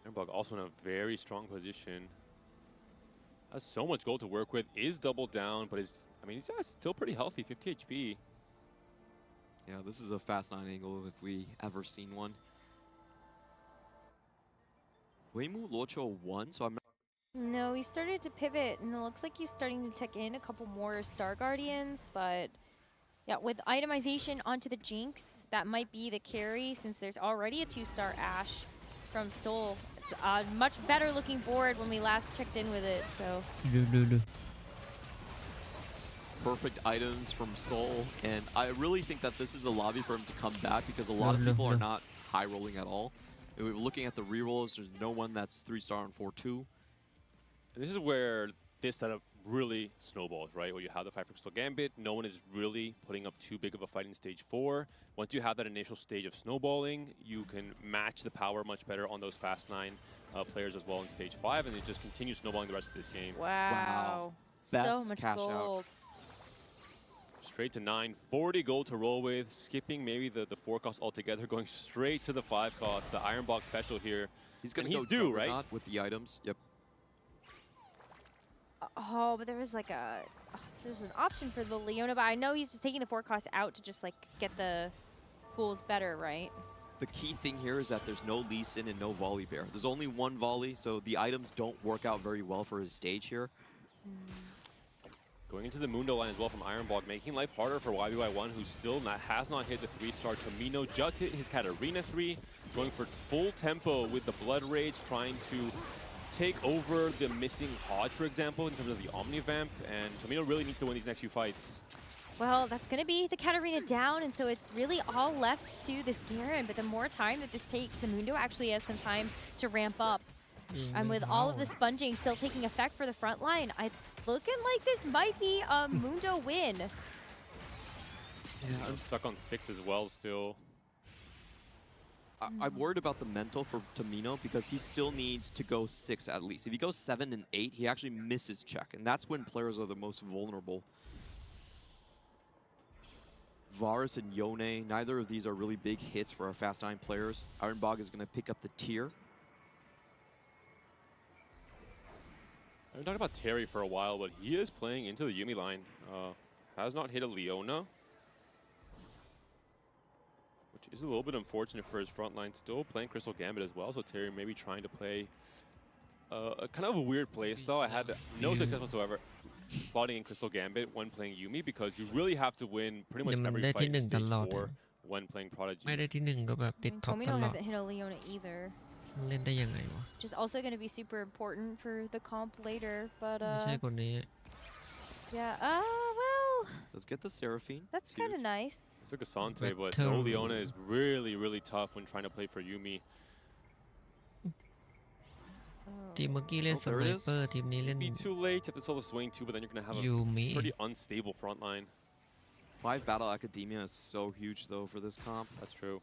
Ironbog also in a very strong position. Has so much gold to work with. Is doubled down, but is he's still pretty healthy. 50 HP. Yeah, this is a fast 9 angle if we ever seen one. Weimu Luocho won, so I'm not. No, he started to pivot, and it looks like he's starting to tech in a couple more Star Guardians, but yeah, with itemization onto the Jinx, that might be the carry since there's already a 2-star Ashe from Soul. It's a much better looking board when we last checked in with it, so. Perfect items from Soul, and I really think that this is the lobby for him to come back because a lot of people are not high rolling at all. If we're looking at the rerolls, there's no one that's 3-star on 4-2. And this is where this setup really snowballs, right? Where you have the 5 Crystal Gambit, no one is really putting up too big of a fight in stage 4. Once you have that initial stage of snowballing, you can match the power much better on those fast 9 players as well in stage 5, and it just continues snowballing the rest of this game. Wow. Best So much cash gold. out. Straight to 9, 40 gold to roll with, skipping maybe the 4 cost altogether, going straight to the 5 cost, the Iron Box special here. He's going to go due, right? With the items. Yep. Oh, but there was like there's an option for the Leona, but I know he's just taking the 4 cost out to just like get the pools better, right? The key thing here is that there's no Lee Sin and no Volley Bear. There's only one Volley, so the items don't work out very well for his stage here. Going into the Mundo line as well from Ironbog, making life harder for YBY1, who still has not hit the 3-star. Tomino just hit his Katarina 3, going for full tempo with the Blood Rage, trying to take over the missing Hodge, for example, in terms of the Omnivamp, and Tomino really needs to win these next few fights. Well, that's going to be the Katarina down, and so it's really all left to this Garen, but the more time that this takes, the Mundo actually has some time to ramp up. And with all of the sponging still taking effect for the front line, it's looking like this might be a Mundo win. Yeah, I'm stuck on 6 as well still. I'm worried about the mental for Tomino because he still needs to go 6 at least. If he goes 7 and 8, he actually misses check, and that's when players are the most vulnerable. Varus and Yone, neither of these are really big hits for our Fast 9 players. Ironbog is going to pick up the tier. I've been talking about Terry for a while, but he is playing into the Yuumi line. Has not hit a Leona, which is a little bit unfortunate for his front line. Still playing Crystal Gambit as well, so Terry may be trying to play a kind of a weird play style. I had no success whatsoever spotting in Crystal Gambit when playing Yuumi because you really have to win pretty much every fight in stage 4 when playing Prodigy. Tomino hasn't hit a Leona either. Which is also going to be super important for the comp later, but yeah, well, let's get the Seraphine. That's kind of nice. Took a Sante, but no Leona is really, really tough when trying to play for Yuumi. ทีมเมื่อกี้เล่นสไนเปอร์ทีมนี้เล่น Be too late at the solo swing too, but then you're gonna have a pretty unstable front line. 5 Battle Academia is so huge though for this comp. That's true.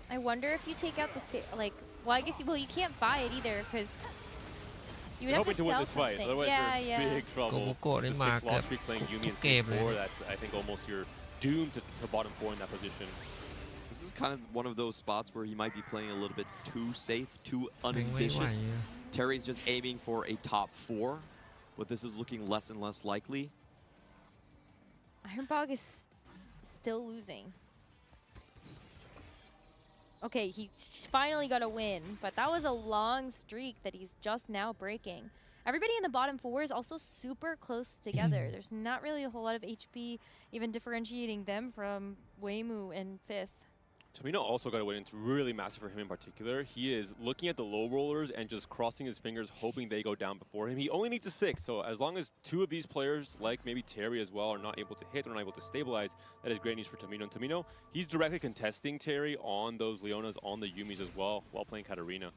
I wonder if you take out the well, I guess you can't buy it either because you would have to win sell this fight. something. Otherwise, Yeah, you're in big trouble. This 6 loss streak playing Yuumi in stage 4. That's I think almost you're doomed to bottom 4 in that position. This is kind of one of those spots where he might be playing a little bit too safe, too unambitious. Terry's just aiming for a top 4, but this is looking less and less likely. Ironbog is still losing. Okay, he finally got a win, but that was a long streak that he's just now breaking. Everybody in the bottom 4 is also super close together. There's not really a whole lot of HP even differentiating them from Weimu in 5th. Tomino also got a win. It's really massive for him in particular. He is looking at the low rollers and just crossing his fingers, hoping they go down before him. He only needs a 6, so as long as 2 of these players, like maybe Terry as well, are not able to hit or not able to stabilize, that is great news for Tomino. And Tomino, he's directly contesting Terry on those Leonas, on the Yuumis as well, while playing Katarina.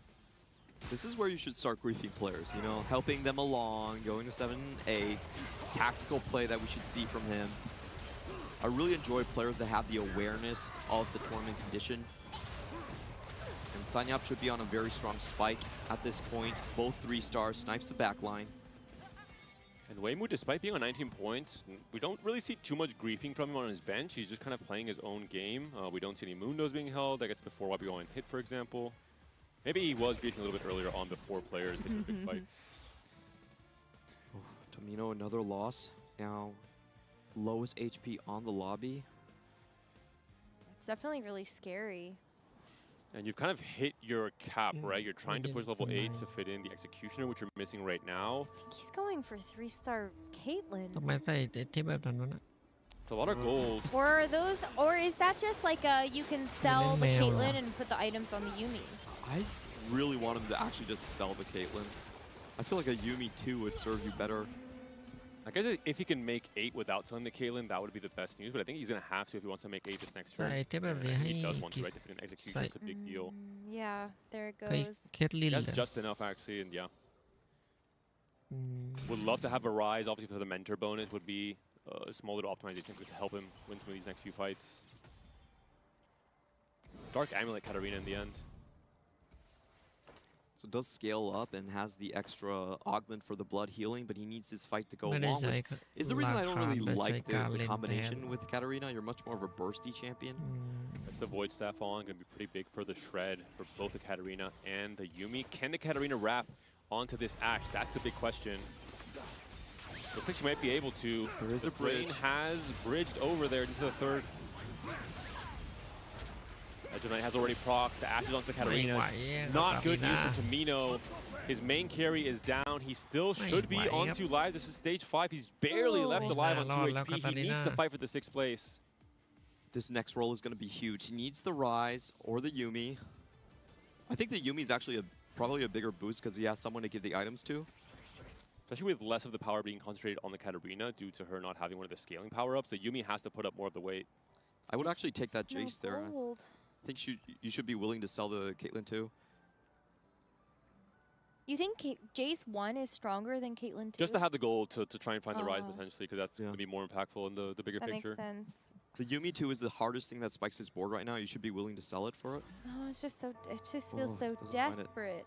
This is where you should start griefing players, you know, helping them along, going to 7 and 8. It's a tactical play that we should see from him. I really enjoy players that have the awareness of the tournament condition. And Sanyap should be on a very strong spike at this point. Both 3 stars, snipes the backline. And Weimu, despite being on 19 points, we don't really see too much griefing from him on his bench. He's just kind of playing his own game. We don't see any Mundos being held, I guess before YB1 hit, for example. Maybe he was beating a little bit earlier on before players get into big fights. Tomino, another loss. Now, lowest HP on the lobby. It's definitely really scary. And you've kind of hit your cap, right? You're trying to push level 8 to fit in the Executioner, which you're missing right now. I think he's going for 3-star Caitlyn. ทำไมใส่ที่แบบนั้นวะน่ะ It's a lot of gold. Or is that just like you can sell the Mail. Caitlyn and put the items on the Yumi? I really want him to actually just sell the Caitlyn. I feel like a Yumi 2 would serve you better. I guess if he can make 8 without selling the Caitlyn, that would be the best news. But I think he's going to have to if he wants to make 8 this next ใส่ turn. ที่แบบนี้ And ให้ he does want to, คิด right? To fit in execution, it's a big deal. Yeah, there it เคย goes. เคล็ดลิน That's เลย just enough, actually, and yeah. Would love to have a rise, obviously, for the mentor bonus would be a small little optimization to help him win some of these next few fights. Dark Amulet Katarina in the end. So it does scale up and has the extra augment for the blood healing, but he needs his fight to go ไม่ได้ along, ใช้ which is the reason I don't really ราคา like ใช้การ the เล่น combination แทน with Katarina. You're much more of a bursty champion. That's the Void Staff on, going to be pretty big for the Shred for both the Katarina and the Yumi. Can the Katarina wrap onto this Ashe? That's the big question. Looks like she might be able to. There is the a bridge. Brain has bridged over there into the third. Knight has already proc. The Ashes onto the Katarina. It's not good news for Tomino. His main carry is down. He still should be on 2 lives. This is stage 5. He's barely left alive on 2 HP. He needs to fight for the 6th place. This next roll is going to be huge. He needs the Rise or the Yumi. I think the Yumi is actually probably a bigger boost because he has someone to give the items to. Especially with less of the power being concentrated on the Katarina due to her not having one of the scaling power-ups. The Yumi has to put up more of the weight. I would actually take that Jace there. Gold. I think you should be willing to sell the Caitlyn too. You think Jace 1 is stronger than Caitlyn 2? Just to have the goal to try and find the rise potentially, because that's going to be more impactful in the bigger that picture. Makes sense. The Yumi 2 is the hardest thing that spikes his board right now. You should be willing to sell it for it. Oh, it's just so. It just feels so doesn't find it. desperate.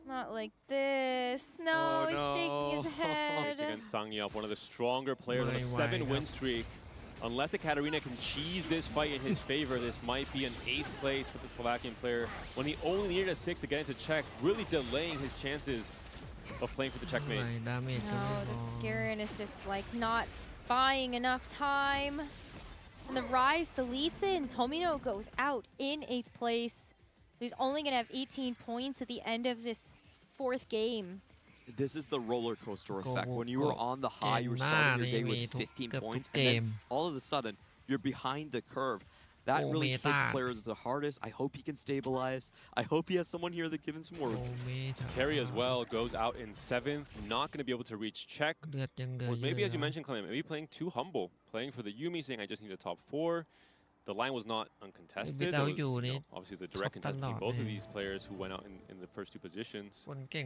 Not like this. No, Oh, he's shaking his It's head. against Sangyup, one of the stronger players on a 7-win streak. Unless the Katarina can cheese this fight in his favor, this might be an 8th place for the Slovakian player when he only needed a 6 to get into check, really delaying his chances of playing for the checkmate. ไม่ดาเมจก็ No, ไม่พ the อ Garen is just like not buying enough time. And the Rise deletes it, and Tomino goes out in 8th place. So he's only going to have 18 points at the end of this 4th game. This is the roller coaster effect. When you were on the high, ก่ง you were มาก starting your นี่ day มี with ทุก 15 เกือบทุก points, เก and then ม all of a sudden, you're behind the curve. That Oh, really meta. hits players the hardest. I hope he can stabilize. I hope he has someone here that gives him some โอ้ words. เมจ Terry as well goes out in 7th, not going to be able to reach check. เลือดยังเหลือ Was เย maybe, as you อะ mentioned, Clement, maybe playing too humble, playing for the Yumi, saying I just need a top 4. The line was not uncontested. There Without was, you, obviously the direct top contest between ตลอด both of เลย these players who went out in the first 2 positions. มันเก่ง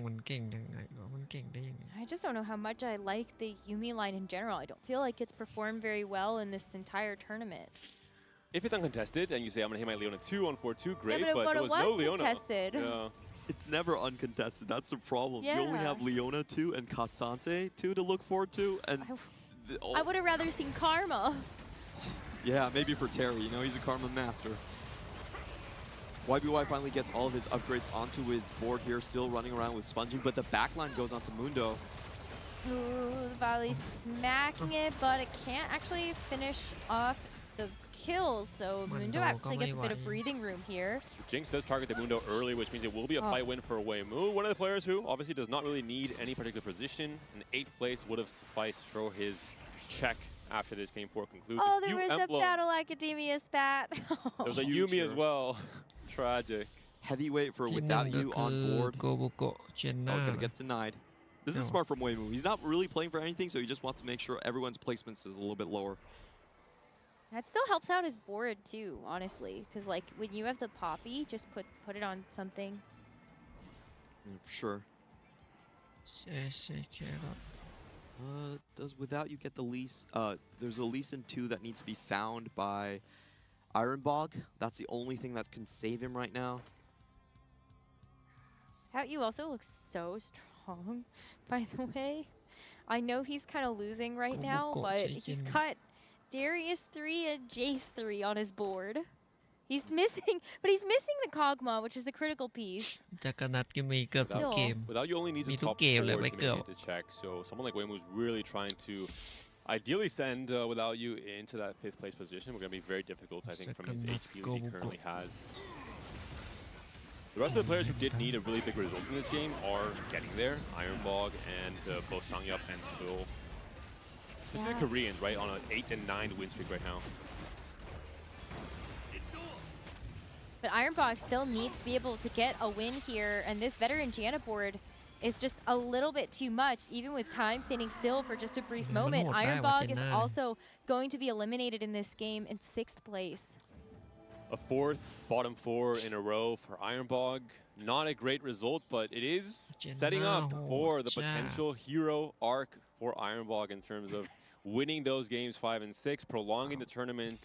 ยังไงวะมันเก่งได้ยังไง I just don't know how much I like the Yumi line in general. I don't feel like it's performed very well in this entire tournament. If it's uncontested and you say I'm going to hit my Leona 2 on 4-2, great, yeah, but there was no Leona. contested. Yeah. It's never uncontested. That's the problem. You only Yeah. have Leona 2 and Cassante 2 to look forward to. And I would have rather seen Karma. yeah, maybe for Terry. You know, he's a Karma master. YBY finally gets all of his upgrades onto his board here, still running around with sponging, but the backline goes onto Mundo. Ooh, the volley's smacking it, but it can't actually finish off the kills. So Mundo actually gets a bit of breathing room here. Jinx does target the Mundo early, which means it will be a fight win for Waymu. One of the players who obviously does not really need any particular position. An 8th place would have sufficed for his check after this game 4 concludes. Oh, there was a Battle Academia spat. There was a Huge Yumi here. as well. Tragic. Heavyweight for ที่หนึ่ง without ก็ you คือ on board. โกบุโกะเจน Oh, น่า gonna get denied. This is No. smart from Waymu. He's not really playing for anything, so he just wants to make sure everyone's placements is a little bit lower. That still helps out his board too, honestly, because like when you have the Poppy, just put it on something. Yeah, for sure. ใช่แครอท Does without you get the lease? There's a lease in 2 that needs to be found by Ironbog. That's the only thing that can save him right now. Without you also looks so strong, by the way. I know he's kind of losing right now, Gobuko but taken. he's got Darius 3 and Jace 3 on his board. He's missing, but he's missing the Kog'Maw, which is the critical piece. จักรนัดก็มีเกือบทุกเกม Without you only need Me the too top game, 4 like, to my make girl. it to check. So someone like Weimu's really trying to ideally send Without you into that 5th place position. We're going to be very difficult, I think, from his HP lead he currently has. The rest of the players who did need a really big result in this game are getting there. Ironbog and both Sangyup and Spill. Especially the Koreans, right, on an 8 and 9 win streak right now. But Ironbog still needs to be able to get a win here, and this veteran Janna board is just a little bit too much, even with time standing still for just a brief moment. Ironbog is also going to be eliminated in this game in 6th place. A 4th bottom 4 in a row for Ironbog. Not a great result, but it is setting up for the potential hero arc for Ironbog in terms of winning those games 5 and 6, prolonging the tournament,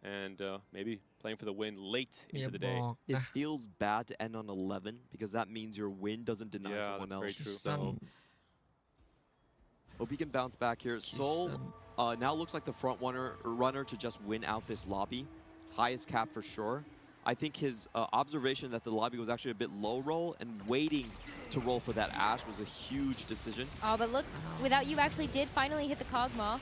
and maybe playing for the win late into the day. It feels bad to end on 11 because that means your win doesn't deny someone else. So hope he can bounce back here. Seoul now looks like the front runner to just win out this lobby. Highest cap for sure. I think his observation that the lobby was actually a bit low roll and waiting to roll for that Ash was a huge decision. Oh, but look, Without you actually did finally hit the Kog'Maw.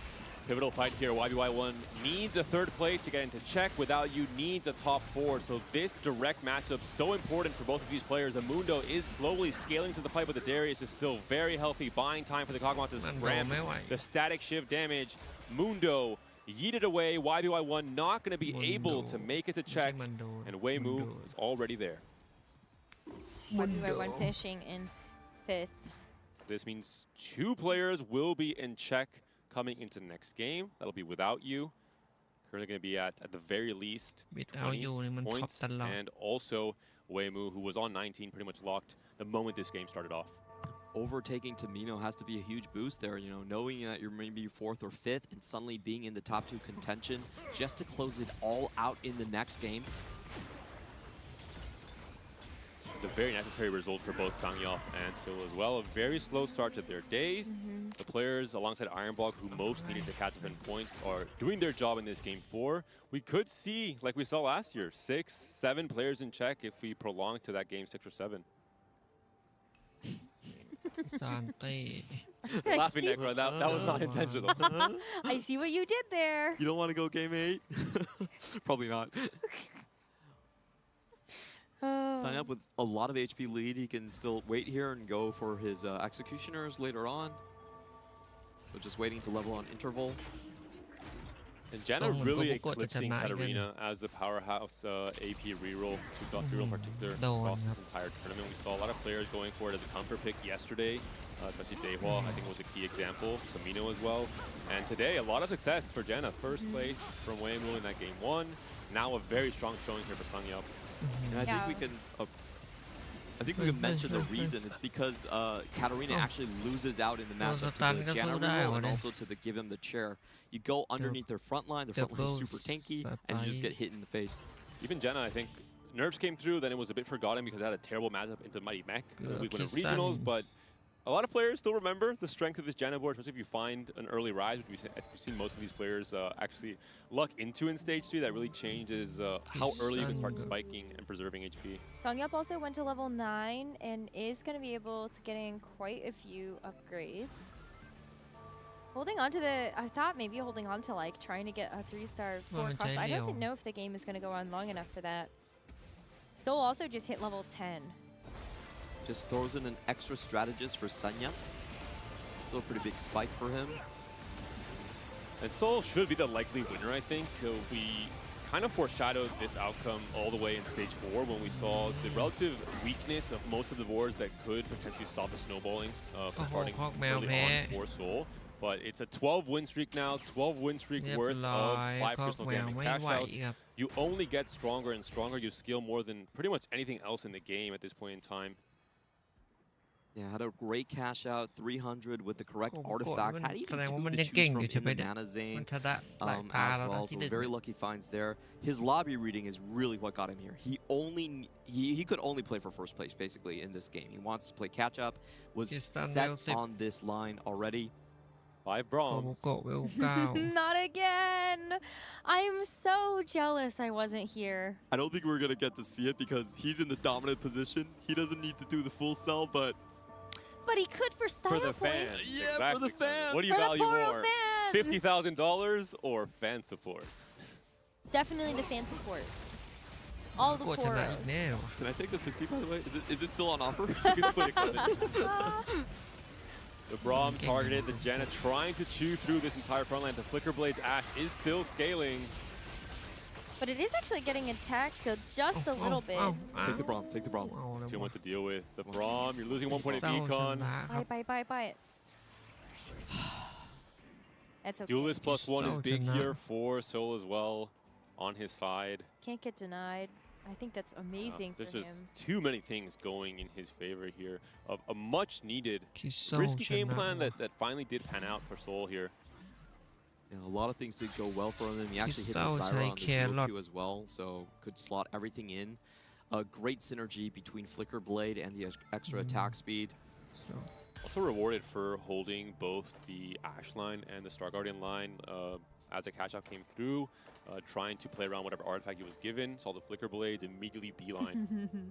Pivotal fight here. YBY1 needs a 3rd place to get into check. Without you needs a top 4. So this direct matchup so important for both of these players. Amundo is slowly scaling to the fight, but the Darius is still very healthy, buying time for the Kog'Maw to ramp the static shift damage. Mundo yeeted away. YBY1 not going to be able to make it to check, and Weimu is already there. YBY1 finishing in 5th. This means 2 players will be in check coming into next game. That'll be Without You. Currently going to be at the very least 20 points. And also Weimu, who was on 19, pretty much locked the moment this game started off. Overtaking Tamino has to be a huge boost there, you know, knowing that you're maybe 4th or 5th and suddenly being in the top 2 contention just to close it all out in the next game. It's a very necessary result for both Sangyup and Seoul as well. A very slow start to their days. The players alongside Ironbog who most needed to catch up in points are doing their job in this game 4. We could see, like we saw last year, 6, 7 players in check if we prolong to that game 6 or 7. Laughing, Necro, that was not intentional. I see what you did there. You don't want to go game 8? Probably not. Sign up with a lot of HP lead. He can still wait here and go for his executioners later on. So just waiting to level on interval. And Janna really eclipsing Katarina as the powerhouse AP reroll, 2.3 in particular, across this entire tournament. We saw a lot of players going for it as a comfort pick yesterday, especially Daehwa, I think was a key example, Samino as well. And today, a lot of success for Janna. 1st place from Weimu in that game 1. Now a very strong showing here for Sangyup. And I think we can mention the reason. It's because Katarina actually loses out in the matchup to the Janna reroll and also to the give him the chair. You go underneath their front line. Their front line is super tanky, and you just get hit in the face. Even Janna, I think, nerfs came through, then it was a bit forgotten because it had a terrible matchup into Mighty Mech. We went to regionals, but a lot of players still remember the strength of this Janna board, especially if you find an early rise. We've seen most of these players actually luck into in Stage 3. That really changes how early you can start spiking and preserving HP. Sangyup also went to level 9 and is going to be able to get in quite a few upgrades. Holding on to I thought maybe holding on to like trying to get a 3-star 4 cross. I don't know if the game is going to go on long enough for that. Seoul also just hit level 10. Just throws in an extra strategist for Sangyup. Still a pretty big spike for him. And Seoul should be the likely winner, I think. We kind of foreshadowed this outcome all the way in Stage 4 when we saw the relative weakness of most of the boards that could potentially stop the snowballing from starting early on for Seoul. But it's a 12 win streak now, 12 win streak worth of 5 personal gaming cash outs. You only get stronger and stronger. You skill more than pretty much anything else in the game at this point in time. Yeah, had a great cash out, 300 with the correct artifacts. Had even 2 to choose from in the Mana Zane as well, so very lucky finds there. His lobby reading is really what got him here. He could only play for 1st place, basically, in this game. He wants to play catch-up, was set on this line already. 5 โท bronze. มุโกะเวลเก้า Not again. I'm so jealous I wasn't here. I don't think we're gonna get to see it because he's in the dominant position. He doesn't need to do the full sell, but But he could for style For the points. fans. Yeah, exactly. for the fans. What do you For the value Poro more? fans. $50,000 or fan support? Definitely the fan support. All the โกะชนะอีก Poros. แน่วะ can I take the 50 by the way? Is it still on offer? You can click on it. The Braum targeted, the Janna trying to chew through this entire front line. The Flicker Blade's Ash is still scaling. But it is actually getting attacked just a little bit. Take the Braum. Take the Braum. เอา It's แล้ว too วะ much to deal with. The Braum, you're losing 1 point in เศร้าช econ. นะครับ Bye. That's okay. Duelist +1 is ศร้า big ชนะ here for Seoul as well on his side. Can't get denied. I think that's amazing There's for just him. too many things going in his favor here. A much needed คิดเศร้า risky ช game นะ plan วะ that finally did pan out for Seoul here. Yeah, a lot of things did go well for him. He actually hit the He's Zyra on the care dual lot. Q as well, so could slot everything in. A great synergy between Flicker Blade and the extra attack speed. Also rewarded for holding both the Ash line and the Star Guardian line as a catch-out came through, trying to play around whatever artifact he was given. Saw the Flicker Blades immediately beeline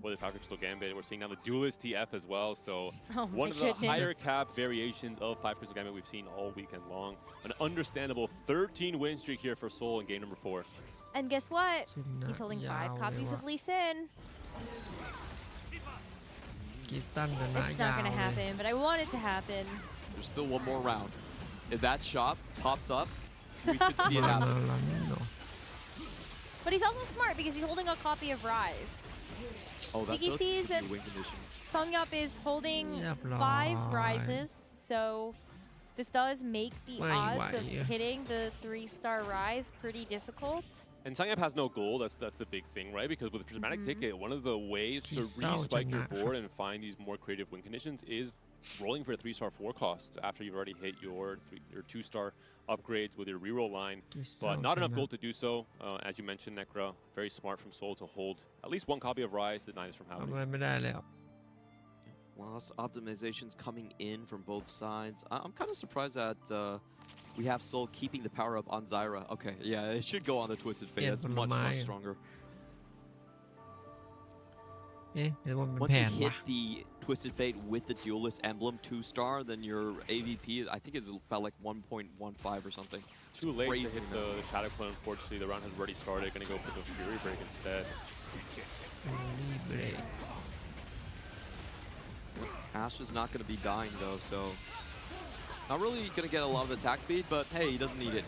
with the Falcon Crystal Gambit. We're seeing now the Duelist TF as well, so Oh one my of the goodness. higher cap variations of 5 Crystal Gambit we've seen all weekend long. An understandable 13 win streak here for Seoul in game number 4. And guess what? ชนะ He's holding ยาว 5 เลย copies ว่ะ of Lee Sin. กีตันชนะ It's ยา not ว gonna เลย happen, but I want it to happen. There's still one more round. If that shot pops up, we could see it มา happen. ลันเนาะ But he's also smart because he's holding a copy of Rise. Oh, that Iggy does sees seem to that- be a win condition. Songyup is holding เรียบร้อย 5 Rises, so this does make the Why, odds of why? hitting the 3-star Rise pretty difficult. And Sangyap has no goal. That's the big thing, right? Because with the prismatic ticket, one of the ways to He's so re-spike your generic. board and find these more creative win conditions is rolling for a 3-star 4 cost after you've already hit your 2-star upgrades with your reroll line. He's But so not enough generic. gold to do so. As you mentioned, Necra, very smart from Seoul to hold at least 1 copy of Rise that denies from ทำ happening. อะไรไม่ได้แล้ว Lost optimizations coming in from both sides. I'm kind of surprised that we have Soul keeping the power up on Zyra. Okay, yeah, it should go on the Twisted Fate. Yeah, That's much, Pulumai. much stronger. เอ๊ะหรือว่ามัน Once แผ you น hit วะ the Twisted Fate with the Duelist emblem 2-star, then your AVP, I think, is about like 1.15 or something. It's Too late to crazy hit amount. the Shadow Clone. Unfortunately, the round has already started. Gonna go for the Fury Break instead. รีเบรก Ash is not going to be dying though, so not really going to get a lot of attack speed, but hey, he doesn't need it.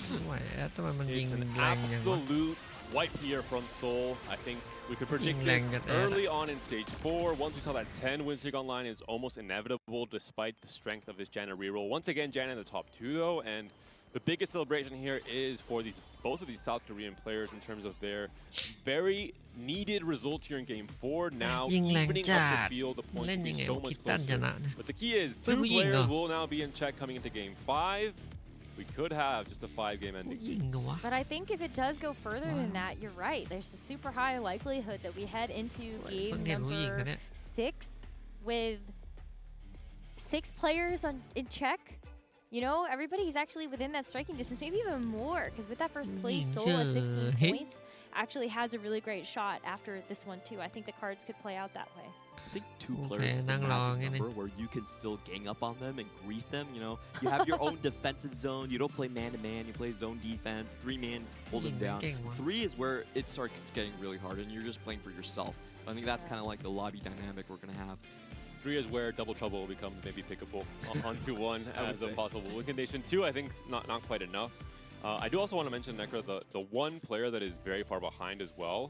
ไม่ไหวแล้วทำไมมันยิง It's an แรงอย่างวะ absolute wipe here from Seoul. I think we could predict Ying this Lang at that. early on in stage 4. Once we saw that 10 win streak online, it's almost inevitable despite the strength of this Janna reroll. Once again, Janna in the top 2 though, and the biggest celebration here is for both of these South Korean players in terms of their very needed results here in game 4. Now ยิงแรง evening จั up ด the field, the points เล่น will ยัง be ไง so วะ much คิดตันช closer. นะเนี่ย But the key is Wait, 2 we ying playersเหรอ will now be in check coming into game 5. We could have just a 5-game ผู้ ending. ยิงเหรอวะ But I think if it does go further than Wow. that, you're right. There's a super high likelihood that we head into game เพิ่งเห็นผู้หญิงนะเนี่ย number 6 with 6 players in check. You know, everybody's actually within that striking distance, maybe even more, because with that first place, Seoul at 16 Hey. points actually has a really great shot after this one too. I think the cards could play out that way. I think 2 Okay, players is the nang long, magic innit? number where you can still gang up on them and grief them. You know, you have your own defensive zone. You don't play man-to-man. You play zone defense. 3-man, hold them down. เก่งวะ 3 is where it starts getting really hard, and you're just playing for yourself. I think that's kind of like the lobby dynamic we're gonna have. 3 is where double trouble becomes maybe pickable on 2-1 I would as a say. possible win condition. 2, I think, not quite enough. I do also want to mention, Necra, the one player that is very far behind as well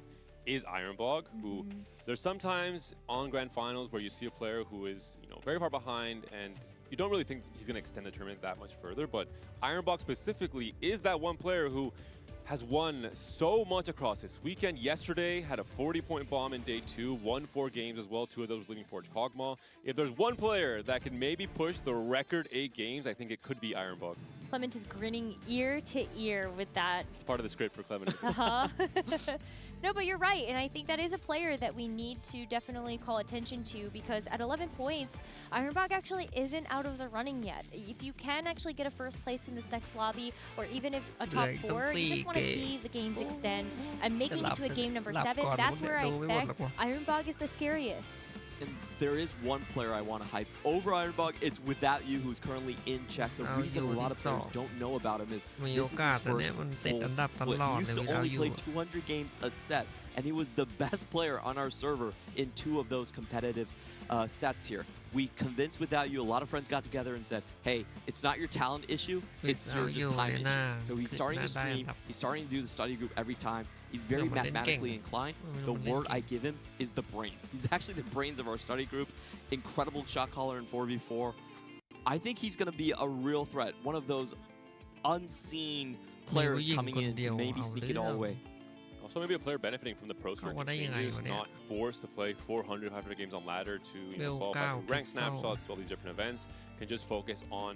is Ironbog, who there's sometimes on grand finals where you see a player who is, very far behind and you don't really think he's going to extend the tournament that much further. But Ironbog specifically is that one player who has won so much across this weekend. Yesterday had a 40-point bomb in day 2, won 4 games as well. 2 of those leaving Forge Kog'Maw. If there's one player that can maybe push the record 8 games, I think it could be Ironbog. Clement is grinning ear to ear with that. It's part of the script for Clement. No, but you're right, and I think that is a player that we need to definitely call attention to because at 11 points, Ironbog actually isn't out of the running yet. If you can actually get a first place in this next lobby, or even if a top 4, you just want to see the games extend, and making it to a game number 7, that's where I expect Ironbog is the scariest. And there is one player I want to hype over Ironbog. It's Without You, who's currently in Czech. The reason a lot of players don't know about him is this is his first full split. He used to only play 200 games a set, and he was the best player on our server in 2 of those competitive sets here. We convinced Without You, a lot of friends got together and said, hey, it's not your talent issue, it's your just time issue. So he's starting to stream, he's starting to do the study group every time. He's very mathematically inclined. The word I give him is the brains. He's actually the brains of our study group. Incredible shot caller in 4v4. I think he's going to be a real threat. One of those unseen players coming in to maybe sneak it all the way. Also, maybe a player benefiting from the pro circuit changes, not forced to play 400, 500 games on ladder to qualify for rank snapshots to all these different events. Can just focus on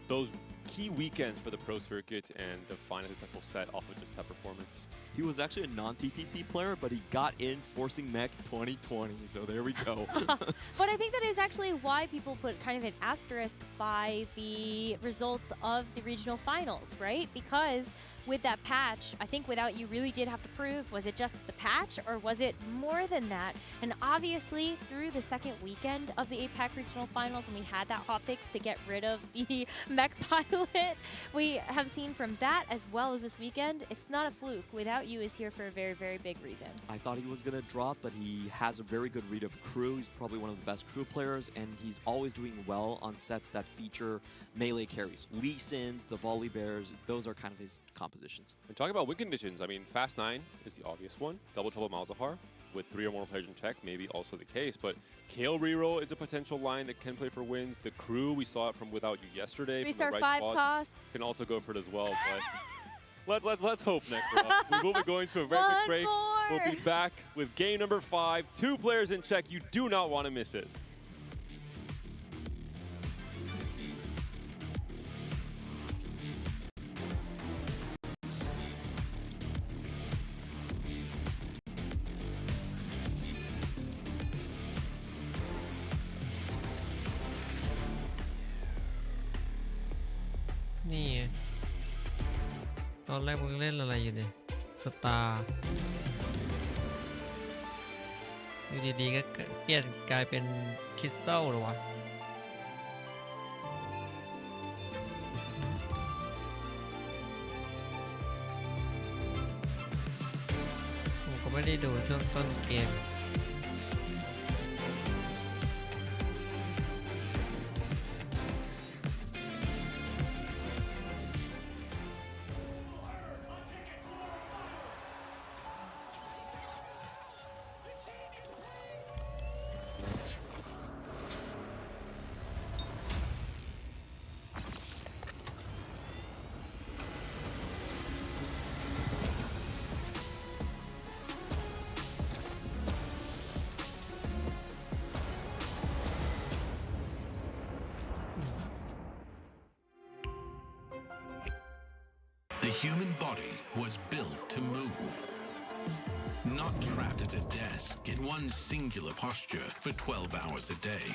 those key weekends for the pro circuit and define a successful set off of just that performance. He was actually a non-TPC player, but he got in forcing mech 2020, so there we go. But I think that is actually why people put kind of an asterisk by the results of the regional finals, right? Because with that patch, I think Without You really did have to prove, was it just the patch or was it more than that? And obviously, through the second weekend of the APAC regional finals, when we had that hotfix to get rid of the mech pilot, we have seen from that as well as this weekend, it's not a fluke. Without You is here for a very, very big reason. I thought he was going to drop, but he has a very good read of crew. He's probably one of the best crew players, and he's always doing well on sets that feature melee carries. Lee Sin, the Volley Bears, those are kind of his compositions. And talking about win conditions, I mean, Fast 9 is the obvious one. Double Trouble Malzahar with 3 or more players in check, maybe also the case. But Kale reroll is a potential line that can play for wins. The crew, we saw it from Without You yesterday. 3-star 5 cost. Can also go for it as well. But let's hope, Necro. We will be going to a very quick break. We'll be back with game number 5. 2 players in check. You do not want to miss it.นี่ไงตอนแรกมึงเล่นอะไรอยู่เนี่ยสตาร์อยู่ดีๆก็เปลี่ยนกลายเป็นคริสตัลเหรอวะผมก็ไม่ได้ดูช่วงต้นเกมThe human body was built to move, not trapped at a desk in one singular posture for 12 hours a day.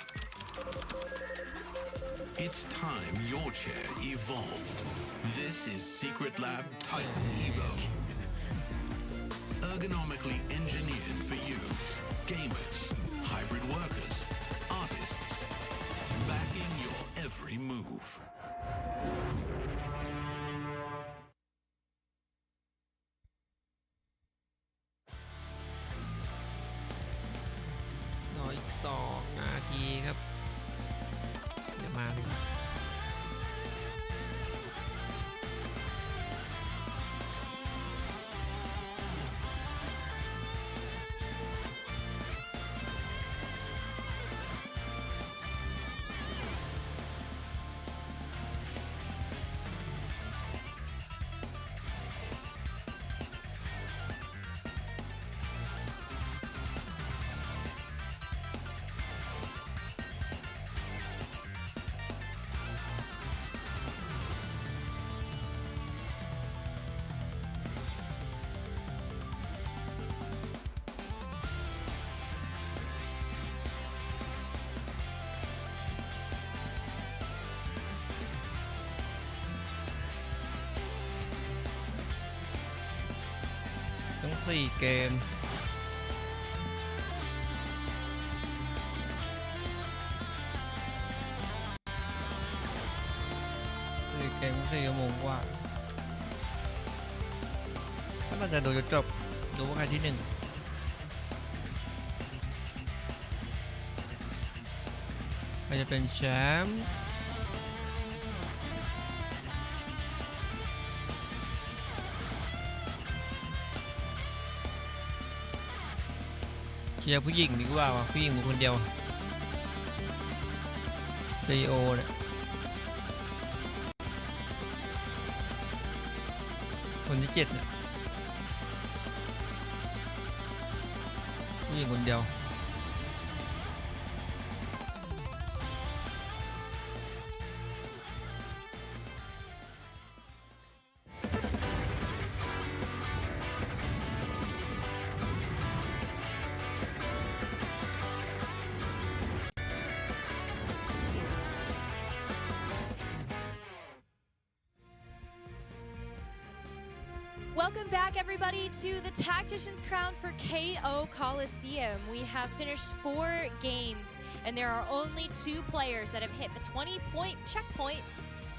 It's time your chair evolved. This is Secret Lab Titan Evo. Ergonomically engineered for you, gamers, hybrid workers, artists, backing your every move.อีก2 นาทีครับ เดี๋ยวมาเลย 4 เกม4 ชั่วโมงกว่าถ้าเราจะดูจนจบดูว่าใครที่ 1ใครจะเป็นแชมป์เชียร์ผู้หญิงดีกว่าว่ะผู้หญิงมีคนเดียวซีโอเนี่ยคนที่ 7เนี่ยผู้หญิงคนเดียวWelcome back, everybody, to the Tactician's Crown for KO Coliseum. We have finished 4 games, and there are only 2 players that have hit the 20-point checkpoint.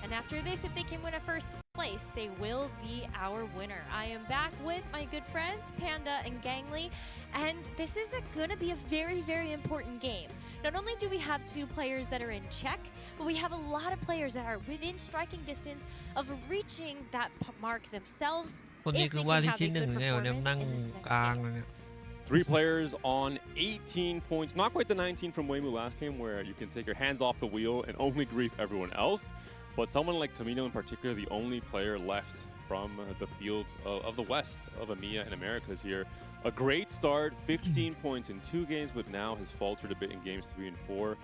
And after this, if they can win a first place, they will be our winner. I am back with my good friends, Panda and Gangly, and this is going to be a very, very important game. Not only do we have 2 players that are in check, but we have a lot of players that are within striking distance of reaching that mark themselves. คนนี้คือว่าที่ 1เนี่ยเนี่ยนั่งกลางเลยเนี่ย 3 players on 18 points. Not quite the 19 from Weimu last game where you can take your hands off the wheel and only grief everyone else. But someone like Tamino in particular, the only player left from the field of the West, of EMEA and Americas here. A great start, 15 points in 2 games, but now has faltered a bit in games 3 and 4.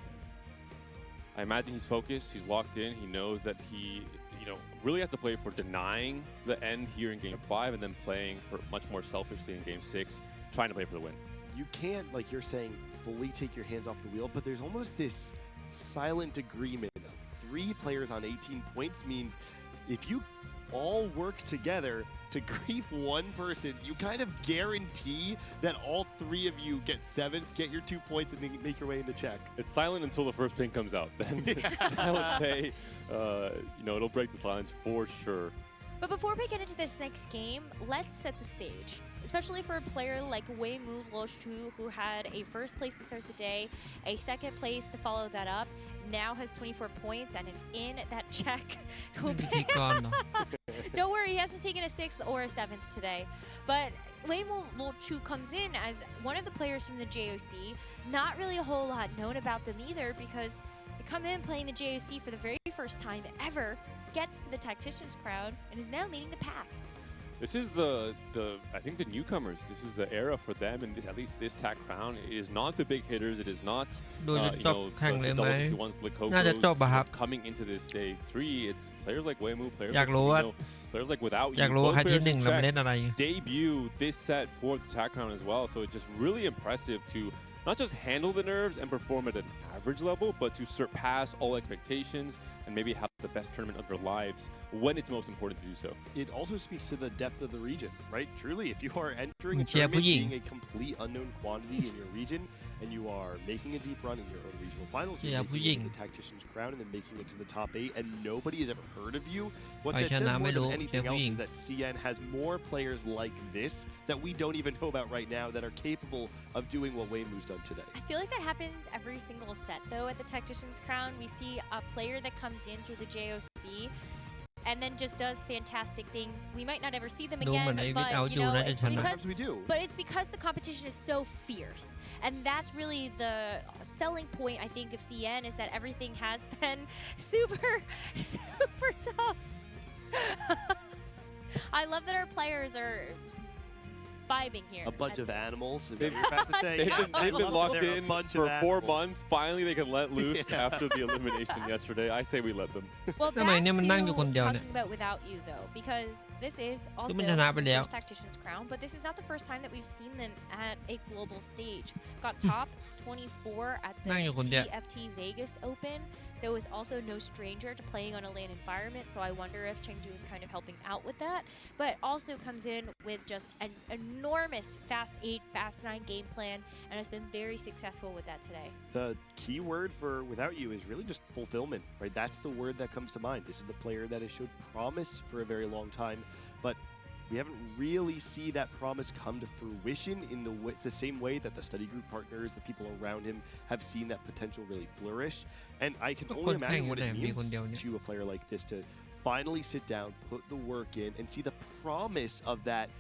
I imagine he's focused, he's locked in, he knows that he really has to play for denying the end here in game 5 and then playing for much more selfishly in game 6, trying to play for the win. You can't, like you're saying, fully take your hands off the wheel, but there's almost this silent agreement of 3 players on 18 points means if you all work together to grief one person, you kind of guarantee that all 3 of you get 7th, get your 2 points, and then make your way into check. It's silent until the first pin comes out. Then I would say, it'll break the silence for sure. But before we get into this next game, let's set the stage. Especially for a player like Weimu Loshu, who had a first place to start the day, a second place to follow that up, now has 24 points and is in that check. Don't worry, he hasn't taken a 6th or a 7th today. But Weimu Loshu comes in as one of the players from the JOC. Not really a whole lot known about them either because they come in playing the JOC for the very first time ever, gets to the Tactician's Crown, and is now leading the pack. This is I think the newcomers. This is the era for them, and at least this TAC Crown. It is not the big hitters. It is not the double 61s, Likokos coming into this day 3. It's players like Weimu, players like Tamino, players like Without You. Both players in check debut this set for the TAC Crown as well. So it's just really impressive to not just handle the nerves and perform at an average level, but to surpass all expectations and maybe have the best tournament of their lives when it's most important to do so. It also speaks to the depth of the region, right? Truly, if you are entering a tournament being a complete unknown quantity in your region and you are making a deep run in your own regional finals, you're making it to the Tactician's Crown and then making it to the top 8 and nobody has ever heard of you, what that says more than anything else is that CN has more players like this that we don't even know about right now that are capable of doing what Weimu's done today. I feel like that happens every single set, though, at the Tactician's Crown. We see a player that comes in through the JOC and then just does fantastic things. We might not ever see them again, but it's because the competition is so fierce. And that's really the selling point, I think, of CN is that everything has been super, super tough. I love that our players are vibing here. A bunch of animals, is that what you're about to say? They've been locked in for 4 months. Finally, they can let loose after the elimination yesterday. I say we let them. Well, back to talking about Without You, though, because this is also the first Tactician's Crown, but this is not the first time that we've seen them at a global stage. Got top 24 at the TFT Vegas Open, so it was also no stranger to playing on a LAN environment, so I wonder if Chengdu is kind of helping out with that, but also comes in with just an enormous fast 8, fast 9 game plan and has been very successful with that today. The key word for without you is really just fulfillment, right? That's the word that comes to mind. This is the player that has showed promise for a very long time, but we haven't really seen that promise come to fruition in the same way that the study group partners, the people around him, have seen that potential really flourish. And I can only imagine what it means to a player like this to finally sit down, put the work in, and see the promise of that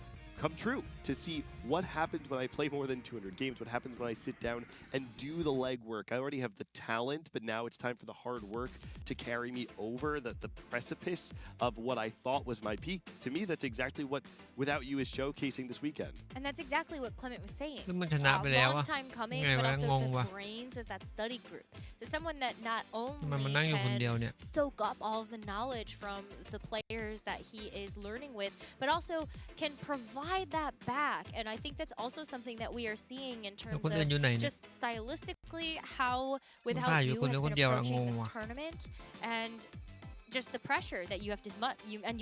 come true, to see what happens when I play more than 200 games, what happens when I sit down and do the legwork. I already have the talent, but now it's time for the hard work to carry me over the precipice of what I thought was my peak. To me, that's exactly what Without You is showcasing this weekend. And that's exactly what Clement was saying. มันชนะไปแล้ว Long อะ time coming, ไง but วะ also งง the ว่ะ brains of that study group. So someone that not มันมานั่ง only อยู่คนเดียวเนี่ย can soak up all of the knowledge from the players that he is learning with, but also can provide that back. And I think that's also something that we are seeing in แล้ว terms คนอื่นอยู่ไหน of เนี่ย just stylistically how Without ถ่ายอยู่ You คน has เดียว been คนเดียวอะ approaching งง this ว่ะ tournament and just the pressure that you have to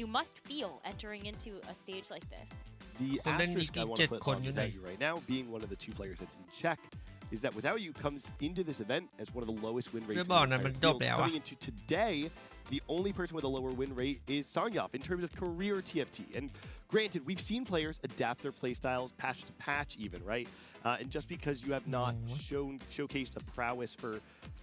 you must feel entering into a stage like this. The So then asterisk I you want get to put con on you Without know. You right now, being one of the 2 players that's in check, is that Without You comes into this event as one of the lowest win rates in ไม่ the บอกนะ entire มันจบ field. แล้วอะ Coming into today, the only person with a lower win rate is Sanyov in terms of career TFT. And granted, we've seen players adapt their playstyles patch to patch even, right? And just because you have not showcased a prowess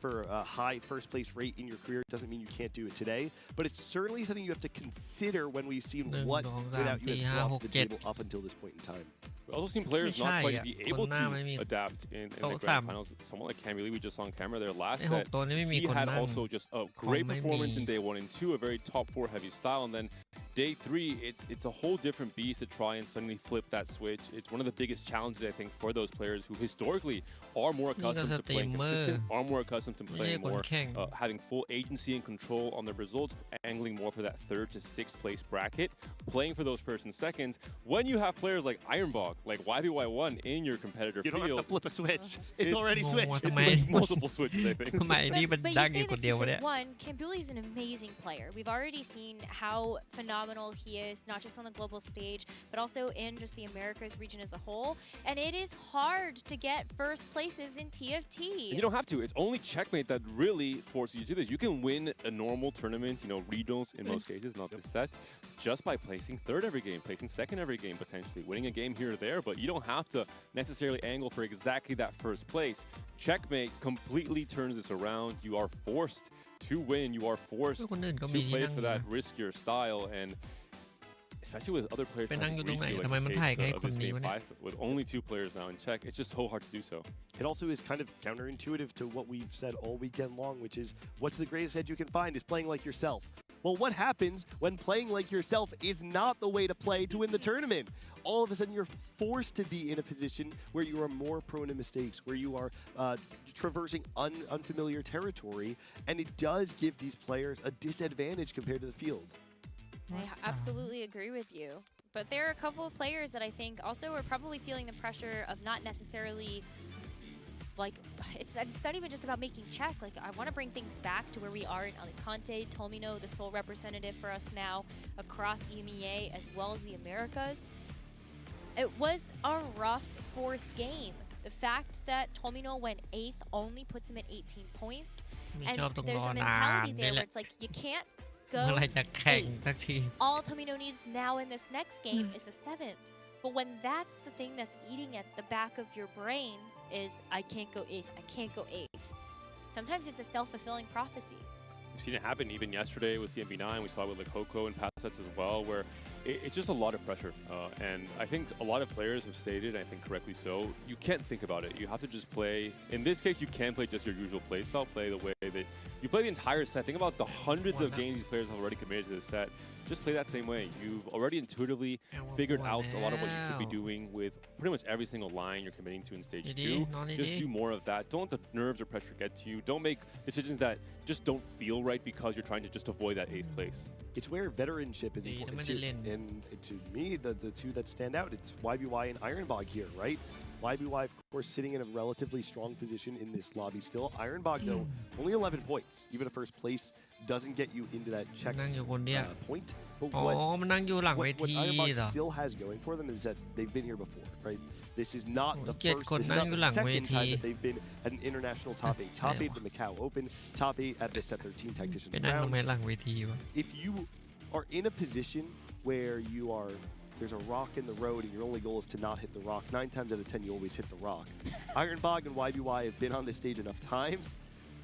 for a high first place rate in your career doesn't mean you can't do it today. But it's certainly something you have to consider when we've seen what Without You has brought to the table up until this point in time. We've also seen players not quite be able to adapt in the โต๊ะ grand finals. Someone like Camille, we just saw on camera there last ไอ้หก set. ตัวนี้ไม่มี He คน had นั่ง also just a great ไม่มี performance in day 1 and 2, a very top 4 heavy style, and then day 3, it's a whole different beast to try and suddenly flip that switch. It's one of the biggest challenges I think for those players who historically are more accustomed to playing consistent, are more accustomed to playing more, having full agency and control on their results, angling more for that 3rd to 6th place bracket, playing for those 1st and 2nds. When you have players like Ironbog, like YBY1 in your competitor You don't field, have to flip a switch. It's already งง switched. ว่า It's ทำไม multiple switches, I think. ทำไมไอ้นี่มัน But ดั you งอ say ยู่คน this เดียววะเนี่ย because one, Kambuli is an amazing player. We've already seen how phenomenal he is, not just on the global stage, but also in just the Americas region as a whole. And it is hard to get first places in TFT. And you don't have to. It's only Checkmate that really forces you to do this. You can win a normal tournament, regionals in most cases, not this set, just by placing 3rd every game, placing 2nd every game potentially, winning a game here or there, but you don't have to necessarily angle for exactly that 1st place. Checkmate completely turns this around. You are forced to win. You are forced คนอื่นก็ to มีที่ play นั่ง for that riskier style, and especially with other players ไป trying นั่ง to อยู่ตรง reach ไหน you, ทำไม like มัน the ถ่าย case ให้ of คน this นี้ game วะเนี่ย 5, with only 2 players now in check. It's just so hard to do so. It also is kind of counterintuitive to what we've said all weekend long, which is what's the greatest edge you can find is playing like yourself. Well, what happens when playing like yourself is not the way to play to win the tournament? All of a sudden, you're forced to be in a position where you are more prone to mistakes, where you are traversing unfamiliar territory, and it does give these players a disadvantage compared to the field. I absolutely agree with you. But there are a couple of players that I think also are probably feeling the pressure of not necessarily, like, it's not even just about making check. Like, I want to bring things back to where we are in Alicante, Tomino, the sole representative for us now across EMEA as well as the Americas. It was a rough 4th game. The fact that Tomino went 8th only puts him at 18 points. ไม่ And ชอบตรง there's รอ a นาน mentality นี่ there แห where ละ it's like, you can't เมื่อไหร go จะแข่ง 8th. สักที All Tomino needs now in this next game is the 7th. But when that's the thing that's eating at the back of your brain is, I can't go 8th, I can't go 8th. Sometimes it's a self-fulfilling prophecy. We've seen it happen even yesterday with CMB9. We saw it with like Hoko and past sets as well, where it's just a lot of pressure. And I think a lot of players have stated, I think correctly so, you can't think about it. You have to just play. In this case, you can play just your usual play style, play the way that you play the entire set. Think about the hundreds of games these players have already committed to the set. Just play that same way. You've already intuitively figured out a lot of what you should be doing with pretty much every single line you're committing to in stage 2. Just do more of that. Don't let the nerves or pressure get to you. Don't make decisions that just don't feel right because you're trying to just avoid that 8th place. It's where veteranship is important too. And to me, the 2 that stand out, it's YBY and Ironbog here, right? YBY, of course, sitting in a relatively strong position in this lobby still. Ironbog, though, only 11 points. Even a first place doesn't get you into that check point. But what Ironbog still has going for them is that they've been here before, right? This is not the first, this is not the second time that they've been at an international top 8. Top 8 at the Macau Open, top 8 at the Set 13 Tacticians Crown. If you are in a position where there's a rock in the road and your only goal is to not hit the rock, 9 times out of 10 you always hit the rock. Ironbog and YBY have been on this stage enough times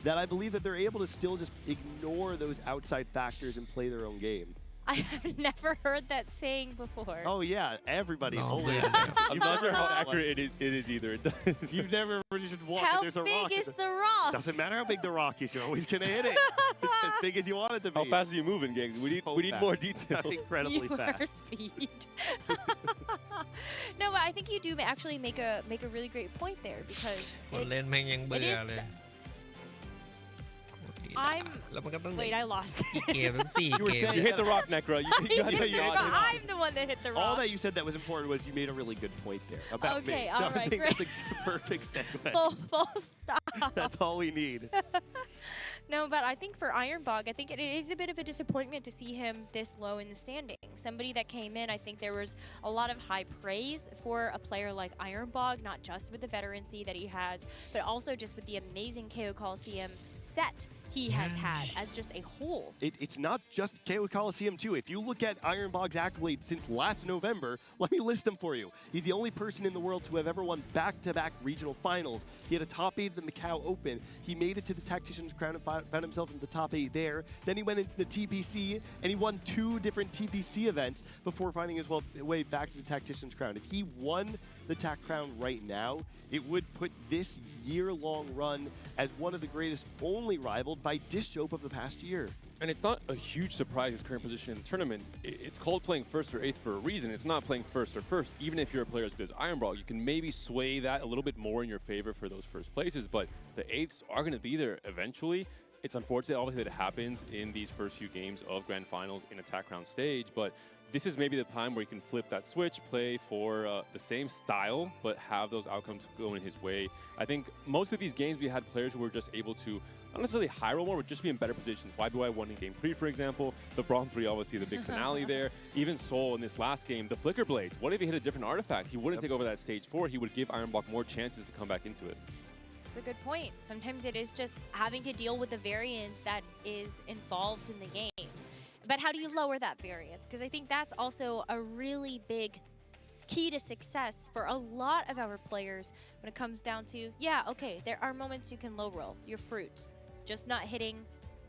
that I believe that they're able to still just ignore those outside factors and play their own game. I have never heard that saying before. Oh yeah, everybody always. I'm not sure how accurate it is either. You've never just walked and there's a rock. How big is the rock? Doesn't matter how big the rock is, you're always gonna hit it. As big as you want it to be. How fast are you moving, gangs? We need more detail. Incredibly fast. Your speed. No, but I think you do actually make a really great point there because wait, I lost. You hit the rock, Necro. I'm the one that hit the rock. All that you said that was important was you made a really good point there about okay, me. All so right, I think great. that's a perfect segue. Full stop. That's all we need. No, but I think for Ironbog, I think it is a bit of a disappointment to see him this low in the standing. Somebody that came in, I think there was a lot of high praise for a player like Ironbog, not just with the veterancy that he has, but also just with the amazing KO Coliseum set he has had as just a whole. It's not just KO Coliseum too. If you look at Ironbog's accolades since last November, let me list them for you. He's the only person in the world to have ever won back-to-back regional finals. He had a top 8 at the Macau Open. He made it to the Tacticians Crown and found himself in the top 8 there. Then he went into the TPC and he won 2 different TPC events before finding his way back to the Tacticians Crown. If he won the TAC Crown right now, it would put this year-long run as one of the greatest, only rivaled by Disjope of the past year. And it's not a huge surprise his current position in the tournament. It's called playing first or eighth for a reason. It's not playing first or first. Even if you're a player as good as Ironbog, you can maybe sway that a little bit more in your favor for those first places, but the eighths are going to be there eventually. It's unfortunate, obviously, that it happens in these first few games of Grand Finals in a TAC Crown stage, but this is maybe the time where you can flip that switch, play for the same style, but have those outcomes going his way. I think most of these games we had players who were just able to, not necessarily high roll more, but just be in better positions. YBY won in Game 3, for example. The Braum 3, obviously, the big finale there. Even Soul in this last game, the Flicker Blades. What if he hit a different artifact? He wouldn't take over that stage 4. He would give Ironbog more chances to come back into it. That's a good point. Sometimes it is just having to deal with the variance that is involved in the game. But how do you lower that variance? Because I think that's also a really big key to success for a lot of our players when it comes down to, yeah, okay, there are moments you can low roll your fruits, just not hitting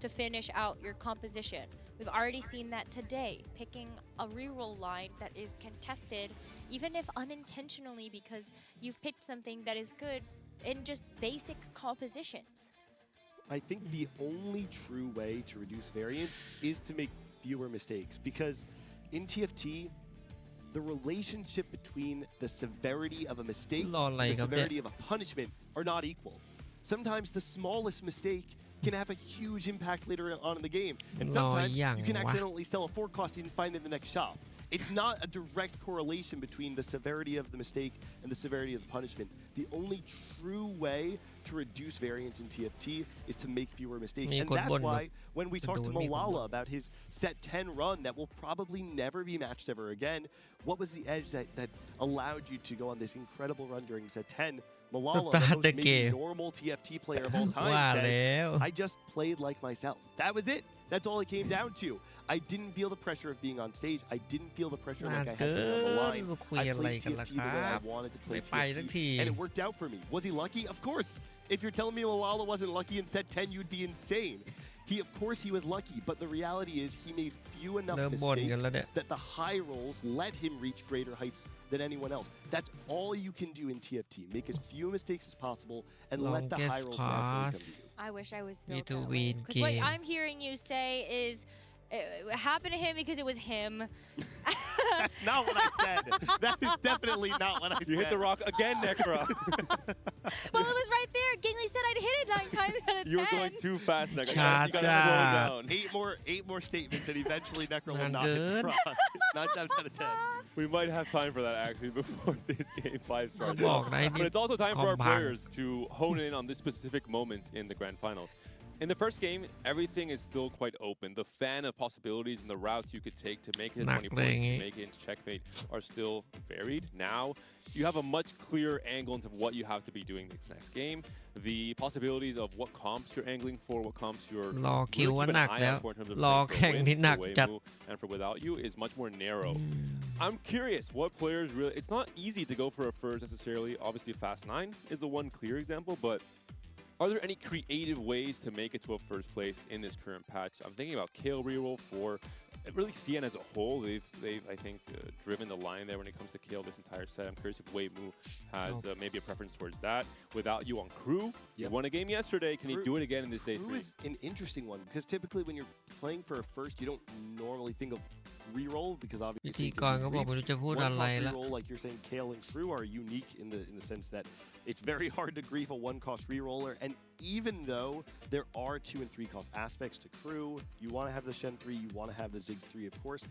to finish out your composition. We've already seen that today, picking a reroll line that is contested, even if unintentionally, because you've picked something that is good in just basic compositions. I think the only true way to reduce variance is to make fewer mistakes, because in TFT, the relationship between the severity of a mistake and the severity of a punishment are not equal. Sometimes the smallest mistake can have a huge impact later on in the game, and sometimes you can accidentally sell a 4 cost and find it in the next shop. It's not a direct correlation between the severity of the mistake and the severity of the punishment. The only true way to reduce variance in TFT is to make fewer mistakes. And that's why when we talked to Malala about his set 10 run that will probably never be matched ever again, what was the edge that allowed you to go on this incredible run during set 10? Malala, the most maybe normal TFT player of all time, says, I just played like myself. That was it. That's all it came down to. I didn't feel the pressure of being on stage. I didn't feel the pressure like I had to be on the line. I played TFT the way I wanted to play TFT, and it worked out for me. Was he lucky? Of course. If you're telling me Malala wasn't lucky in set 10, you'd be insane. Of course he was lucky, but the reality is he made few enough mistakes that the high rolls let him reach greater heights than anyone else. That's all you can do in TFT. Make as few mistakes as possible and let the high rolls naturally come to you. I wish I was built that way. Because what I'm hearing you say is It happened to him because it was him. That's not what I said. That is definitely not what I said. You hit the rock again, Necra. Well, it was right there. Gingley said I'd hit it 9 times out of 10. You were going too fast, Necra. You got to Cha-cha. slow it down. 8 more statements, and eventually Necro will Not not hit the good. rock. 9 times out of 10. We might have time for that actually before this game 5 starts. บอกได้ But it's also time for our คอมพัง players to hone in on this specific moment in the grand finals. In the first game, everything is still quite open. The fan of possibilities and the routes you could take to make it หนัก 20 เลยอย่าง points, งี้ to make it into checkmate, are still varied. Now, you have a much clearer angle into what you have to be doing this next game. The possibilities of what comps you're angling for, what comps you're รอคิว really ว่า keeping หนั an ก eye แล้ว out for in terms of รอ playing for แข่ง win, ที่หนัก for จัด Waymu, and for without you is much more narrow. I'm curious what players really. It's not easy to go for a first necessarily. Obviously, Fast 9 is the one clear example, but are there any creative ways to make it to a first place in this current patch? I'm thinking about Kale reroll for really CN as a whole. They've I think driven the line there when it comes to Kale this entire set. I'm curious if Waymu has maybe a preference towards that. Without you on crew, you won a game yesterday. Can he do it again in this day 3? Crew is an interesting one because typically when you're playing for a first, you don't normally think of reroll because พิ obviously ธีกรเขาบอกไม่รู้จะพูด one อะไร cost ละ reroll, like you're saying, Kale and Crew are unique in the sense that it's very hard to grief a 1-cost reroller, and even though there are 2 and 3 cost aspects to Crew, you want to have the Shen 3, you want to have the Zig 3, of course.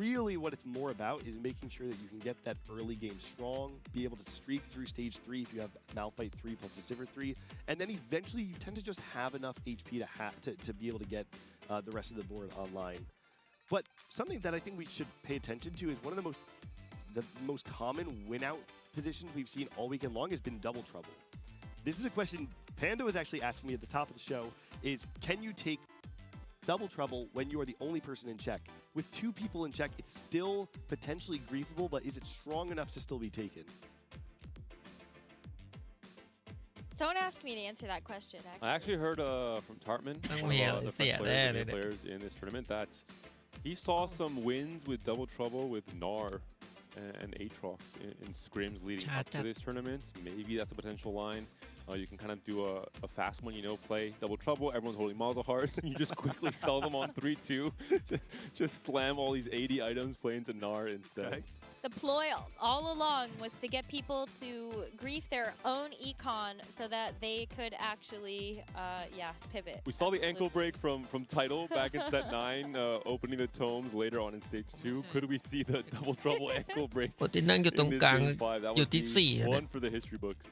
Really, what it's more about is making sure that you can get that early game strong, be able to streak through stage 3 if you have Malphite 3 plus the Sivir 3, and then eventually you tend to just have enough HP to be able to get the rest of the board online. But something that I think we should pay attention to is one of the most common win-out positions we've seen all weekend long has been double trouble. This is a question Panda was actually asking me at the top of the show, is can you take double trouble when you are the only person in check? With 2 people in check, it's still potentially griefable, but is it strong enough to still be taken? Don't ask me to answer that question, actually. I actually heard from Tartman,ต้อง one มี of the เสีย French แน่ players, เล the ย main เนี่ย players in this tournament, that he saw some wins with double trouble with Gnar and Aatrox in scrims leading up to this tournament. Maybe that's a potential line. You can kind of do a fast one, play double trouble. Everyone's holding Malzahars, and you just quickly sell them on 3-2. Just slam all these 80 items, play into Gnar instead. Okay. The ploy all along was to get people to grief their own econ so that they could actually, pivot. We saw the ankle break from Tidal back in set 9, opening the tomes later on in stage 2. Could we see the double trouble ankle break คนที่นั่งอยู่ตรง in this กลาง game 5? That อยู่ would ที่ be 4 one for the history books.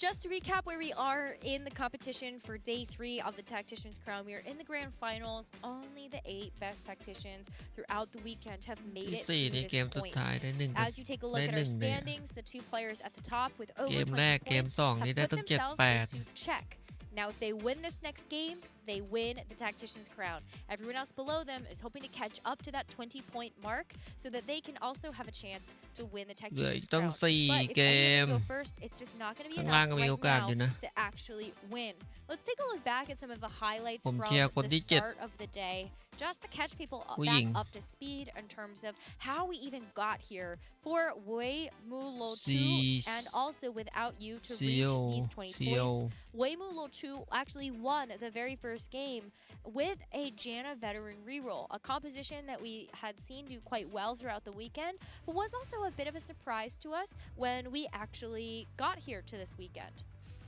Just to recap where we are in the competition for day 3 of the Tactician's Crown, we are in the grand finals. Only the 8 best tacticians throughout the weekend have made ที่ it 4 นี่ to เกม this สุด point. ท้ายได้1 As you take a look at our standings, the 2 players at the top with เก over มแรก 20 เกม points 2 นี่ have ได้ put ตั้ง themselves 7-8 into check. Now, if they win this next game, they win the Tactician's Crown. Everyone else below them is hoping to catch up to that 20-point mark so that they can also have a chance to win the เหลืออี Tactician's กต้อง Crown. But if 4 เก any ม of them go first, it's just not going to be ข้างล่าง enough ก็มีโอกาส right อยู่นะ now to actually win. Let's take a look back at some of the highlights ผม from เชียร์คน the ที่ start of the day, just to catch people ผู้หญิง back up to speed in terms of how we even got here for Waymu Lo 2 and also without you to reach these 20 points. Waymu Lo 2 actually won the very first game with a Janna veteran reroll, a composition that we had seen do quite well throughout the weekend, but was also a bit of a surprise to us when we actually got here to this weekend.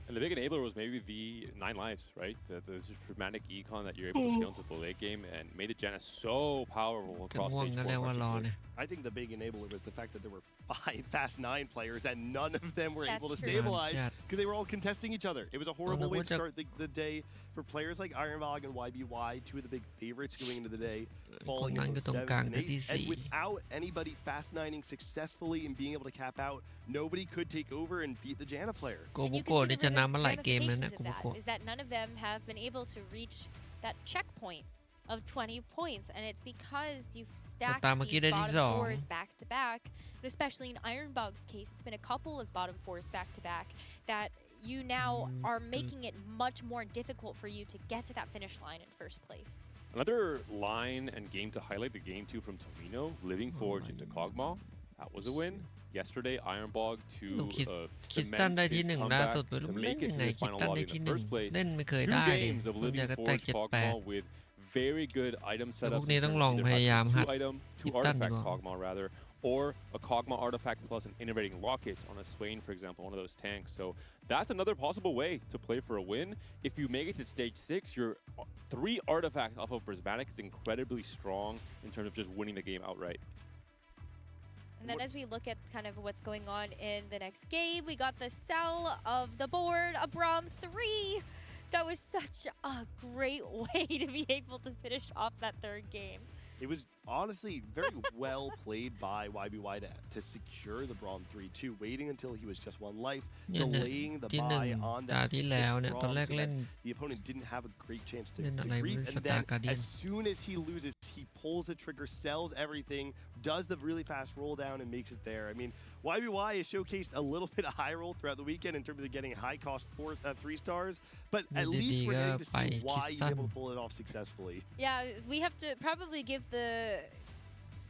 And the big enabler was maybe the 9 lives, right? The dramatic econ that you're able to scale into the late game and made the Janna so powerful จะ across ม่วง stage กัน 4 แล้ว in ว่ารอ particular. เนี่ย I think the big enabler was the fact that there were 5 Fast 9 players and none of them were That's able to true. stabilize Chat. because they were all contesting each other. It was a horrible way to start the day for players like Ironvog and YBY, 2 of the big favorites going into the day, falling in both 7 and 8. And without anybody Fast 9ing successfully and being able to cap out, nobody could take over and beat the Janna player. โก And บุ you โกะ can see นี่ the ชนะมาหลายเกมแล้วนะ ramifications โก of บุ that โกะ is that none of them have been able to reach that checkpoint of 20 points, and it's because you've stacked ตามเมื่อกี้ these ได้ที่ bottom 2 fours back to back, but especially in Ironbog's case, it's been a couple of bottom fours back to back that you now are making it much more difficult for you to get to that finish line in first place. Another line and game to highlight, the game 2 from Tomino, Living Forge into Kog'Maw. That was a win. Yesterday, Ironbog to คิดตัน cement ได้ที่ his 1 ล่าสุด comeback ไม่รู้ to เล่น make it ยัง to ไง this คิด final ตัน lobby ได้ in ที่ the first 1 place. เล่นไม่เคย 2 ได้เลย games of ส่วนใหญ่ Living ก็แต่ Forge Kog'Maw with very good item แต่พว setups. กนี้ต้องลองพยายามหัด two artifact Kog'Maw rather, or a Kog'Maw artifact plus an innovating locket on a Swain, for example, one of those tanks. So that's another possible way to play for a win. If you make it to stage 6, your 3 artifacts off of Prismatic is incredibly strong in terms of just winning the game outright. And then as we look at kind of what's going on in the next game, we got the sell of the board, a Braum 3. That was such a great way to be able to finish off that third game. It was honestly very well played by YBY to secure the Braum 3-2, waiting until he was just 1 life, delaying the buy on that 6th Braum so that the opponent didn't have a great chance to grief. And then as soon as he loses, he pulls the trigger, sells everything, does the really fast roll down and makes it there. I mean, YBY has showcased a little bit of high roll throughout the weekend in terms of getting high cost 3 stars, but at least we're getting to see why he's able to pull it off successfully. Yeah, we have to probably give the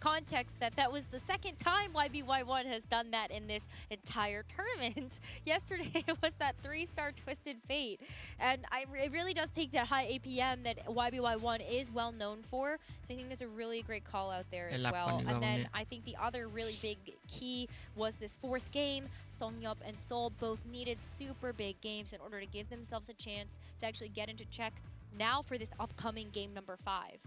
context that that was the second time YBY1 has done that in this entire tournament. Yesterday it was that 3-star Twisted Fate, and it really does take that high APM that YBY1 is well known for, so I think that's a really great call out there as well. And then I think the other really big key was this 4th game. Songyup and Seoul both needed super big games in order to give themselves a chance to actually get into check now for this upcoming game number 5.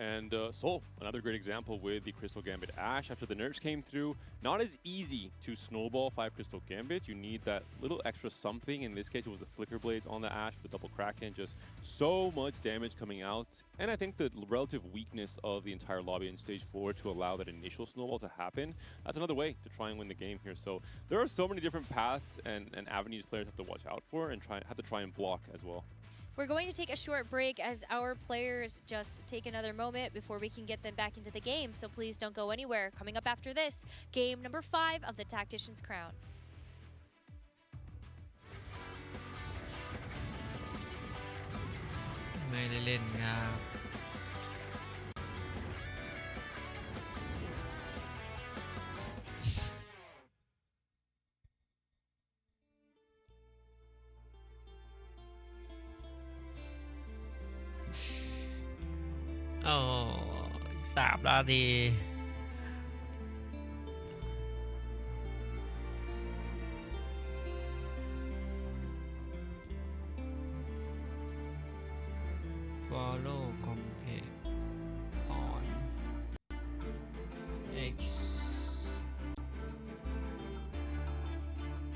And Seoul, another great example with the Crystal Gambit Ash. After the nerfs came through, not as easy to snowball 5 Crystal Gambits. You need that little extra something. In this case, it was the Flicker Blades on the Ash with the double Kraken. Just so much damage coming out. And I think the relative weakness of the entire lobby in stage 4 to allow that initial snowball to happen, that's another way to try and win the game here. So there are so many different paths and avenues players have to watch out for and have to try and block as well. We're going to take a short break as our players just take another moment before we can get them back into the game. So please don't go anywhere. Coming up after this, game number 5 of the Tactician's Crown. ไม่ได้เล่นครับ อ๋ออีก3 นาที follow compare on X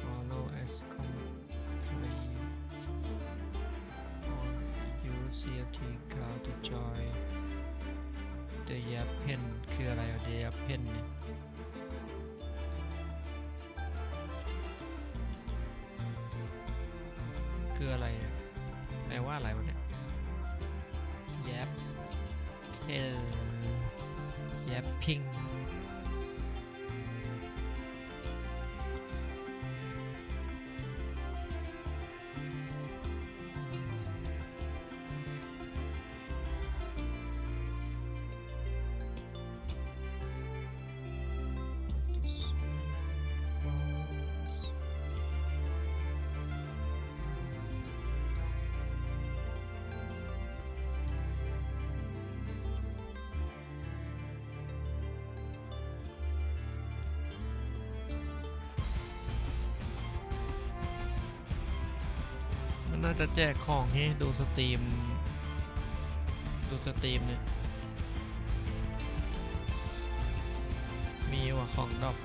follow as complete on use CFT card to join The Yapen คืออะไรอ่ะ The Yapen เนี่ยคืออะไรเนี่ยแปลว่าอะไรวะเนี่ย Yappingน่าจะแจกของให้ดูสตรีมเนี่ยมีว่ะของดอก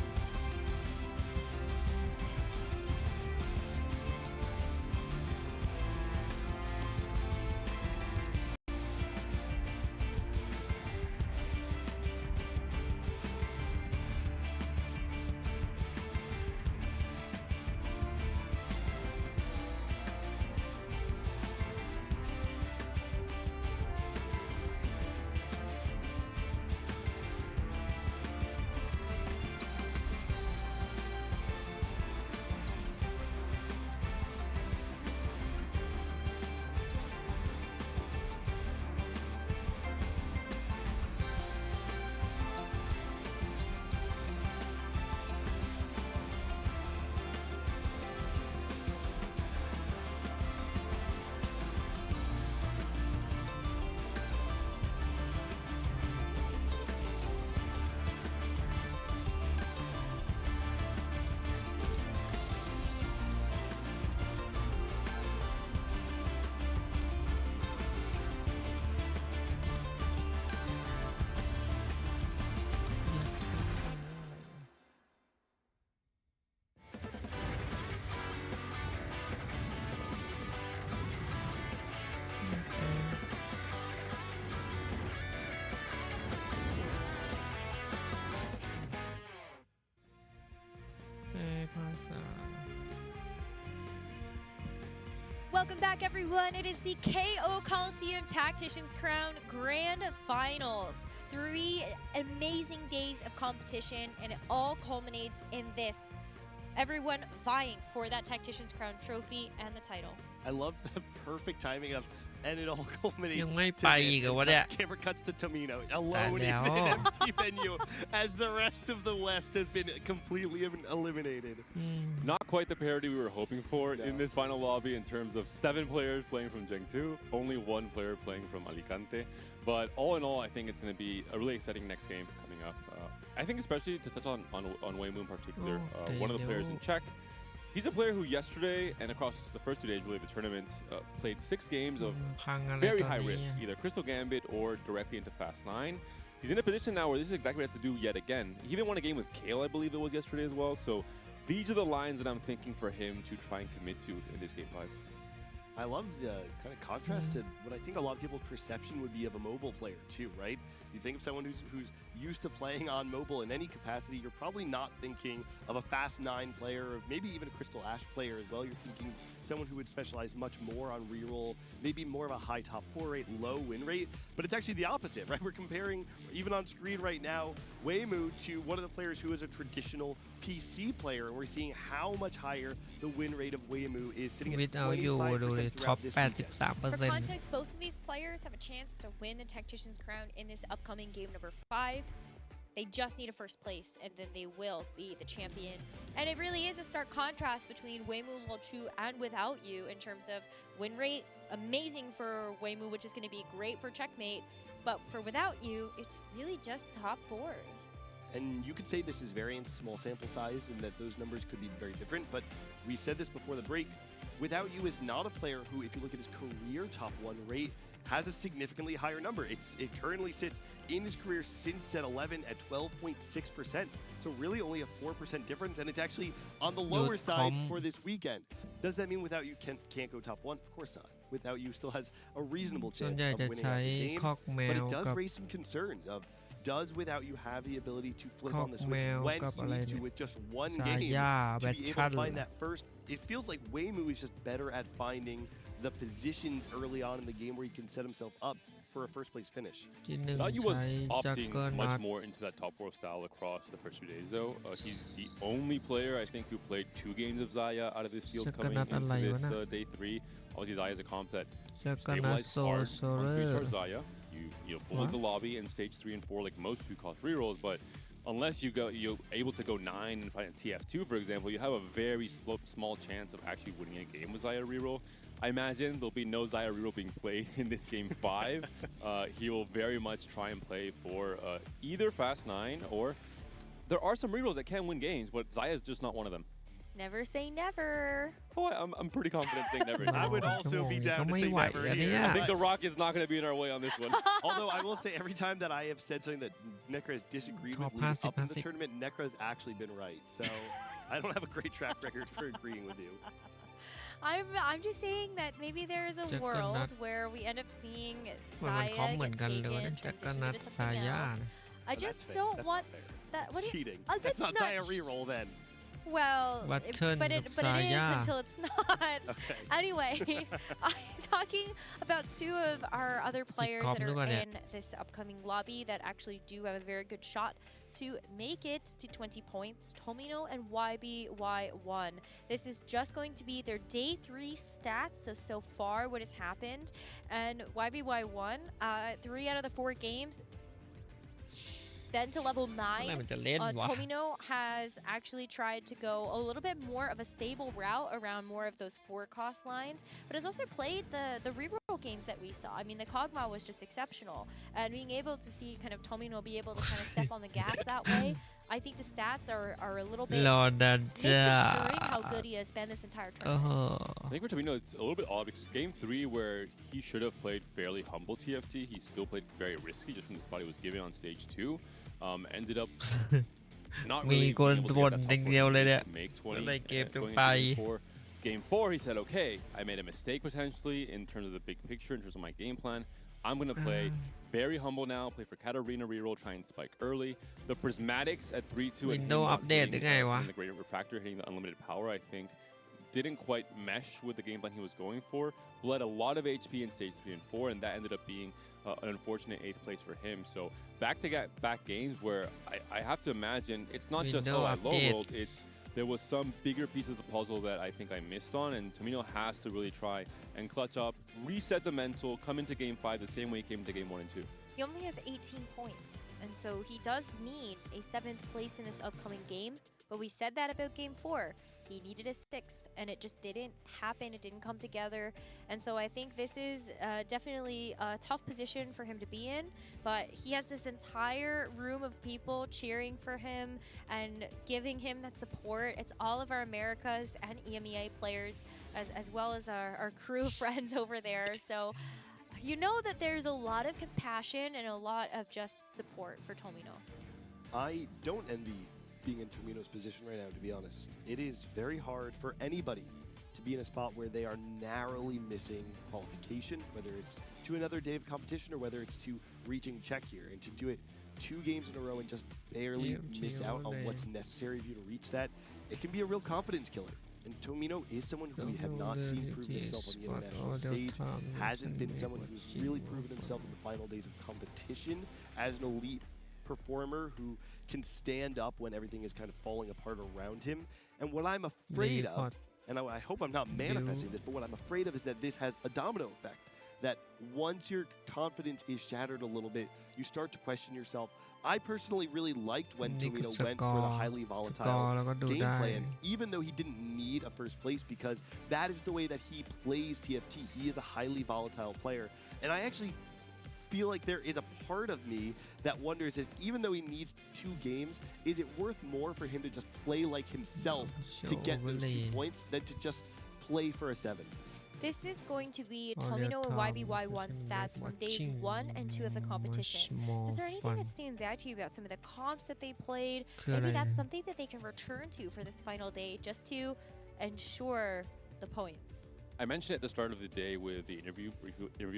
Welcome back, everyone. It is the KO Coliseum Tacticians Crown Grand Finals. 3 amazing days of competition, and it all culminates in this. Everyone vying for that Tacticians Crown trophy and the title. I love the perfect timing of, and it all culminates ยังไม่ to ไป this. อีกเหรอวะเนี่ย Camera cuts to Tomino alone in ตาย an แล้ว empty venue as the rest of the West has been completely eliminated. อืม Not quite the parity we were hoping for No. in this final lobby in terms of 7 players playing from Chengdu, only 1 player playing from Alicante. But all in all, I think it's going to be a really exciting next game coming up. I think especially to touch on Weimu in particular, one of the players in Czech. He's a player who yesterday and across the first 2 days really of the tournament played 6 games of พังอะไร very ตอน high นี้ risk, either Crystal Gambit or directly into Fast 9. He's in a position now where this is exactly what he has to do yet again. He even won a game with Kale, I believe it was yesterday as well. So these are the lines that I'm thinking for him to try and commit to in this game 5. I love the kind of contrast to what I think a lot of people's perception would be of a mobile player too, right? You think of someone who's used to playing on mobile in any capacity, you're probably not thinking of a Fast 9 player, or maybe even a Crystal Ash player as well. You're thinking someone who would specialize much more on reroll, maybe more of a high top 4 rate, low win rate. But it's actually the opposite, right? We're comparing, even on screen right now, Weimu to one of the players who is a traditional PC player, and we're seeing how much higher the win rate of Weimu is, sitting at 25% throughout this weekend. For context, both of these players have a chance to win the Tacticians Crown in this upcoming game number 5. They just need a first place, and then they will be the champion. And it really is a stark contrast between Weimu, Lolchu, and Without You in terms of win rate. Amazing for Weimu, which is going to be great for Checkmate. But for Without You, it's really just top 4s. And you could say this is very small sample size and that those numbers could be very different, but we said this before the break. Without You is not a player who, if you look at his career top 1 rate, has a significantly higher number. It currently sits in his career since set 11 at 12.6%. So really only a 4% difference, and it's actually on the lower side for this weekend. Does that mean Without You can't go top 1? Of course not. Without You still has a reasonable ส่วน chance ใหญ่ of จะ winning ใช้ out the game, คอกแม but ว it does กับ raise some concerns of does Without You have the ability to flip on the คอกแม switch ว when กับ he อะไร needs to เนี่ย with just one สาย game ย่าแบ to ท be ชั่ able น to find that first? It feels like Weimu is just better at finding the positions early on in the game where he can set himself up for a first place finish. ที่หนึ่ง He was ใช้จัก opting เกอร์นั much ท more into that top 4 style across the first 2 days though. He's the only player I think who played 2 games of Zaya out of this field coming into this day 3. Obviously Zaya is a comp that จักเกอร์นัท stabilizes โซ hard โซ on เลอ 3-star ร์ Zaya. You bully the lobby in stage 3 and 4 like most who cost rerolls, but unless you're able to go 9 and fight a TF2, for example, you have a very small chance of actually winning a game with Zaya reroll. I imagine there'll be no Zaya reroll being played in this game 5. He will very much try and play for either Fast 9 or there are some rerolls that can win games, but Zaya is just not one of them. Never say never. Oh, I'm pretty confident saying never. I would also be down to say never ก็ไม่ไหว here. อะ I think the rock is not going to be in our way on this one. Although I will say every time that I have said something that Nekra has disagreed with Top leading up in the 50. tournament, Nekra has actually been right. So I don't have a great track record for agreeing with you. I'm just saying that maybe there is a Juggernaut. world where we end up seeing มันมันคอม Zaya เหมือน get กันเลย taken นะ and จักเกอร์ transition นัท into สาย something ย่า else. นะ I But just that's fake. don't That's want not fair. that. What do you, Cheating. Oh, That's not Zaya ch- reroll then. Well, Button but itกับ is Zaya until it's not. Okay. Anyway, I'm talking about 2 of our other players that are in this upcoming lobby that actually do have a very good shot to make it to 20 points. Tomino and YBY1. This is just going to be their day 3 stats. So far what has happened. And YBY1, 3 out of the 4 games. Then to level 9, เมื่อไหร่มันจะเล่นวะ Tomino has actually tried to go a little bit more of a stable route around more of those 4 cost lines, but has also played the reroll games that we saw. I mean, the Kog'Maw was just exceptional, and being able to see kind of Tomino be able to kind of step on the gas that way, I think the stats are a little bit รอนะจ๊ะ misconstruing how good he has been this entire โอ้โห tournament. I think for Tomino, it's a little bit odd because game 3, where he should have played fairly humble TFT, he still played very risky just from the spot he was given on stage 2. Ended up not มี really คน being able to บ่น get that อย่าง top เดียวเลยเนี่ย to make ก็ 20 เลยเกม going จะ into ไป game 4. Game 4, he said, okay, I made a mistake potentially in terms of the big picture, in terms of my game plan. I'm going to play very humble now, play for Katarina reroll, try and spike early. The prismatics at 3-2 and him Windows not update getting, หรือไงวะ the greater refractor, hitting the unlimited power, I think didn't quite mesh with the game plan he was going for, bled a lot of HP in stage 3 and 4, and that ended up being an unfortunate 8th place for him. So back games where I have to imagine it's not just, oh, I low-rolled, it's there was some bigger piece of the puzzle that I think I missed on, and Tomino has to really try and clutch up, reset the mental, come into game 5 the same way he came into game 1 and 2. He only has 18 points, and so he does need a 7th place in this upcoming game, but we said that about game 4. He needed a 6th, and it just didn't happen. It didn't come together. And so I think this is definitely a tough position for him to be in, but he has this entire room of people cheering for him and giving him that support. It's all of our Americas and EMEA players, as well as our crew friends over there. So you know that there's a lot of compassion and a lot of just support for Tomino. I don't envy being in Tomino's position right now, to be honest. It is very hard for anybody to be in a spot where they are narrowly missing qualification, whether it's to another day of competition or whether it's to reaching check here, and to do it 2 games in a row and just barely miss out on what's necessary for you to reach that. It can be a real confidence killer. And Tomino is someone who we have not seen prove himself on the international stage, hasn't been someone who's really proven himself in the final days of competition as an elite performer who can stand up when everything is kind of falling apart around him. And what I'm afraid of, and I hope I'm not manifesting this, but what I'm afraid of is that this has a domino effect. That once your confidence is shattered a little bit, you start to question yourself. I personally really liked when Tomino went for the highly volatile game plan, even though he didn't need a 1st place, because that is the way that he plays TFT. He is a highly volatile player. And I actually feel like there is a part of me that wonders if, even though he needs 2 games, is it worth more for him to just play like himself to get those 2 points than to just play for a 7? This is going to be Tomino and YBY1 stats from days 1 and 2 of the competition. So is there anything that stands out to you about some of the comps that they played? Maybe that's something that they can return to for this final day just to ensure the points. I mentioned at the start of the day with the interview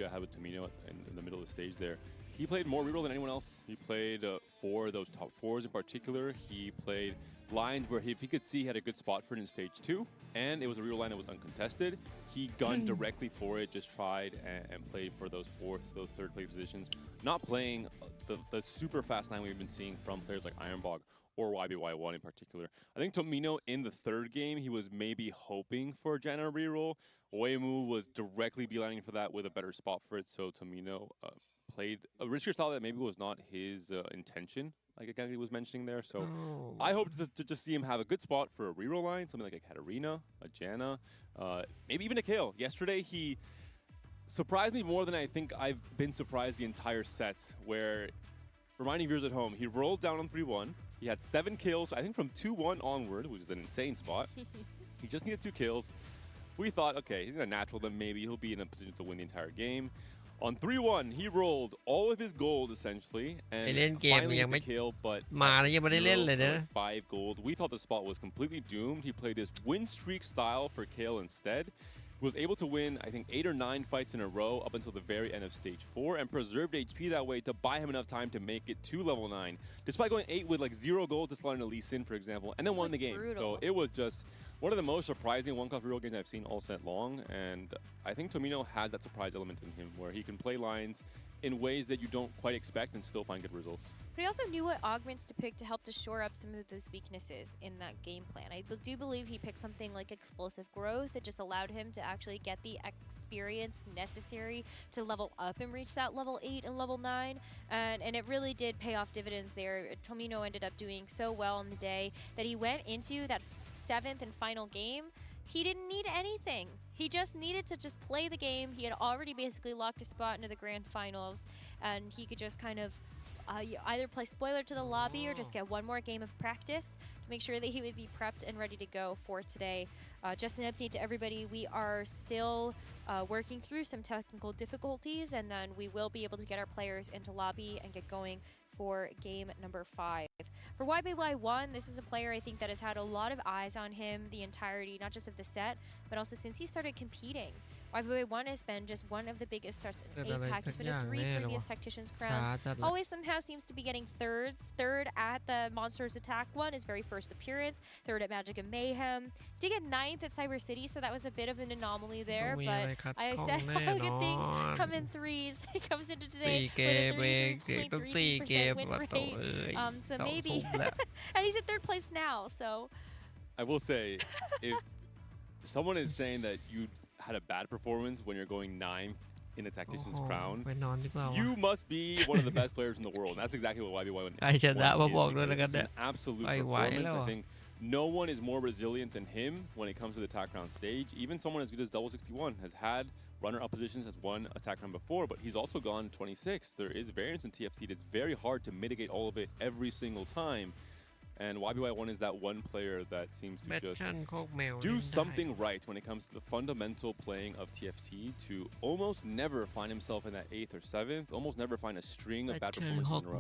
I had with Tomino in the middle of the stage there. He played more reroll than anyone else. He played 4 those top 4s in particular. He played lines where if he could see he had a good spot for it in stage 2, and it was a reroll line that was uncontested. He gunned directly for it, just tried and played for those 4th, those 3rd place positions. Not playing the super fast line we've been seeing from players like Ironbog or YBY1 in particular. I think Tomino in the 3rd game, he was maybe hoping for a Janna reroll. Oemu was directly beelining for that with a better spot for it, so Tomino played a riskier style that maybe was not his intention, like again he was mentioning there. So I hope to just see him have a good spot for a reroll line, something like a Katarina, a Janna, maybe even a Kale. Yesterday he surprised me more than I think I've been surprised the entire set, where, reminding viewers at home, he rolled down on 3-1. He had 7 kills, I think from 2-1 onward, which is an insane spot. He just needed 2 kills. We thought, okay, he's a natural, then maybe he'll be in a position to win the entire game. On 3-1, he rolled all of his gold, essentially, and finally hit the kill, but 5 gold. We thought the spot was completely doomed. He played this win streak style for Kale instead. Was able to win, I think, 8 or 9 fights in a row up until the very end of stage 4, and preserved HP that way to buy him enough time to make it to level 9, despite going 8 with like 0 gold to slot in a Lee Sin, for example, and then won the game. Brutal. So it was just one of the most surprising one-cost reroll games I've seen all set long, and I think Tomino has that surprise element in him, where he can play lines in ways that you don't quite expect and still find good results. But he also knew what augments to pick to help to shore up some of those weaknesses in that game plan. I do believe he picked something like explosive growth that just allowed him to actually get the experience necessary to level up and reach that level 8 and level 9. And it really did pay off dividends there. Tomino ended up doing so well on the day that he went into that 7th and final game. He didn't need anything. He just needed to just play the game. He had already basically locked a spot into the grand finals, and he could just kind of either play spoiler to the lobby or just get one more game of practice to make sure that he would be prepped and ready to go for today. Just an update to everybody, we are still working through some technical difficulties, and then we will be able to get our players into lobby and get going for game number 5. For YBY1, this is a player I think that has had a lot of eyes on him the entirety, not just of the set, but also since he started competing. YBY1 has been just one of the biggest starts in APAC. He's been in 3 previous Tacticians crowns. Always somehow seems to be getting thirds. Third at the Monsters Attack one, his very first appearance. Third at Magic and Mayhem. Did get 9th at Cyber City, so that was a bit of an anomaly there. But I said look at things come in threes. He comes into today with a 33.33% win rate. So maybe, and he's in 3rd place now. So I will say, if someone is saying that you had a bad performance when you're going 9th in a Tactician's crown, you must be one of the best players in the world. And that's exactly what YBY1 is. It's an absolute performance. I think no one is more resilient than him when it comes to the attack round stage. Even someone as good as Double 61 has had runner-up positions, has won attack round before, but he's also gone 26th. There is variance in TFT. It's very hard to mitigate all of it every single time. And YBY1 is that one player that seems to just do something right when it comes to the fundamental playing of TFT to almost never find himself in that 8th or 7th, almost never find a string of bad performances in a row.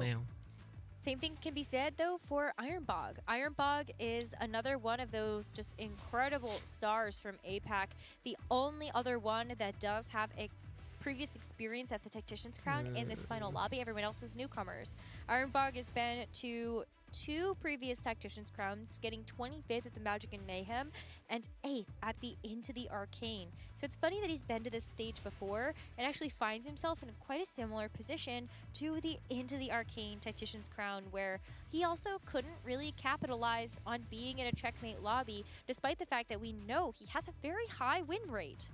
Same thing can be said, though, for Ironbog. Ironbog is another one of those just incredible stars from APAC. The only other one that does have a previous experience at the Tactician's Crown in this final lobby. Everyone else is newcomers. Ironbog has been to 2 previous Tactician's Crowns, getting 25th at the Magic and Mayhem and 8th at the Into the Arcane. So it's funny that he's been to this stage before and actually finds himself in quite a similar position to the Into the Arcane Tactician's Crown, where he also couldn't really capitalize on being in a checkmate lobby, despite the fact that we know he has a very high win rate.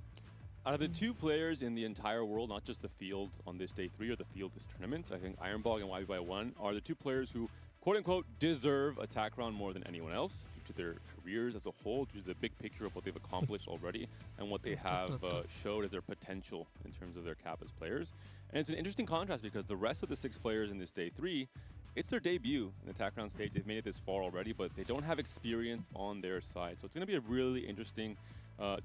Out of the 2 players in the entire world, not just the field on this day 3 or the field this tournament, I think Ironbog and YBY1 are the 2 players who, quote-unquote, deserve attack round more than anyone else due to their careers as a whole, due to the big picture of what they've accomplished already and what they have showed as their potential in terms of their cap as players. And it's an interesting contrast because the rest of the 6 players in this day 3, it's their debut in the attack round stage. They've made it this far already, but they don't have experience on their side. So it's going to be a really interesting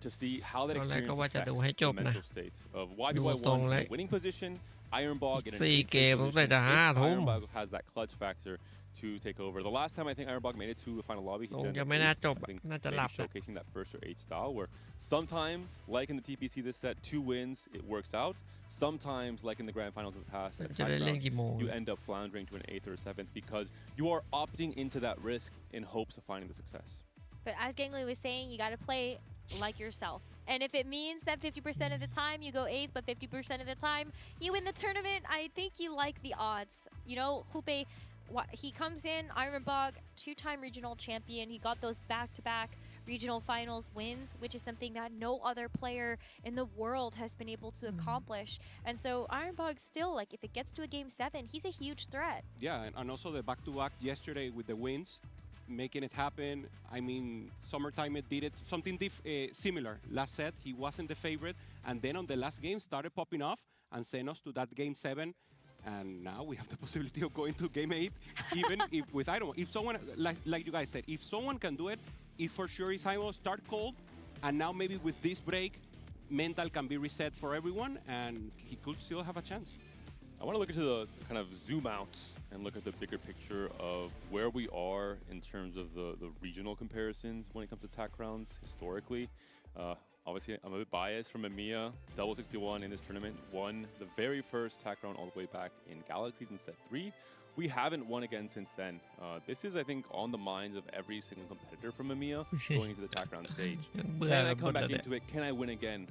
to see how that experience affects the mental state of YBY1 in a winning position, Ironbog in an 8th position. Ironbog has that clutch factor to take over. The last time I think Ironbog made it to the final lobby, he showcasing that 1st or 8th style, where sometimes, like in the TPC this set, 2 wins, it works out. Sometimes, like in the grand finals of the past, you end up floundering to an 8th or 7th because you are opting into that risk in hopes of finding the success. But as Gangly was saying, you got to play like yourself. And if it means that 50% of the time you go 8th, but 50% of the time you win the tournament, I think you like the odds. You know, Hupe, he comes in, Ironbog, 2-time regional champion. He got those back-to-back regional finals wins, which is something that no other player in the world has been able to accomplish. And so Ironbog still, like, if it gets to a game 7, he's a huge threat. Yeah, and also the back-to-back yesterday with the wins, making it happen. I mean, Summertime did it something similar. Last set, he wasn't the favorite, and then on the last game started popping off and sent us to that game 7. And now we have the possibility of going to game 8, even if with Iron. If someone, like you guys said, if someone can do it, it for sure is Iron. Start cold, and now maybe with this break, mental can be reset for everyone, and he could still have a chance. I want to look into the kind of zoom out and look at the bigger picture of where we are in terms of the regional comparisons when it comes to attack rounds historically. Obviously, I'm a bit biased from EMEA. Double 61 in this tournament won the very first attack round all the way back in Galaxies in set 3. We haven't won again since then. This is, I think, on the minds of every single competitor from EMEA going into the attack round stage. Can I come back into it? Can I win again?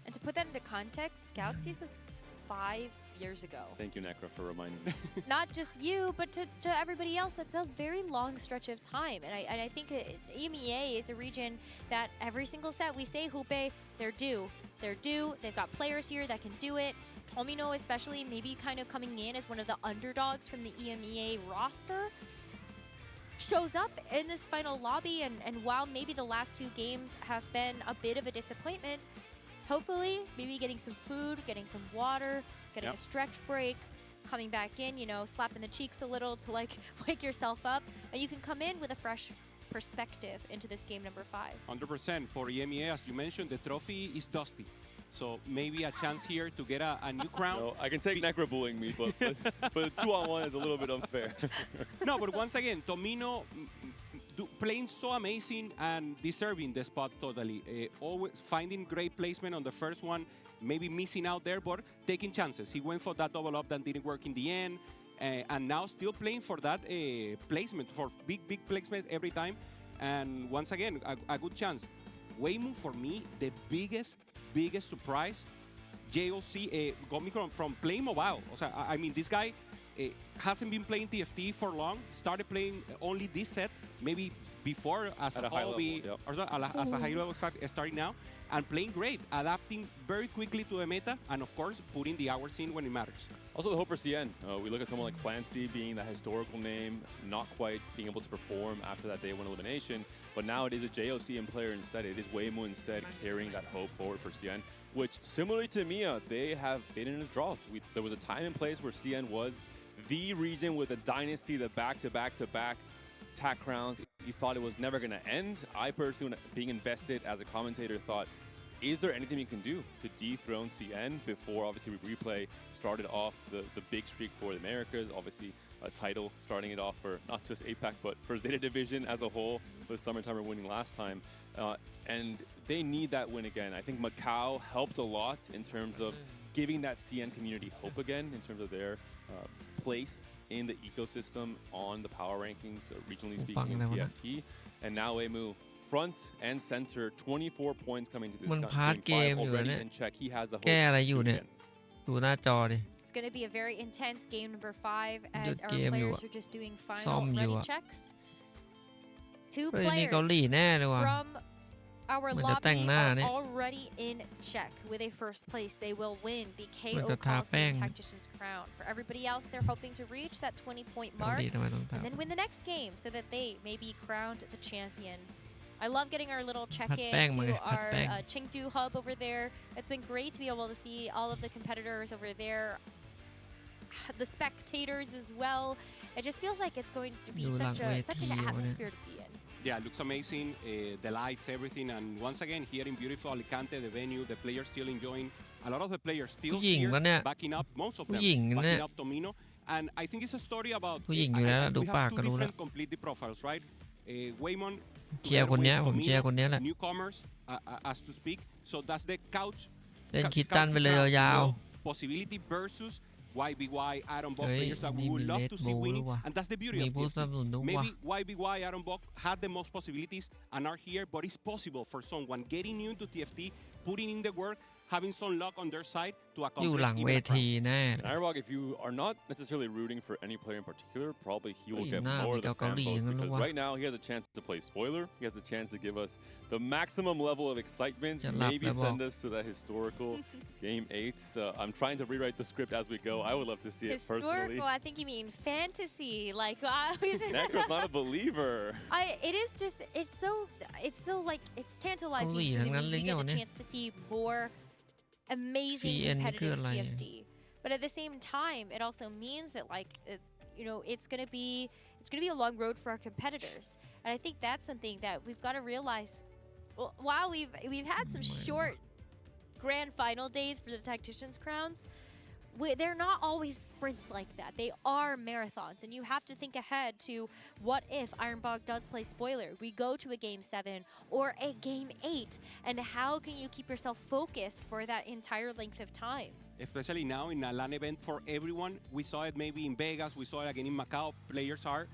And to put that into context, Galaxies was 5 years ago. Thank you, Necra, for reminding me. Not just you, but to everybody else, that's a very long stretch of time. And I think EMEA is a region that every single set we say, Hupe, they're due. They're due. They've got players here that can do it. Tomino especially, maybe kind of coming in as one of the underdogs from the EMEA roster, shows up in this final lobby. And while maybe the last 2 games have been a bit of a disappointment, hopefully, maybe getting some food, getting some water, getting a stretch break, coming back in, you know, slapping the cheeks a little to, like, wake yourself up. And you can come in with a fresh perspective into this game number 5. 100%. For EMEA, as you mentioned, the trophy is dusty. So maybe a chance here to get a new crown. No, I can take Necro bullying me, but 2-on-1 is a little bit unfair. No, but once again, Tomino playing so amazing and deserving the spot totally. Always finding great placement on the first one, maybe missing out there, but taking chances. He went for that double up that didn't work in the end, and now still playing for that placement, for big placement every time. And once again, a good chance. Waymo, for me, the biggest surprise. JOC got me from playing mobile. I mean, this guy hasn't been playing TFT for long. Started playing only this set, maybe before as a hobby, or as a high level starting now, and playing great, adapting very quickly to the meta, and of course, putting the hours in when it matters. Also, the hope for CN. We look at someone like Clancy being that historical name, not quite being able to perform after that day one elimination, but now it is a JOCN player instead. It is Waymo instead carrying that hope forward for CN, which similarly to Mia, they have been in a drought. There was a time and place where CN was the region with the dynasty, the back-to-back TAC crowns. You thought it was never going to end. I personally, being invested as a commentator, thought, is there anything we can do to dethrone CN before obviously Replay started off the big streak for the Americas, obviously a title starting it off for not just APAC but for Zeta Division as a whole, with Summertime winning last time, and they need that win again. I think Macau helped a lot in terms of giving that CN community hope again in terms of their place in the ecosystem on the power rankings, regionally speaking in TFT, and now Emu front and center, 24 points coming to this game 5 already in check. He has the hope. แก้อะไรอยู่เนี่ยดูหน้าจอดิ It's going to be a very intense game number 5 as our players are just doing final ready checks. 2 players from our lobby are already in check with a first place. They will win the KO Coliseum Tactician's crown. For everybody else, they're hoping to reach that 20-point mark and then win the next game so that they may be crowned the champion. I love getting our little check-in to our Chengdu hub over there. It's been great to be able to see all of the competitors over there, the spectators as well. It just feels like it's going to be such an atmosphere to be in. Yeah, it looks amazing. The lights, everything, and once again here in beautiful Alicante, the venue, the players still enjoying. A lot of the players still here backing up, most of them backing up Tomino. And I think it's a story about we have 2 different completely profiles, right? Waymon, เชียร์คนนี้ผมเชียร์คนนี้แหละ newcomers as to speak. So that's the couch เล่นคิดตันไปเลยยาว possibility versus YBY Aaron Bok players that we would love to see winning, and that's the beauty of it. Maybe YBY Aaron Bok had the most possibilities and are here, but it's possible for someone getting new to TFT, putting in the work, having some luck on their side to accomplish อยู่หลังเวทีแน่ Ironbog, if you are not necessarily rooting for any player in particular, probably he will get more of the fan votes because right now he has a chance to play spoiler. He has a chance to give us the maximum level of excitement, maybe send us to that historical game 8. I'm trying to rewrite the script as we go. I would love to see it personally. Historical, I think you mean fantasy. Like Necro's not a believer. It is just it's so like it's tantalizing because you get a chance to see more amazing competitive TFT, but at the same time it also means that like it's gonna be a long road for our competitors, and I think that's something that we've got to realize. While we've had some short grand final days for the Tacticians crowns, they're not always sprints like that. They are marathons, and you have to think ahead to what if Ironbog does play spoiler, we go to a game 7 or a game 8, and how can you keep yourself focused for that entire length of time? Especially now in a LAN event for everyone. We saw it maybe in Vegas, we saw it again in Macau. Players are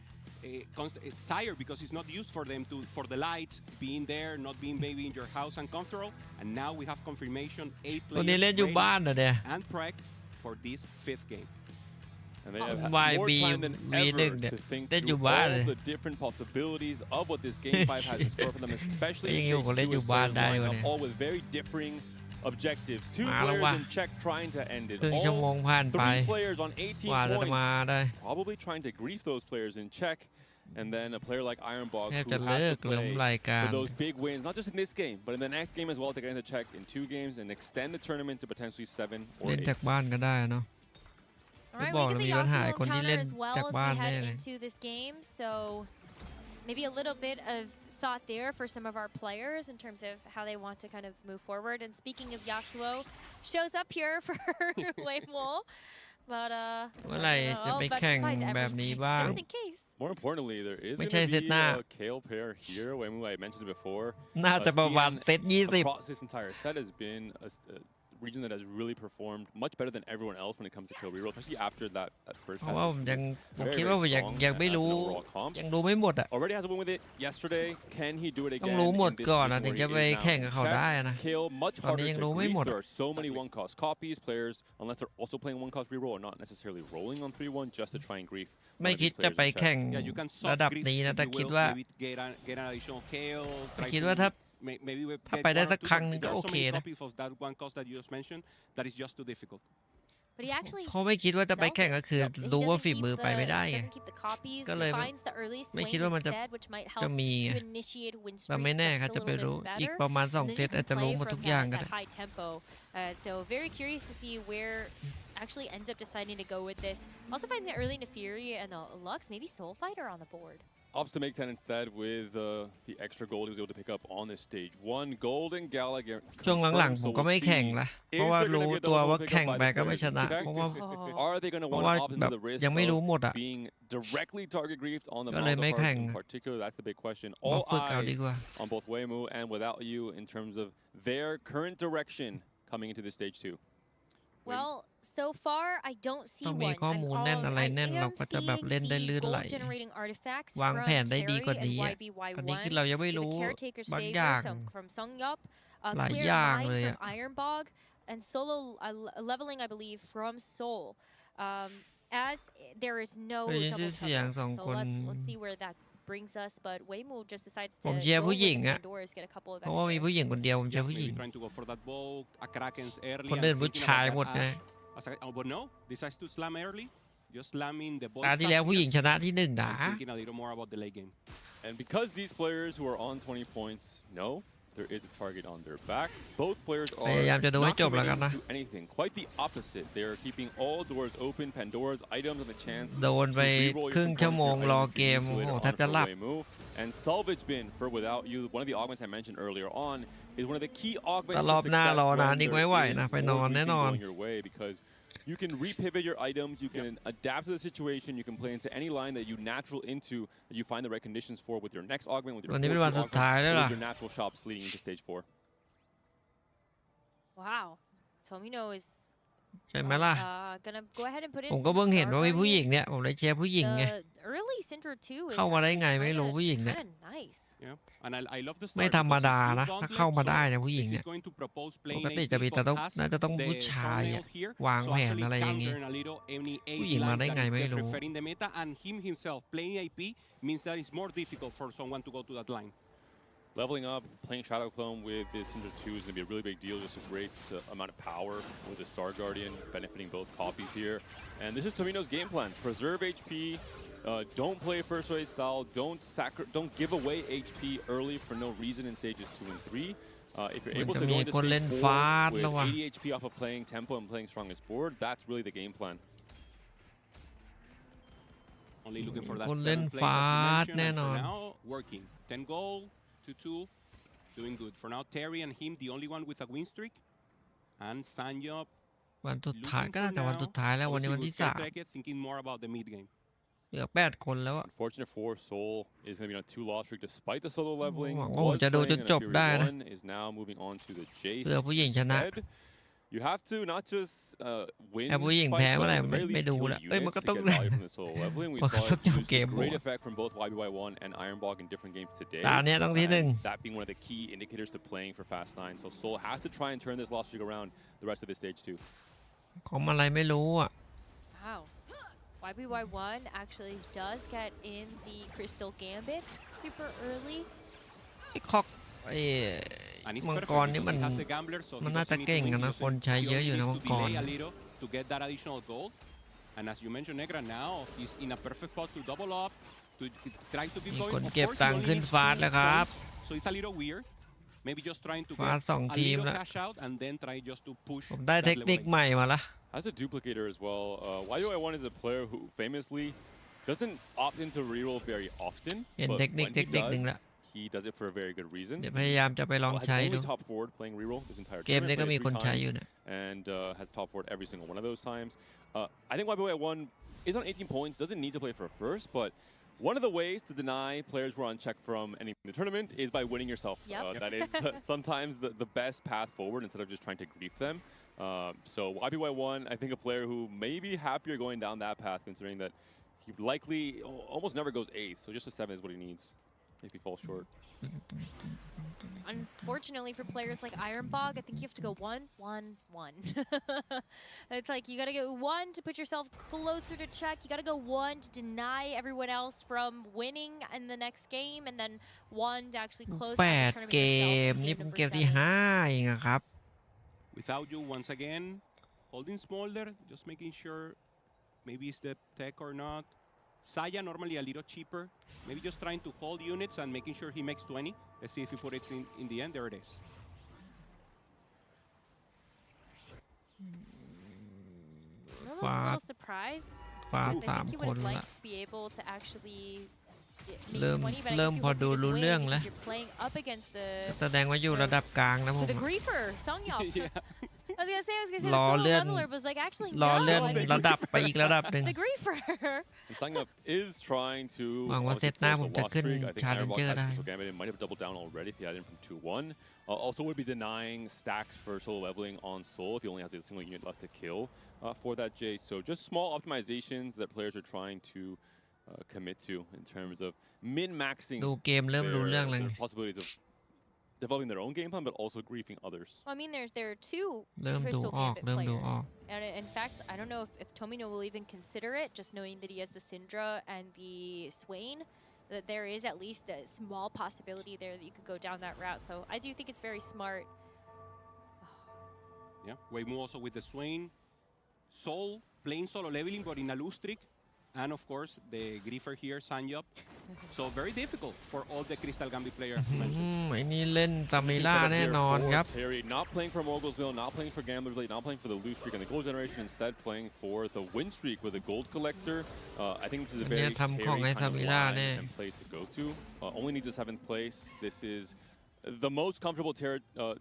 tired because it's not used for them for the lights, being there, not being maybe in your house and comfortable. And now we have confirmation 8 players ready and prepped for this 5th game. And they have more time than ever to think through all the different possibilities of what this Game 5 has in store for them, especially in Stage 2 lineup, all with very differing objectives. 2 players in check trying to end it. All 3 players on 18 points, probably trying to grief those players in check. And then a player like Ironbog who has to play for those big wins, not just in this game, but in the next game as well to get into check in 2 games and extend the tournament to potentially 7 or 8. เล่นจากบ้านก็ได้เนาะ All right, we get the Yasuo encounter as well as we head into this game, so maybe a little bit of thought there for some of our players in terms of how they want to kind of move forward. And speaking of Yasuo, shows up here for Waymo. But เมื่อไหร่จะไปแข่งแบบนี้บ้าง just in case. More importantly, there is ไม่ going ใช่ to เซต be หน้า a Kale pair here. Wemu, I mentioned it before. น่าจะประมาณเซต 20 across this entire set has been a region that has really performed much better than everyone else when it comes to kill reroll, especially after that first เพราะ half. ว่าผมคิดว่ายังไม่รู้ยังดูไม่หมดอ่ะ Already has a win with it yesterday. Can he do it ต้อง again? รู้หมด in this ก่อนนะ position ถึง where จะ he ไป is now แข่งกับเขา checked? ได้นะ Kale much ตอน harder นี้ to ยังรู้ไม่หมด grief. อะ There are so many one cost copies. Players, unless they're also playing one cost reroll, are not necessarily rolling on 3-1 just to try and grief. ไม่คิดจะไปแข่ง Yeah, you can ระดับ soft grief นี้นะ if แต่ you คิด will. ว่า Maybe get an additional Kale. คิดว่าถ้า Maybe we ถ้า get ไปได้ one or สัก two, ครั้ง but นึง there ก็ are โอ so เค many นะ copies of that one cost that you just mentioned that is just too difficult. But he actually เขาไม่คิดว่าจะไปแข่งก็คือ he รู้ว่า doesn't ฝี keep มือไปไม่ได้ the ไง doesn't keep the copies. ก็เลย He finds the early ไม่ swing คิดว่ามันจะ instead, which might จะ help มี to initiate win แต่ streak ไม่แน่ just เขา a จะไป little รู้ bit อีก better. ประมาณ And then 2 เซ you ตอาจ can จะรู้ play หมด from ทุกอย่างก็ that ได้ high tempo. So very curious to see where actually ends up deciding to go with this. Also finding the early Neferi and Lux, maybe Soul Fighter on the board. Opts to make 10 instead with the extra gold he was able to pick up on this stage. 1 gold in Gala. ช่วงหลังๆผมก็ไม่แข่งละเพราะว่ารู้ตัวว่าแข่งไปก็ไม่ชนะเพราะว่า Are they going to เพราะ want ว่า to opt แบ into บ the risk ยังไม่รู้หมด of อ่ะ being directly target griefed on the ก็เลยไม่แข่ง Malzahar in particular? That's the big question. มา All ฝึกเอาดี eyes กว่า on both Waymu and Without You in terms of their current direction coming into this stage 2. Well, so far I don't see ต้องมี one. ข้อมูลแน่นอะไรแน่นเราก็จะแบบเล่นได้ลื่นไหล generating artifacts วาง from แผนได้ดีกว่า Terry นี้ and อะ YBY1 อันนี้คือเรายังไม่ with รู้ the caretaker's บาง favor อย่าง from Sungyup, a หลาย clear อย่าง mind เลย from อะ Ironbog, and solo leveling I believe from Soul. As there is no ได้ยินชื่ double อเสียง cover. สอง So คน let's see where that brings us. But Waymu just decides ผม to เชียร์ go ผู้ with หญิง the อะ Pandoras, get a couple of เพราะว่ามี extra. ผู้หญิงคนเดียวผมเชียร์ Yeah, ผู้หญิง maybe trying to go for that bow, a Kraken's early. คน and อื่นผู้ thinking ชาย about หมด that นะ Ash. But no, decides to slam early. Just slamming the boy ตาที่ stuff แล้วผู้หญิง here ชนะที่หนึ่งนะ and thinking a little more about the late game. And because these players who are on 20 points know there is a target on their back, both players พยายามจะดูให้ not จบแล้วกัน committing นะ to anything. Quite the opposite. They are keeping all doors open, Pandora's items, and the chance โดน to ไป reroll your ครึ่งชั่วโมง components รอ if เก you ม need to โอ้โห later แทบ on จะ for หลับ Waymu. And Salvage Bin for Without You, one of the augments I mentioned earlier on, is one of the key augments แต่ to รอบหน้า success รอ when นานอีก there ไม่ไหว is นะ ไปนอน more แน่น briefing อน going your way, because you can repivot your items, you can adapt to the situation, you can play into any line that you natural into, that you find the right conditions for with your next augment, with your วันนี้เป็นวัน 4-2 สุดท้ายแล้ว augment, ล่ะ with your natural shops leading into stage 4. Wow, Tomino is ใช่ไหมล่ะ gonna go ahead and put in ผม some ก็เพิ่งเห็นว่ามี Star ผู้หญิง Guardians. เนี่ยผมเลยเชียร์ผู้หญิงไง The early Syndra 2 is เข้ามาได้ actually ไงไม่รู้ kinda- ผู้หญิงเนี่ย kinda nice. Yeah, and I love the ไม่ start ธรรม because ดา it's นะ full ถ้า gauntlet, เข้ามา so ได้นะผู้หญิง this เนี่ย is going to propose ป playing ก a ติจะมี people แต่ต้อง has น่าจะต้อง the ผู้ชายอะ thumbnail here, วาง so แผน actually อะไรอย่างงี้ countering a little any ผู้ AD หญิงมา lines ได้ that ไง is ไม่รู้ preferring the meta, and him himself playing AP means that it's more difficult for someone to go to that line. Leveling up, playing Shadow Clone with this Syndra 2 is going to be a really big deal. Just a great amount of power with the Star Guardian, benefiting both copies here. And this is Tomino's game plan. Preserve HP, don't play first wave style, don't give away HP early for no reason in stages 2 and 3. If you're able to go into stage 4 with 80 HP off of playing tempo and playing strongest board, that's really the game plan. Only looking for that คนเล่น 7th place ฟา as ด you แน่ mentioned, นอ and น for now working. 10 goal, 2-2, doing good. For now, Terry and him, the only one with a win streak. And Sanyop วันสุดท้าย losing ก็ for น่าจะวัน now. สุดท้ายแล้ววันนี้ Obviously วันที่ with 3 Kerteke thinking more about the mid game. เหลือ8คนแล้วอะ Unfortunate for Soul is going to be on a 2-loss streak despite the solo leveling. หวังว่าผมจะดูจนจบได้นะ is now moving on to the Jace เพื่อผู้หญิงชนะ instead. You have to not just win แต่ผู้หญิง fights, แพ้ but เมื่อไหร่ at the very ไม่ least ดู kill แล้วเอ้ยมัน units ก็ to ต้อง get value from the solo leveling. We มันก็ saw ต้องจบ it เกม use หม great ด effect from both YBY1 and Ironbog in different games today. ตาเนี้ยต้องที่หนึ่ง And that being one of the key indicators to playing for Fast9. So Soul has to try and turn this loss streak around the rest of this stage too. ของอะไรไม่รู้อ่ะ Wow. YBY1 actually does get in the Crystal Gambit super early. ไอ้คอกไอ้ And it's มัง perfect กรนี่ because มัน he has the gambler, so he มันน่าจะ doesn't need เก่ง to win. กัน He นะ doesn't- คนใช้ he เยอะ only อยู่นะ needs มัง to กร delay a little to get that additional gold. And as you mentioned, Negra now he's in a perfect spot to double up, to try to be มี going. คน Of เก็บ course, he ตังค์ only ขึ้น needs ฟาส 2 แล้วครับ points, so it's a little weird. Maybe just trying to ฟา get สสอง a ทีม little แล้ว cash out and then try just to push. ผมได้ that เทคนิค level ใหม่มาละ As a duplicator as well, YBY1 is a player who famously doesn't opt into reroll very often. เห็น but เทคนิค when เท he คนิคหนึ่ง does, ละ he does it for a very good reason. เดี๋ยวพยายามจะไปลองใช้ดู top forward playing reroll this entire เกมนี้ก็มีคนใช้อยู่นะ and has top forward every single one of those times. I think YBY1 is on 18 points, doesn't need to play for a first, but one of the ways to deny players who are unchecked from anything in the tournament is by winning yourself. That is sometimes the best path forward instead of just trying to grief them. So YBY1, I think a player who may be happier going down that path, considering that he likely almost never goes 8th, so just a 7 is what he needs if he falls short. Unfortunately for players like Ironbog, I think you have to go 1, 1, 1. It's like you gotta go 1 to put yourself closer to check. You gotta go 1 to deny everyone else from winning in the next game, and then 1 to actually close out the tournament 8 เก yourself. มนี่เป็นเกมที่5เองอะครับ Without you, once again, holding smaller, just making sure maybe it's the tech or not. Saya normally a little cheaper. Maybe just trying to hold units and making sure he makes 20. Let's see if he put it in the end. There it is. I'm almost a little surprised. ฟา Because I 3 think he คน would have ละ liked to be able to actually make เริ่ม 20, but I เริ่ม guess you พอ hope ดู you just รู้ win เรื่องแล้ว because you're playing up against the แสดงว่าอยู่ระดับกลางนะผม the griefer, Songyop. Yeah. I was gonna say Rò still a lên- leveler, but was like actually รอ no. เลื่อนระดับไปอีกระดับหนึ่ง The griefer. And Sangyup is trying to หวังว่าเซตหน้าผมจะขึ้น I think Challenger Ironbog ได้ has Crystal Gambit and might have doubled down already if he had him from 2-1. Also would be denying stacks for solo leveling on Soul if he only has a single unit left to kill for that J. So just small optimizations that players are trying to commit to in terms of min-maxing ดูเกมเริ่มรู้เรื่องแล้ว their possibilities of developing their own game plan, but also griefing others. Well, I mean, there are 2 เริ่มดู Crystal ออก Gambit เริ่มดูออก players. And in fact, I don't know if Tomino will even consider it, just knowing that he has the Syndra and the Swain, that there is at least a small possibility there that you could go down that route. So I do think it's very smart. Yeah, Weimu also with the Swain. Soul, playing solo leveling, but in a loose streak. And of course, the griefer here, Sanyup. So very difficult for all the Crystal Gambit players อื mentioned. มไอ้นี่เล่นซามิล่า Set up แน่ here นอน for ครับ Terry, not playing for Mogulsville, not playing for Gambler's Late, not playing for the loose streak and the gold generation, instead playing for the win streak with a gold collector. I think this is a very Terry ทำของ kind ไอ้ of ซามิล่า line แน่ and play to go to. Only needs a 7th place. This is the most comfortable territory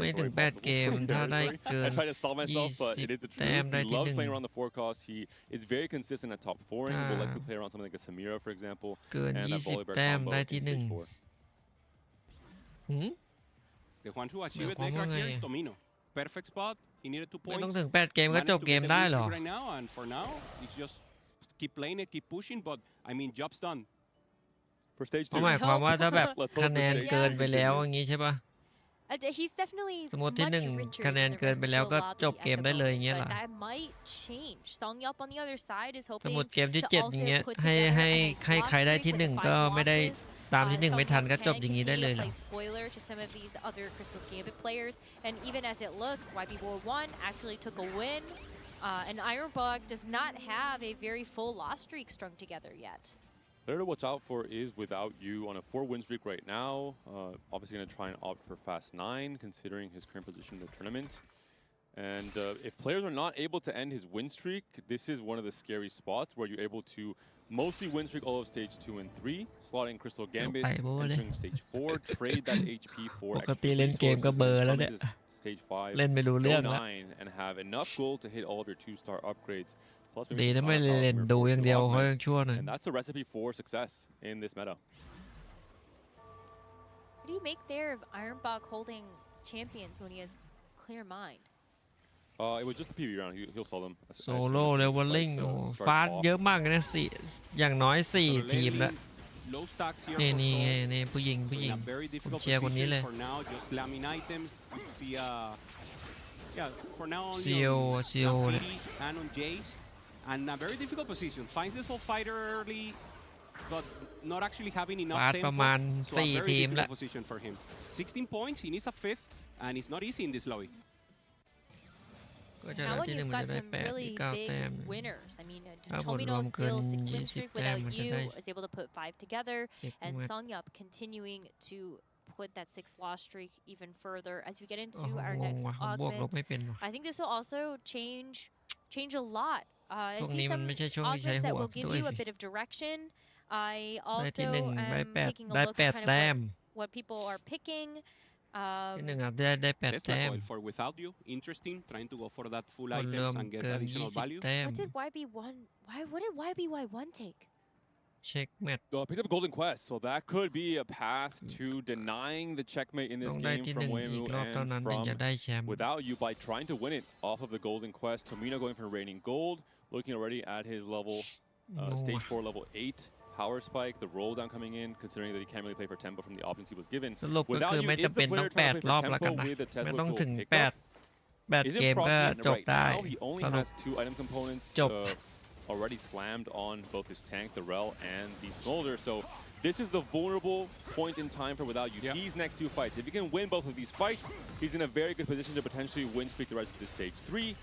ไม่ถึง possible. 8 เกมถ้าได้เกิน I try to stop myself, but it is the แต้ม truth. ได้ He ที่ loves 1 playing around the forecast. He is very consistent at top 4ing. Will like to play around something like a Samira, for example, เกิน and that 20 Volibear แต้ม combo ได้ in ที่ stage 1 4. หืม The one who achieved Mejor the card here is juega. Tomino. Perfect spot. He needed 2 ไม่ต้อง points. ถึง 8 เกมก็ Managed จบ to เก get ม the ได้ win เหรอ streak right now, and for now, it's just keep playing it, keep pushing. But I mean, job's done. For stage เขา 2. หมายความว่าถ้าแบบ Let's hope คะแนน the stage เกินไปแล้ว continues. อย่างนี้ใช่ป่ะ He's definitely สมมติที่ much หนึ่ง richer คะแนน than the เกิน rest ไป of แล้ว the ก็ lobby จบ at เกม the ได้เลยอ moment, ย่างเงี้ยเหร but อ that might change. Songyup on the other side is สมม hoping ติเกมที่ to 7 อย่าง also เงี้ย put ให้ together ให้ a nice ให้ loss ใครได้ streak ที่ with 1 the ก็ 5 ไม่ได้ losses. ตามที่ 1 ไม่ทันก็จบ Songyup อย่างนี้ can ได้เลย continue เหร to อ play spoiler to some of these other Crystal Gambit players, and even as it looks, YB1 actually took a win, and Ironbog does not have a very full loss streak strung together yet. Player to watch out for is Without You on a 4-win streak right now. Obviously going to try and opt for Fast 9, considering his current position in the tournament. And if players are not able to end his win streak, this is one of the scary spots where you're able to mostly win streak all of stage 2 and 3, slotting Crystal Gambit, entering stage 4, trade that HP for ปก extra ติเล่นเกมก็ resources, เบอร์ and แล้ว come เนี่ย into stage 5, เล่นไม่รู้เรื่อง go แล้ว 9, and have enough gold to hit all of your 2-star upgrades. Plus ดี maybe นะ some ไม่ firepower เล่น for ดู your อย่างเดียว force to เขา augment. ยังชั่วหน่อย And that's a recipe for success in this meta. What do you make there of Ironbog holding champions when he has clear mind? It was just the PV round. He'll sell them. โซโล่เลเวลลิ่งโอ้ฟาสเยอะมากนะสี่อย่างน้อย 4 ทีมแล้ว Low stacks here นี่ for นี่ Soul. นี่ผู้หญิงผู้หญิง In a very difficult เชียร์คนนี้เลย position for now. Just lamin items. The yeah, for now only CEO on CEO Nampiri and on Jace, and a very difficult position. Finds this whole fighter early, but not actually having enough ฟาส tempo. ประมาณ So a 4 very ทีมแล้ว difficult position for him. 16 points. He needs a 5th, and it's not easy in this lobby. ก็จะ Now ได้ when ที่ 1 you've มัน got จะได้ some 8 really 9 big แต้ม winners, I mean, ถ้าผลรว Tomino มเกิน still 6-win streak 20 แต้ม without มันจะ you ได้ is able to put 5 together, เอก and มา Songyup continuing to put that 6 loss streak even further as we get โอ้ into โห our งง next ว่ะผมบวกลบ augment. ไม่เป็นว่ะ I think this will also change a lot. I ช่วง see นี้มัน some ไม่ใช่ช่วงที่ใช้ augments หั that ว will give ด้วย you a สิ bit of direction. I ได้ที่ also หนึ่งได้ am แปด taking a ได้ look แป at ด kind of แต้ม what people are picking. ที่หนึ่งอาจจะได้แปด Tesla แต้ม coil for without you. Interesting. Trying to go for that full คนรว items ม and get เกิน additional 20 value. แต้ม What did YB1? What did YBY1 take? เช็คแมตช์ Picked up a golden quest, so that could be a path to denying the checkmate in ต้ this องได้ game ที่ห from นึ่งอีก Wemu รอบเท่านั้น and ถึง from จะได้แชมป์ Without You by trying to win it off of the golden quest. Tomino going for reigning gold, looking already at his level, stage 4, level 8. Power spike, the roll down coming in, considering that he can't really play for tempo from the options he was given. สรุปก็คือไม่จำเป็นต้อง8รอบแล้วกันนะไม่ต้องถึง8 Is เก it มก็ proc จบ right ได้ now? He only สรุป has 2 item components จบ already slammed on both his tank, the Rel, and the Smolder. So this is the vulnerable point in time for Without You. Yeah. These next 2 fights, if he can win both of these fights, he's in a very good position to potentially win streak the rest of this stage 3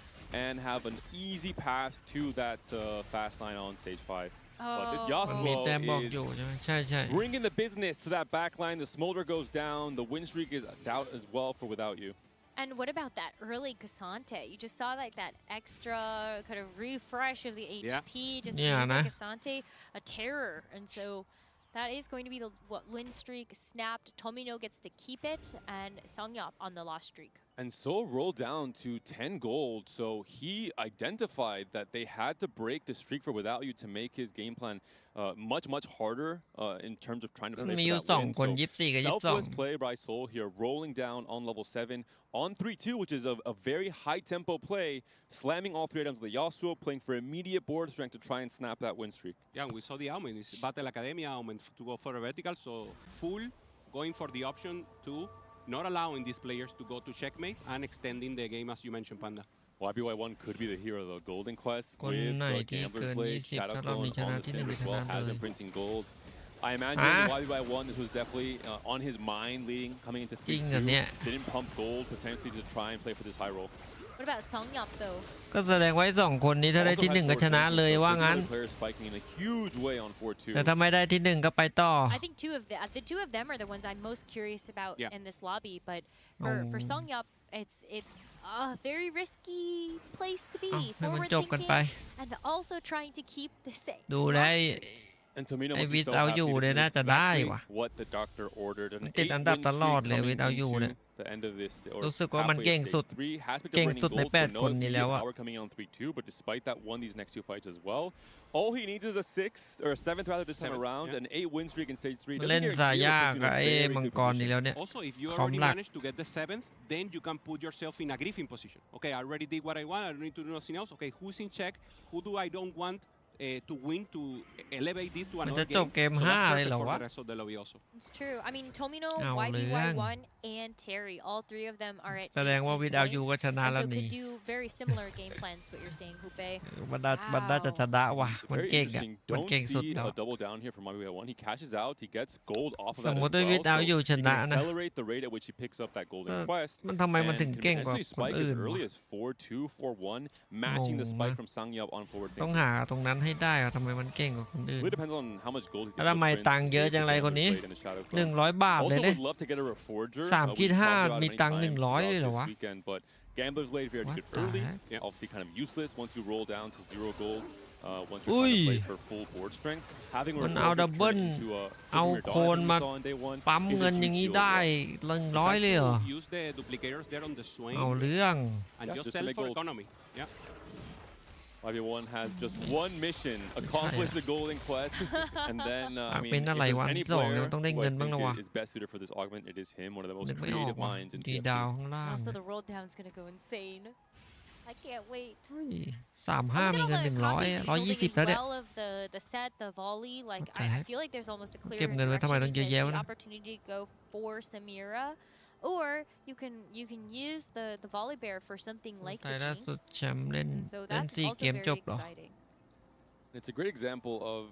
and have an easy path to that fast line on stage 5. But this มันมี Yasuo แต้มบอกอยู่ is ใช่ไหมใช่ใช่ bringing the business to that back line. The Smolder goes down. The win streak is a doubt as well for Without You. And what about that early Cassante? You just saw like that extra kind of refresh of the HP, just Yeah, made nah. Cassante a terror. And so that is going to be the win streak snapped. Tomino gets to keep it, and Songyop on the lost streak. And Seoul rolled down to 10 gold, so he identified that they had to break the streak for Without You to make his game plan much harder in terms of trying to มัน play มี for อยู่ that สอง win. คน So 24 กับ selfless play by Seoul here, rolling down on level 7 on 3-2, which is a very high tempo play, slamming all 3 items of the Yasuo, playing for immediate board strength to try and snap that win streak. Yeah, and we saw the Aument. It's Battle Academia Aument to go for a vertical, so full going for the option to not allowing these players to go to checkmate and extending the game as you mentioned, Panda. YBY1 could be the hero though. Golden Quest คน with ไหน the ที่เกิ Gambler's น Blade, 20 Shadow ถ้ารอบนี้ Clone ชนะ on the ที่หนึ่ง stand ก็ as ชนะ well, has เล been ย printing gold. I imagine YBY1, this was definitely on his mind leading, coming into จริงเหรอเนี่ย 3-2. Didn't pump gold, potentially to try and play for this high roll. What about Songyop though? ก็แสดงไว้2คนนี้ถ้าได้ Also ที่ has 1 ก็ชนะ 4-2, เลย so ว่า this งั้น other player spiking in a huge way on 4-2. แต่ถ้าไม่ได้ที่ 1 ก็ไปต่อ I think the two of them are the ones I'm most curious about Yeah. in this lobby. But for Songyop, it's a very risky place to be. ให้มัน Forward จบกันไป thinking and also trying to keep the same. ดูได้ And Tomino ไอ้ must วิ be ด so เอา happy. อยู่ This เนี่ย is น่าจะได้ exactly ว่ะ what the doctor ordered. An มันติด 8 อันดับ win ตลอด streak เลย coming วิดเอาอยู่ into เนี่ย the end of this, or รู้สึกว่ามัน halfway เก่ง of สุด stage 3. Has picked up เก่ง winning สุดใน gold, 8 so คน no นี้แล้ว immediate อะ power coming in on 3-2, but despite that, won these next 2 fights as well. All he needs is a 6th or a 7th rather this time Seventh, around, yeah. an 8 win streak in stage 3. มัน Doesn't เล่น guarantee สาย it, ยาก puts you in กับ a ไอ้ very มัง good กรนี่ position. แล้วเนี่ย Also, if you พร้อม already หลัก managed to get the 7th, then you can put yourself in a Griffin position. Okay, I already did what I want. I don't need to do nothing else. Okay, who's in check? Who do I don't want to win to elevate this to มัน another จะจบ game? เกม So that's 5 เลย perfect เหรอ for วะ the rest of the lobby also. It's true. I mean, Tomino, เอาเรื่อง YBY1, and Terry, all 3 of them are at แสดงว่า 18 วิดเอา points. อยู่ก็ชนะ And แล้ว so นี่ could do very similar game plans to what you're saying, Hupe. มันน่าจะชนะว่ะมัน Very เก่งอ่ะ interesting. มัน Don't เก่งสุด see แล้ว a double down here from YBY1. He cashes out. He gets gold off of ส that ม as มติว่า well. วิดเอา So อยู่ he ชนะ can นะ accelerate the rate at which he picks up that golden quest. มันทำไมมัน And ถึง can เก่งกว่า potentially คน spike as อื่น early วะ as 4-2, 4-1, matching the งง spike นะ from Songyop on forward ต้อง thinking. หาตรงนั้นให้ได้อะทำไมมันเก่งกว่าคนอื่น Really depends on how much gold he's แล้ว able ทำไม to print ตังค์เยอะ with จัง the ไร Gambler's คนนี้ Blade and the Shadow Clone. 100 บาทเลย Also เลย would love to get a Reforger. 3 We คิด talked 5 about it มี many ตังค์ times 100 throughout เลยเหรอ this วะ weekend, but Gambler's Blade very What good the early. heck? Yeah. Obviously kind of useless once you roll down to 0 gold. Once you're trying to Ui. play for full board strength, having a มัน Reforger เอา turn ดับเบิล into a เอา Figure โค Dawn น that we มา saw on day 1 ปั๊ม is เงิน a อย่าง huge นี้ deal as ได้ well. 100 เลยเหรอ Use the duplicators there on the swing เอาเรื่อง and Yeah, just just to sell make for gold. economy. Yeah. YB1 has just one mission, accomplish the golden quest, and then I mean, เป็น if อะไร there's วะ any ที่สองเนี่ย player มันต้องได้ who เงิ I นบ้าง think แล้ววะ is best suited for this augment, it is him, one of the นึ most กไม่ออก creative ว่ะ minds in ดี TFT. ดาวข้างล่าง Also, the roll down is going to go insane. I can't wait. เฮ้ย35 มีเงิน 100 120 แล้วเนี่ย well of the set, the volley. Like What the I heck? feel like there's almost a clear เก็บเงินไว้ทำไม direction ต้องเยอะ because แยะ the วะนะ opportunity to go for Samira, or you can use the volley bear for something like แต่ the ล่าสุด Jinx. แชมป์เล่น And so เล่น that's 4 also เกม very จบเหรอ exciting. It's a great example of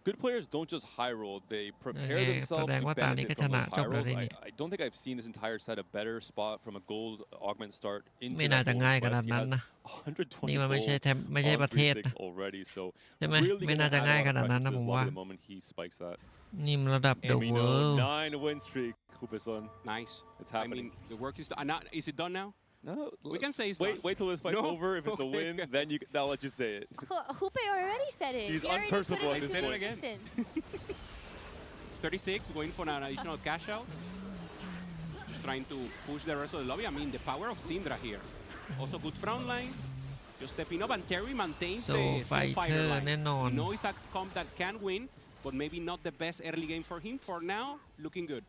good players don't just high roll; they prepare แส themselves ดง to ว่าตานี้ benefit ก็ช from นะ those จ high บแล้ว rolls. ได้นี่ I don't think I've seen this entire set a better spot from a gold augment start into ไม่น่า that จะ golden ง่ายข quest. นาด He นั้น has นะ 120 นี่มันไม่ใช่ gold แทมไม่ใช่ on ประเทศ 3-6 นะ already, so ใช่ไหม really ไม่ gonna น่าจะ add a ง่าย lot ข of นาด pressure นั้น to นะ this ผม lobby ว่า the moment he spikes that. นี่มันระดับ The Amino, World 9 win streak. Kupeson. Nice. It's I happening. mean, the work is done. Is it done now? No, We can say it's wait done. till this fight's No. over. If it's a win, then I'll let you say it. Hupe already said it. He's He already put it unpersonable at into this point. existence. 36, going for an additional cash out. Just trying to push the rest of the lobby. I mean, the power of Syndra here. Also good front line. Just stepping up, and Terry maintains the fighter line. แน่นอน We know it's a comp that can win, but maybe not the best early game for him. For now, looking good.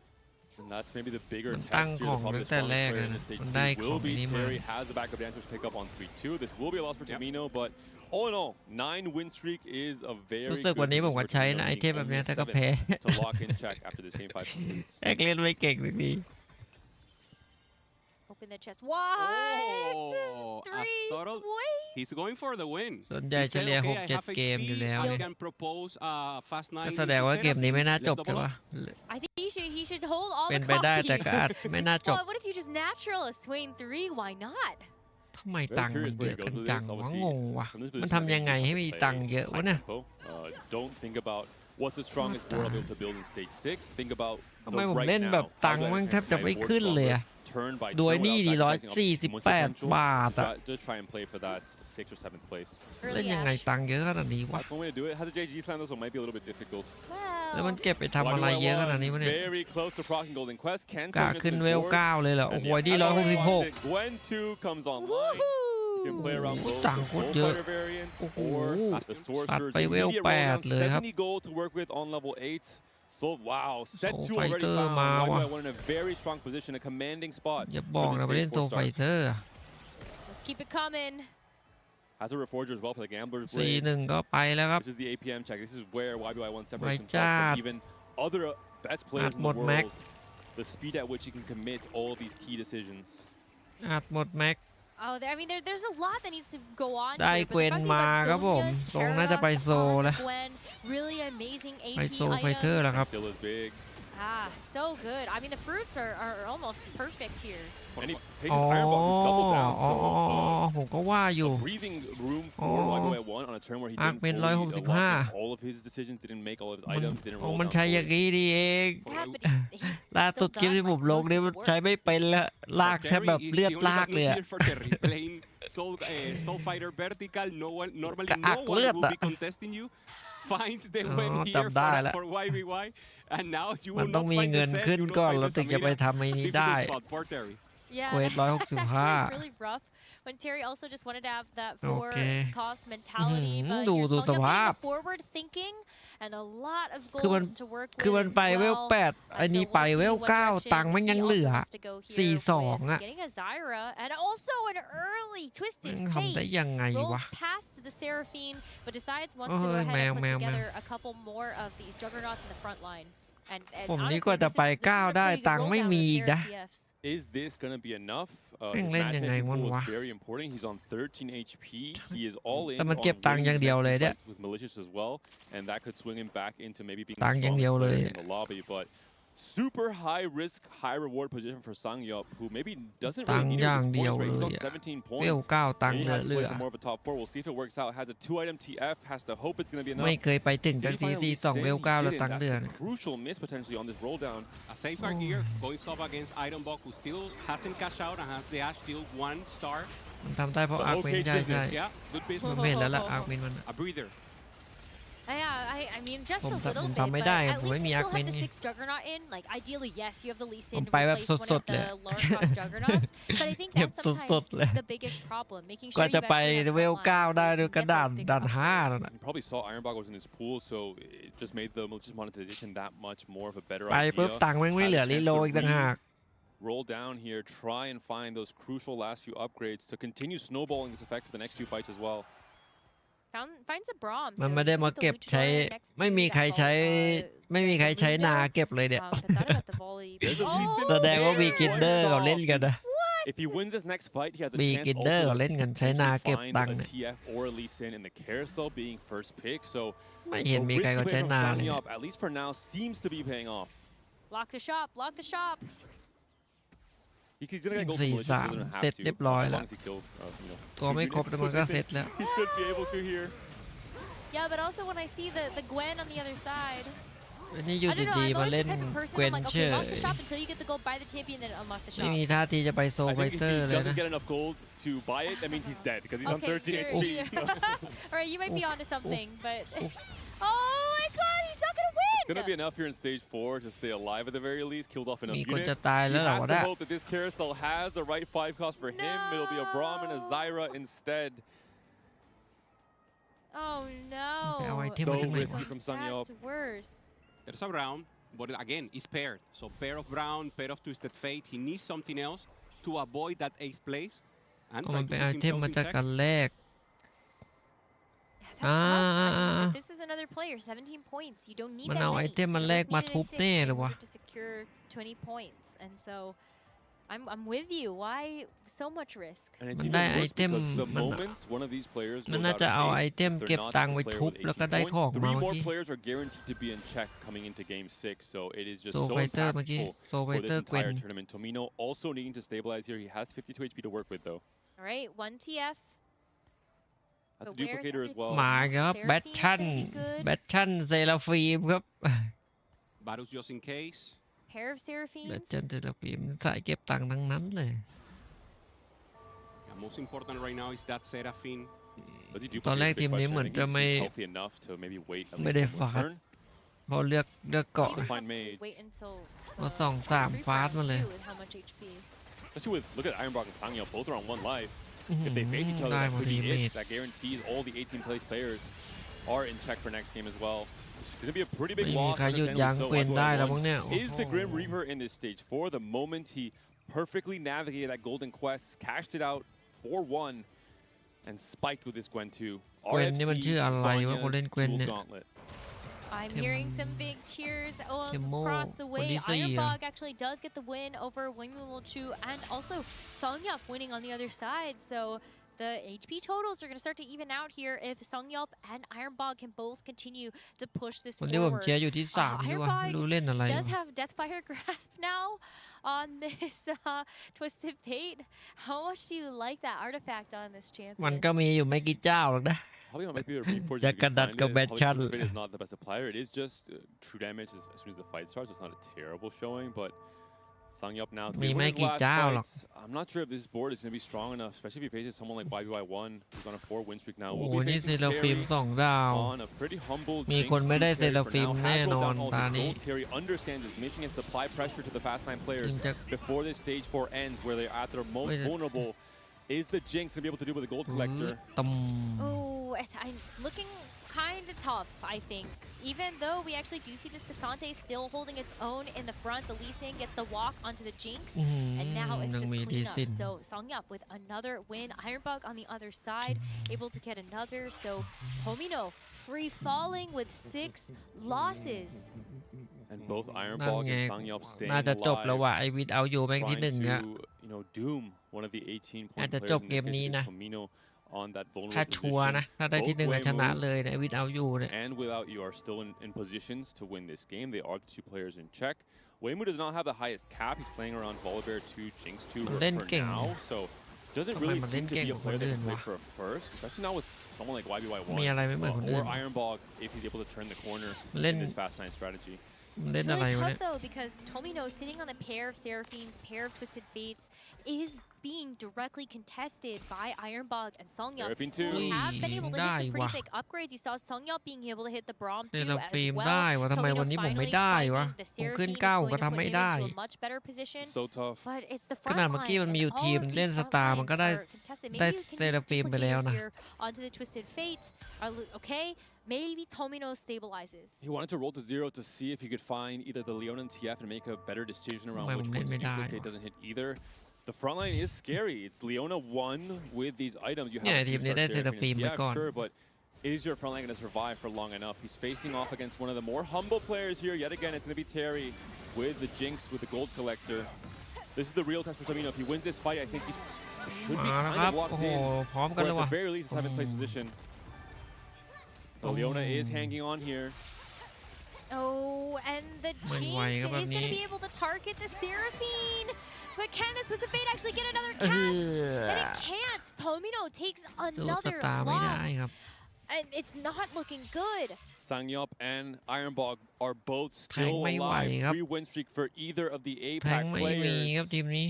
And that's maybe the bigger มัน test ตั้ง here. ของ Probably ตั้ the งแต่ strongest แรก player อะ in นะ the stage มันได้ขอ will ง be นี้มา Terry. Has the backup dancers pick up on 3-2. This will be a loss for Tamino, but all in all, 9 win streak is a very รู้สึก good วันนี้ผม position ก็ for ใช้ Tamino, นะไอ being เทมแบบ only เนี้ย a แต่ก็ 7 แพ้ to lock in check after this game 5 concludes. แอกเล่นไม่เก่งสักที Open the chest. What? Oh, a Three subtle. wait. He's going for the win. ส่วนใหญ่ He เฉ said, ลี่ย okay, I 6-7 have เกมอยู่ HP. แล้ว I เนี่ย can propose fast ก็ 9. แสดงว่าเกมนี้ไม่น่าจบ Let's ใช่ double ปะ up. I think he should hold all เป็น the ไปได้ copies. แต่ก็อาจไม่น่าจบ Well, what if you just natural a Swain 3? Why not? ทำไมตังค์มันเยอะกันจังวะงงวะมันทำยังไงให้มีตังค์เยอะวะเนี่ย Don't think about what's the strongest board I'll be able to build in stage 6. Think about ทำไมผมเล่นแบบตังค์มันแทบจะไม่ขึ้นเลยอะ โดยนี่ดี148 บาทอะ Just try and play for that 6th or 7th place. เล่นยังไงตังค์เยอะขนาดนี้วะ That's one way to do it. Has a JG slam though, so it might be a little bit difficult. แล้วมัน Well, เก็บไปทำอะไรเยอะขนาดนี้วะเนี่ย Very close to proccing Golden Quest. Can กะขึ้นเวล 9 เลยเหรอ โอ้โหนี่166 Gwen 2 comes online. woohoo! You can play around both Tăng the quá Soul chưa. Fighter variants Ồ, or the ตัด Sorcerer's ไปเวล immediate roll down. 8 เลยครับ 70 gold to work with on level 8. So wow, set Soul 2 already Fighter found. มาว่ะ Why in a very strong position, a commanding spot. อย่าบอกนะไปเล่นโซไฟเตอร์ Let's keep it coming. Has a Reforger as well for the Gambler's 4-1 Blade. ก็ไปแล้วครับ This is the APM check. This is where YBY1 separates himself จ้า from even other best players in the หมดแม็ก world. The speed at which he can commit all of these key decisions. อัดหมดแม็ก Oh, I mean, there's a lot that needs to go on ได้ here. เกวนมาครับผมตรงน่าจะไปโซแล้ว Really amazing ไป AP โซไฟเตอร์ items. แล้วครับ Still is big. Ah, so good. I mean, the fruits are almost perfect here. And he takes อ๋อ his Iron Ball to double down. อ๋อ So ผมก็ว่าอยู่ breathing room for Oh. YBY1 on a turn where he Arc didn't Min fully 165 lock in all of his decisions, didn't make all of his มัน items, didn't อ๋อ roll มัน down ใช้อ forward. ย่างนี้ดีเอง Yeah, but he's ล่าสุดคลิปที่ผมลงนี่มันใช้ไม่เป็นแล้วลากแทบแบบเลือดลากเลยอะ For Terry, playing Soul Fighter vertical. Normally no Cạc one lướt will ạ. be contesting you. Finds the win here chậm đai lại. for YBY, and now you มัน will ต้อง not มี find เงิ the น set. ขึ้น You will ก่อน find แล้ว the ถึงจะไป Samira. ทำไอ้นี้ได้ Difficult spot for Terry. Yeah, Quét that's 165 actually really rough. When Terry also just wanted to have that for cost mentality, but Đủ here's đủ Song Yeo tập putting hợp. the forward thinking and a lot of คือมัน gold to work คือ with มัน as ไปเวล well. 8 อันนี้ไปเวล 9 ตังค์มันยังเหลือ 4-2 อะ Getting a Zyra and also an early มัน twisted ทำได้ fate. ยังไง Rolls วะ past the Seraphine, but decides wants to go Ôi, ahead and put mèo, together a couple more of these juggernauts in the front line. And ผมนี่ honestly, กว่าจะ this ไป is a 9 ได้ pretty good ตังค์ไม่ roll down มี with อีก their นะ TFs. Is this going to be enough? Anh His lênยังไง matchmaking มัน pool วะ is very important. He's on 13 HP. He is all in แต่มัน on เก็บตังค์ winning อย่าง his เดียวเลย next เนี่ย fight with Malicious as well, and that could swing him back into maybe being ตั the งค์อย่างเดียว strongest เลย player in the lobby. But super high risk, high reward position for Sangyup, who maybe doesn't ตั really งค์ need อ it ย่าง with his เดียว points เล rate. He's ย on อะ 17 เวล points. 9 ตังค์ Maybe เห has to ลื play อ for more of a top 4. We'll see if it works out. Has a 2-item TF. Has to hope it's going to be enough. ไม่เคยไปถึงจัง Did ซี he ซี finally 2 เวล send? He 9 แล้ว didn't. ตังค์ That's เดือน a crucial miss potentially on this roll down. A safeguard here, going up against Ironbok, who still hasn't cashed out and has the Ash deal 1 star. มันทำได้เพราะ But อาร์คเวน okay ใช่ใช่ Yeah, good มัน business. ไม่เห็นแล้วล่ะอาร์คเวนมัน A breather. Yeah, I mean just a ผม little ผม bit, ทำไม่ but ได้ at ผมไม่ least มี you อาร์ still คเวน have the นี่ 6 Juggernaut in. Like ideally, yes, you have the Lee ผ Sin ม to ไปแบบ replace one ส of ดๆเลย the lower cost Juggernauts, but I think เก็บ that's ส sometimes ดๆเลย the biggest problem, making กว่า sure you จะไป actually have เวล front line 9 ได้ so ดู you กระ can get ดาน those big ดัน buffs. 5นั่นน่ะ You probably saw Ironbog was in his pool, so it just made the malicious monetization that much more of a better ไปปุ๊บ idea. ตังค์แม่งไม่เหลือรีโหลดอีกต่างหาก Roll down here, try and find those crucial last few upgrades to continue snowballing this effect for the next few fights as well. Finds a Brahms. มันไม่ได้มาเก็บใช้ไม่มีใครใช้ไม่มีใครใช้นาเก็บเลยเนี่ย แสดงว่าบีกินเดอร์เขาเล่นกันนะ If he wins this next fight, he has a บี chance กินเดอร์ also เขา to เล่นกันใช้นาเก็บ find ตั a งค์เนี่ย TF or a Lee Sin in the carousel being first pick. So ไม่เห็นมีใครเขาใช้นาเลย at least for now, seems to be paying off. Lock the shop. Lock the shop. He's gonna get gold 4-3 from Malicious, he doesn't have เสร็จ to, เรียบร้อย as แล้ long ว as he kills, two ตัวไม่ครบ units แต่มันก็เสร็จแล้ว He could be able to here. Yeah, but also when I see the Gwen on the other side. อันนี้อยู่ I don't know. ดี I'm ๆมา always เล่น the type of person เกวน I'm like, เชอ okay, ร์ lock the shop until you get the gold, buy the champion, then unlock the ไม่ shop. มีท่าทีจะไปโซ I ไฟ think if เตอร์ he เลย doesn't นะ get enough gold to buy it, that means he's dead because he's on Okay, 13 here, HP. here. All right, you might be onto something, but oh my God, he's not gonna win. gonna be enough here in stage 4 to stay alive at the very least. Killed off enough มีคน units. จะตาย He แล้วเหรอ has วะ to เนี่ย hope that this carousel has the right 5 cost for him. It'll be a Brahmin, a Zyra instead. Oh no. ไปเอาไอเทม So มาจากไหน risky วะ from Sangyop. That's worse. There's a Brown, but again, it's paired. So pair of Brown, pair of Twisted Fate. He needs something else to avoid that 8th place. And เอา try มัน to เป็น put ไอเทม himself มา in จาก check. กันแรก That's tough. I mean, this is another player, 17 points. You don't need มัน that เอา many. ไอเทมมา You แลก just มา needed a ทุบ 6 แน่เล in ยวะ order to secure 20 points. And so I'm with you. Why so much risk? And it's มัน even ได้ไอ worse เทม because the มัน moments one of these players มัน goes น่า out จะ in เอาไอ eighth, เทม they're เก็บ not ตังค์ the ไว้ player ทุบ with แล้วก็ 18 ได้ points. ของมา Three เมื่อ more กี้ players are guaranteed to be in check coming into game 6, so it is just โซ so ไฟเตอร์เมื่อกี้ impactful โซไฟ for เตอ this ร์เกวน entire tournament. Tomino also needing to stabilize here. He has 52 HP to work with though. All right, 1 TF. That's a But where's duplicator as well. มาครับแบทชั่น แบทชั่นเซราฟีมครับ Varus just in case. Pair of แบ Seraphims. ทชั่นเซราฟีมสายเก็บตังค์ทั้งนั้นเลย Yeah, most important right now is that Seraphine. But the ตอนแรก duplicator is a ที big มนี้ question. เหมื I อน think จะไม่ he's healthy enough to maybe wait at ไม่ least ได้ one ฟา more ด turn. พอเลือกเกาะ Even find mage. Wait until มาสองสาม free ฟาด round มาเลย two with how much HP. Especially with, look at Ironbrock and Sangyeo, both are on 1 life. อื้อหือ If they face each other, ได้ that พอ could ดี be เม it. ด That guarantees all the 18 place players are in check for next game as well. It's going to be a pretty big ไม่มี loss. ใครหยุดยั้ง understandably so. เกวนได้แล้วมั้ง Everyone เนี่ย is the Grim Reaper in this stage 4. The moment he perfectly navigated that golden quest, cashed it out 4-1, and spiked with this Gwen 2. เกวนนี่มันชื่ออะไรวะ คนเล่น Sonya's เกวน Jewel เนี่ย Gauntlet. I'm hearing some big cheers all Timo, across the way. Odysseus. Ironbog actually does get the win over Wingwoo Chu and also Songyup winning on the other side. So the HP totals are going to start to even out here if Songyup and Ironbog can both continue to push this คนที่ผม forward. เชียร์อยู่ที่3นี่วะไม่รู้เล่นอะไร Does วะ have Deathfire Grasp now on this Twisted Fate. How much do you like that artifact on this มัน champion? ก็มีอยู่ไม่กี่เจ้าหรอกนะ Probably might be a reforge if Jack you can Gadat find ka it. bad Probably shot. Twisted Fate is not the best supplier. It is just true damage as soon as the fight starts. It's not a terrible showing, but Sangyup now. Mi three mấy wins kỳ last chao fights. I'm not sure if this board is going to be strong enough, especially if he faces someone like YBY1, who's on a 4 win streak now. โอ้ We'll โห be นี่เซ facing ราฟิม Terry 2 ดาว on a pretty humble มี Jinx คนไม่ได้ 2 เซ carry รา for ฟิม now. แน่ Has น rolled อน down all ตา his นี้ gold. Terry understands his mission is to apply pressure to the Fast 9 ที players มจะ before this stage 4 ends, where they're at their most Wait. vulnerable. Is the Jinx going to be able to do with the gold อื้อ collector? ตำ Oh, I'm looking kind of tough, I think. Even though we actually do see this Cassante still holding its own in the front, the Lee Sin gets the walk onto the Jinx, อื้อหือ and now it's ยัง just มีดี cleanup. สิ้น So Songyup with another win, Ironbug on the other side, able to get another. So Tomino free falling with 6 losses. And both นั่น Ironbog ไง and Sangyop staying น่าจะจบแล้ว alive, ว่ะไอวิดเอาอยู่แม่งที่ trying 1 to, อะ doom one of the 18 point อาจจะ players จบ in เก this ม case, นี้ which is นะ Tomino on that ถ้า vulnerable ชัวร์นะ position. ถ้าได้ที่ 1 Both อะชนะ Wei Mu เลยนะไอวิดเอาอยู่เนี่ย and Without You are still in positions to win this game. They are the 2 players in check. Weimu does not have the highest cap. He's playing around Volibear 2, Jinx 2 มัน for เล่นเก่ง now. So doesn't ทำไม really มัน seem เล่น to เก่ง be ก a ว่าคน player that อื่ can น play วะ for a first, especially not with someone like YBY1 มีอะไรไม่เหมือนคนอื่ or น Ironbog if he's able to turn the corner เล่น in this Fast 9 strategy. มันเล่น It's อะไร really วะ tough เนี่ย though because Tomino sitting on a pair of Seraphims, pair of Twisted Fates, is being directly contested by Ironbog and Songyup, Seraphim who too. have been able to hit some ได้ pretty ว่ะ big upgrades. You saw Songyup being able to hit the Braum เซ too รา as ฟิม well. ได้วะทำไม Tomino วันนี้ผมไม่ finally ได้วะ finding the ผมขึ้น Seraphim is 9 ก็ going to ทำ put ไม่ him ได้ into a much better position. So tough. But it's the ข front นาดเมื่อกี้ line มันมี and อยู่ all ทีม of เล่น these ส front ตาร์ lines มันก็ได้ are contested. Maybe ได้ you can เซรา just ฟิม duplicate ไปแล้ว us นะ here onto the Twisted Fate. Okay, maybe Tomino stabilizes. He wanted to roll to 0 to see if he could find either the Leon and TF and make a better decision around Mày which cũng one to lên mới đai duplicate. mà. Doesn't hit either. The front line is scary. It's Leona 1 with these items. You have Yeah, aทีมนี้ 2-star ได้ Seraphim and Seraphim ไว้ TF, ก่อน sure, but is your front line going to survive for long enough? He's facing off against one of the more humble players here. Yet again, it's going to be Terry with the Jinx with the gold collector. This is the real test for Tomino. If he wins this fight, I think he should be มาแล้ว kind ครับ of โอ้ locked โห in. พร้อมกัน Or เลย at ว่ะ the very least, 7th place position. So Leona is hanging on here. Oh, and the Mày Jinx ngoài is các bạn going to nhé. be able to target the Seraphine. But can this Twisted Fate actually get another เอ cast? อ And it can't. Tomino takes สู้ส another ตาร์ไม่ได้ loss. ครับ And it's not looking good. Sangyop and Ironbog are both แทง still ไม่ไหว alive. ครับ 3 win streak for either of the แทง APAC ไม่มีครับ players. ทีมนี้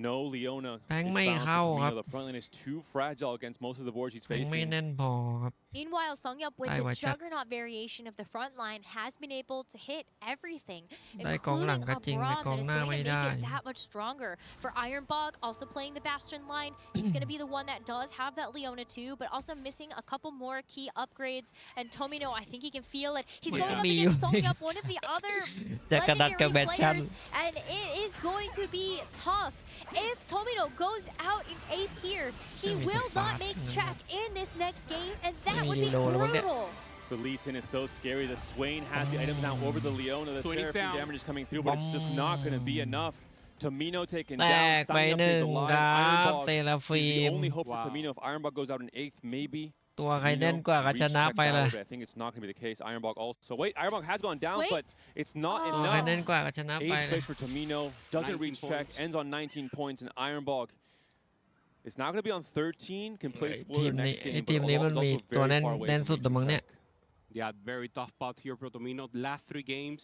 No Leona แทง is ไม่ found for เข้าครับ Tomino. The front line is too fragile against most of the boards he's แทงไม่ facing. แน่นพอครับ Meanwhile, Songyup with Ai the quá chắc. juggernaut variation of the front line has been able to hit everything, ได้กองหลัง including ก็ a จริงแต่ Braum กอง that is หน้า going ไม่ to ได้ make it that much stronger. For Ironbog, also playing the Bastion line, he's going to be the one that does have that Leona too, but also missing a couple more key upgrades. And Tomino, I think he can feel it. He's going up against Songyup, one of the other จะกระดัดกับแบ legendary ทชั่น players, and it is going to be tough. If Tomino goes out in 8th here, he will not make check in this next game, and that would be brutal. The Lee Sin is so scary. The Swain has the items now over the Leona. The Swain is Seraphim down. damage is coming through, but it's just not going to be enough. Tomino taken แต down. กไป Signing up หนึ่ is ง alive. ครับเซ Ironbog รา is ฟิ the ม only hope for Wow. Tomino. If Ironbog goes out in 8th, maybe. ตัวใครแน่น Tomino กว่าก็ reach ชนะ check ไปเลย battle, but I think it's not going to be the case. Ironbog also. Wait, Ironbog has gone down, Wait. but it's not ตัวใคร enough. แน่นกว่าก็ชนะไป 8th เลย place for Tomino. Doesn't 19 reach check. points. Ends on 19 points, and Ironbog is now going to be on 13. Can play ที spoiler มนี้ next game, ทีม but นี้ is มันมี also ตัว very แน่น far away แน่น from สุดแต่ reaching มั้งเนี่ย check. Yeah, very tough pot here for Tomino. Last 3 games,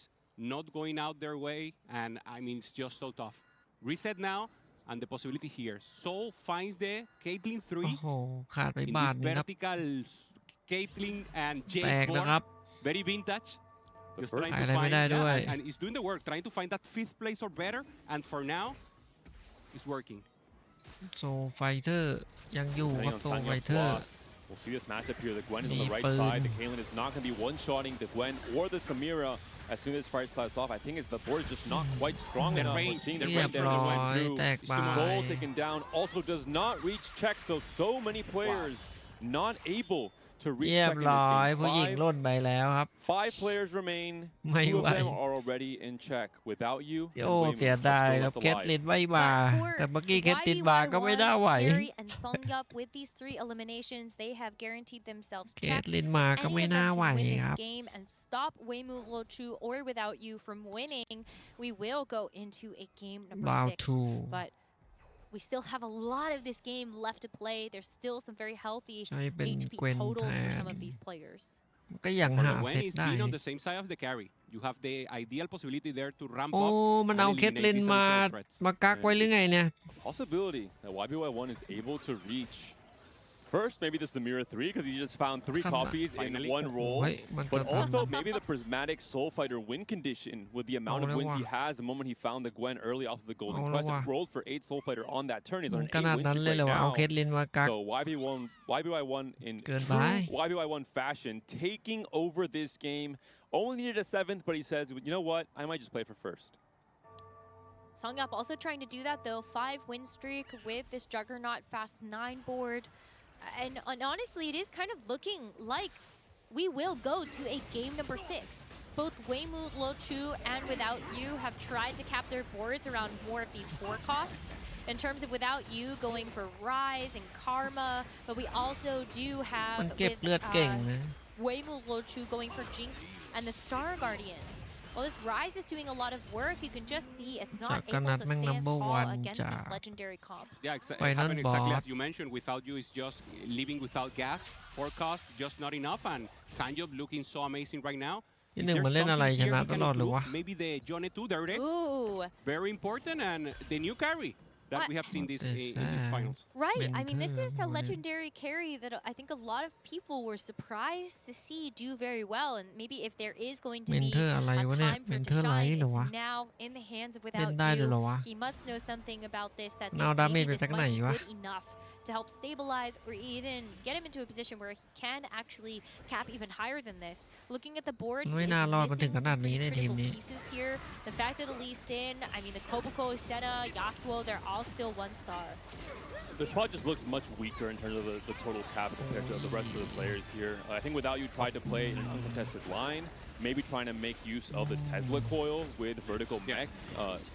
not going out their way, and I mean, it's just so tough. Reset now, and the possibility here. Soul finds the Caitlyn โอ้ 3 โหขาดไป in บาท this นึงครับ vertical Caitlyn and แต Jace กนะ board. ครับ Very vintage. The Just first trying to ขายอะไรไม่ find ได้ด้วย and he's doing the work, trying to find that 5th place or better, and for now, it's working. โซไฟเตอร์ยังอยู่ค Depending รับ on โซไฟ Sanyap's เตอร์ loss, we'll see this matchup here. The Gwen is on the Need rightปืน side. The Caitlyn is not going to be one-shotting the Gwen or the Samira as soon as fight starts off. I think it's the board is just not quite strong The enough. We're range- seeing the the เรีย red บ damage ร้อ went ย through. แตกไป Goal taken down. Also does not reach check. So many players not able to reach เรีย check บ in ร้ this อย game. ผู้หญิงล่นไปแล้วครับ Five players remain. ไม่ Two ไหว of them are already in check. Without you, โอ้ and เสีย Weymouth ดาย are still ครับ left เคท alive. ลินไม่มา But for แต่เมื่อกี้เคทลินมาก็ไม่น่าไหว Terry and Songyup with these 3 eliminations, they have guaranteed themselves เค check. ทลินมาก็ Any ไม่ of น่า them ไหว can win ค this รับ game and stop Weymouth Lochu or Without You from winning. We will go into a game number บาว 6. ทู But we still have a lot of this game left to play. There's still some very healthy ใช้เป็น HP เกวน totals แท for น some of these players. ก็ยัง For หา the เซ Gwen ต is ได้ being on the same side of the carry. You have the ideal possibility there to ramp โอ้ up มัน and เอาเคท eliminate ลิน these มา additional threats. มากักไว้หรือไงเนี่ย Possibility that YBY1 is able to reach. First, maybe this is the Mirror 3 because he just found 3 Come on. copies in Finally. 1 roll. เฮ้ยมันจะ But ท also maybe the prismatic Soul Fighter win condition with the amount of Oh, wins he wow. has the moment he found the Gwen early off of the Golden Oh, Crest and wow. rolled for 8 Soul Fighter on that turn. He's on ำ an ข 8 นาด win นั้น streak เลยเหรอ right ว่าเอา now. เคทลินมากัก So YBY1 in Good true bye. YBY1 fashion taking over this game. Only needed a 7th, but he says, you know what? I might just play for first. Songyup also trying to do that though. 5 win streak with this Juggernaut Fast 9 board. And honestly, it is kind of looking like we will go to a game number 6. Both Weymouth Lochu and Without You have tried to cap their boards around more of these 4 costs. In terms of Without You going for Rise and Karma, but we also do มัน have เก็บ with เลือดเก่งนะ Weymouth Lochu going for Jinx and the Star Guardians. While this Rise is doing a lot of work, you can just see it's not able to Juggernaut stand number tall 1 against จ้า these legendary comps. Yeah, Final happened exactly boss. as you mentioned. Without You is just living without gas. Forecast just not enough, and Sanjop looking so amazing right now. ที่ Is หนึ่ง there มันเล่นอะไร something ช here นะ he ต can ลอดหรือ improve? วะ Maybe the Jone 2 there it is. Ooh, Very important, and the new carry that we have seen this What in these is finals. right. I mean, this is a Mentor. legendary carry that I think a lot of people were surprised to see do very well. And maybe if there is going to เมน be เทอร์อะไร a วะเนี่ย time เม for it น to เทอร์ไล shine, ท์เหรอวะ it's now in the hands of เล่น Without ได้ด้วยเหรอ You. วะ He must know something about this that มันเอา thinks ดาเมจ maybe ไป this จากไหน might be วะ good enough to help stabilize or even get him into a position where he can actually cap even higher than this. Looking at the board, ไม่ he น่า is รอดมาถึง missing ขนาด some นี้ pretty ในทีม critical นี้ pieces here. The fact that Lee Sin, I mean, the Koboko, Senna, Yasuo, they're all still 1 star. The squad just looks much weaker in terms of the total cap compared to the rest of the players here. I think Without You tried to play in an uncontested line, maybe trying to make use of the Tesla coil with vertical mech,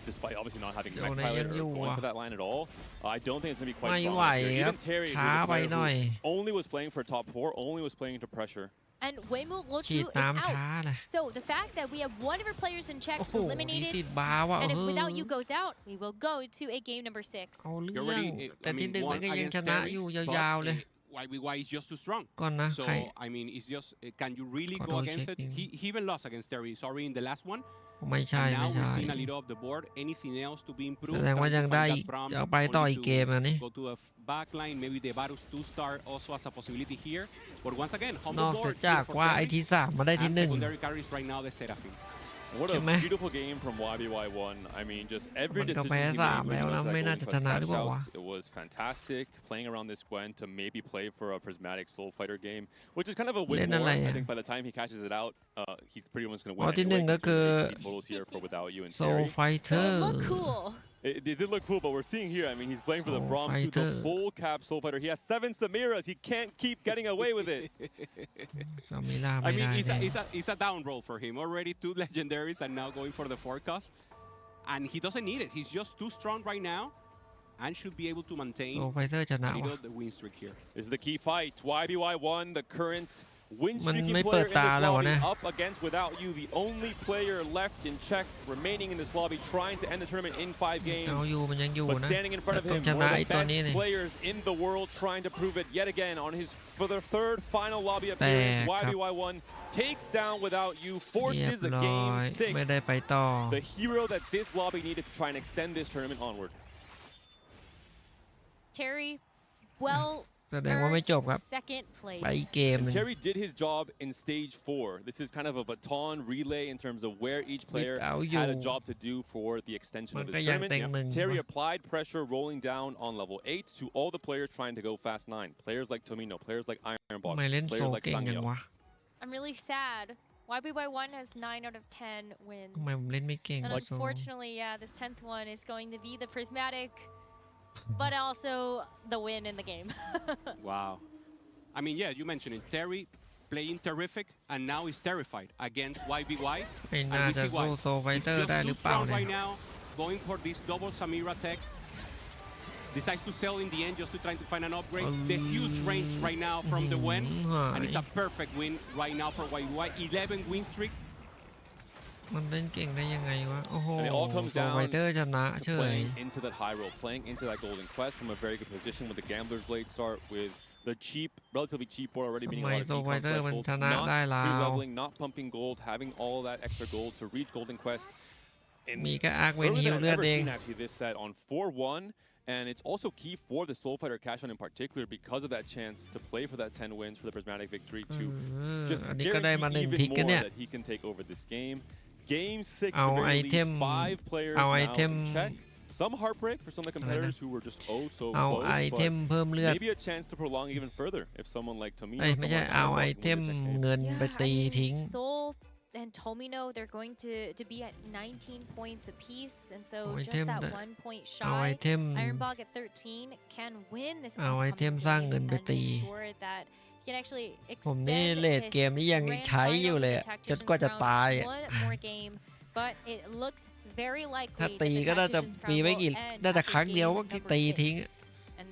despite obviously not having mech pilot or going for that line at all. I don't think it's going to be quite ไม่ strong ไหว enough here. ครับ Even Terry, ช้า who's a ไป player หน่อย who only was playing for top 4, only was playing into pressure. And Weymouth ฉีด Lochu is ตามช้า out. เลย So the fact that we have one of our players in check โอ้โหนี่ eliminated, ติดบาร์ว่ะ and if เออ Without You goes out, we will go to a game number 6. เอาเรื่ You're อง already, แต่ I ที่ mean, หนึ่งมัน one ก็ยัง against ชนะ Terry, อยู่ but ยาวๆเลย YBY is just too strong. ก่อนนะ So ใคร I mean, it's just can you really Got go all against it? checking. He even lost against Terry. Sorry, in the last one. ไม่ใช่ And ไม่ now ใช่ we're seeing a little of the board. Anything else to be แส improved? ดงว่า Trying ยัง to ได้ find อีก that prompt เอาไปต่อ only อีกเกม to อันนี้ go to a back line. Maybe the Varus 2-star also as a possibility here. But once again, น humble อก board จาก here for ว่าไอ Terry. ที่3มาได้ที่ And 1 secondary carries right now the Seraphim. What a ใช่ไหม beautiful game from YBY1. I mean, just every มันก็ decision แพ้ he made 3 แล้ว leading นะ up to ไม่ that น่า golden จะช quest นะหรือ cash เปล่าวะ out. It was fantastic playing around this Gwen to maybe play for a prismatic soul fighter game, which is kind of a win เล่นอะ more. ไร I อะ think by the time he cashes it out, he's pretty much going to อ๋อ win ที่ anyway. 1 ก็คือ considering the HP totals here for without you and โซ Terry. ไฟเตอ It ร์ looked cool. It did look cool, but we're seeing here, I mean, he's playing for the Soul Braum to the Fighter. full cap Soul Fighter. He has 7 Samiras. He can't keep getting away with it. ซามิล่า I ไม่ mean, ได้ it's a down roll for him. Already 2 legendaries and now going for the forecast. And he doesn't need it. He's just too strong right now and should be able to โซ maintain ไฟเตอร์ชนะ a ว่ะ little of the win streak here. This is the key fight. YBY1, the current win มัน streaky ไม่ player เปิด in ตา this แล้ววะ lobby เนี่ย up against without you, the only player left in check remaining in this lobby trying to end the tournament in 5 games. เอาอยู่มันยังอยู่ But นะ standing in front แต่ of ต้อง him, ช one นะ of ไอ the ตัว best นี้นี่ players in the world trying to prove it yet again for their 3rd final lobby appearance. แต่ครับ YBY1 takes down without you, เรียบ forces a ร้อย game ไม่ 6. ได้ไปต่อ The hero that this lobby needed to try and extend this tournament onward. Terry, well แสดงว่าไม่จบครับ second place. ไปอีกเกม And หนึง Terry did his job in stage 4. This is kind of a baton relay in terms of where each player had a job to do for the extension of มัน this ก็ยัง tournament. เต็งหนึ่ง Terry applied pressure rolling down on level 8 to all the players trying to go fast 9. Players like Tomino, players like ทำ Ironbog, ไมเล่นโซ players like เก่งอย่าง Sangyo. วะ I'm really sad. YBY1 has 9 out of 10 wins. ทำไมผมเล่นไม่เก่ง And วะโซ unfortunately, yeah, this 10th one is going to be the prismatic, but also the win in the game. Wow. I mean, yeah, you mentioned it. Terry playing terrific and now he's terrified against YBY. ไม่ And น่า we จะ see สู้ why. โซไฟ He's เตอร์ just ได้ห too รือเปล่า strong เนี่ย right now, going for this double Samira tech. Decides to sell in the end just to try to find an upgrade. The huge range right now from the Wen. หาย And it's a perfect win right now for YBY. 11 win streak. มันเล่นเก่งได้ยังไงวะ โอ้โห And it all comes โซไฟ down เตอร์ชนะ to เฉย playing into that high roll, playing into that golden quest from a very good position with the Gambler's Blade start with the cheap, relatively cheap board already being a lot of ทำไมโซไฟ econ เตอร์มัน thresholds, ชนะได้ not แล้ว pre-leveling, not pumping gold, having all that extra gold to reach golden quest. มีแค่อาร์คเวน Earlier ฮิล than เลื I've อด ever เอง seen actually this set on 4-1, and it's also key for the Soul Fighter cash out in particular because of that chance to play for that 10 wins for the prismatic victory to อั just นนี้ก็ได้มา guarantee 1 ทิก even กันเนี่ย more that he can take over this game. Game 6 at เอา the ไอ very เทม least, 5 players เอา now ไอเทม in check. Some heartbreak for some of the competitors who were just oh so เอา close, ไอเทม but เพิ่มเลือด maybe a chance to prolong even further if someone like Tomino, เอ้ยไม่ใช่ someone like เอาไอ Ironbog เทม wins this next game. เงินไป Yeah, ตี I mean, ทิ้ง Soul and Tomino, they're going to be at 19 points apiece, and so Oh, just item that that- 1 point เอาไอ shy. เทม Ironbog at 13 can win this เอาไอเทม upcoming สร้าง game เงินไป and ตี ensure that he can actually ผมนี่ extend เลด his เกมนี้ยัง grand ใช้อยู่ finals เลย in อะ the จนกว่าจะ Tactician's ตาย crown อะ one more game, but it looks very ถ้า likely ตี that the ก็น่าจะ Tactician's มี crown ไม่ will กี่ end น่าจะ after ครั้งเดียว game ก็ number ตี 6. ทิ้ง And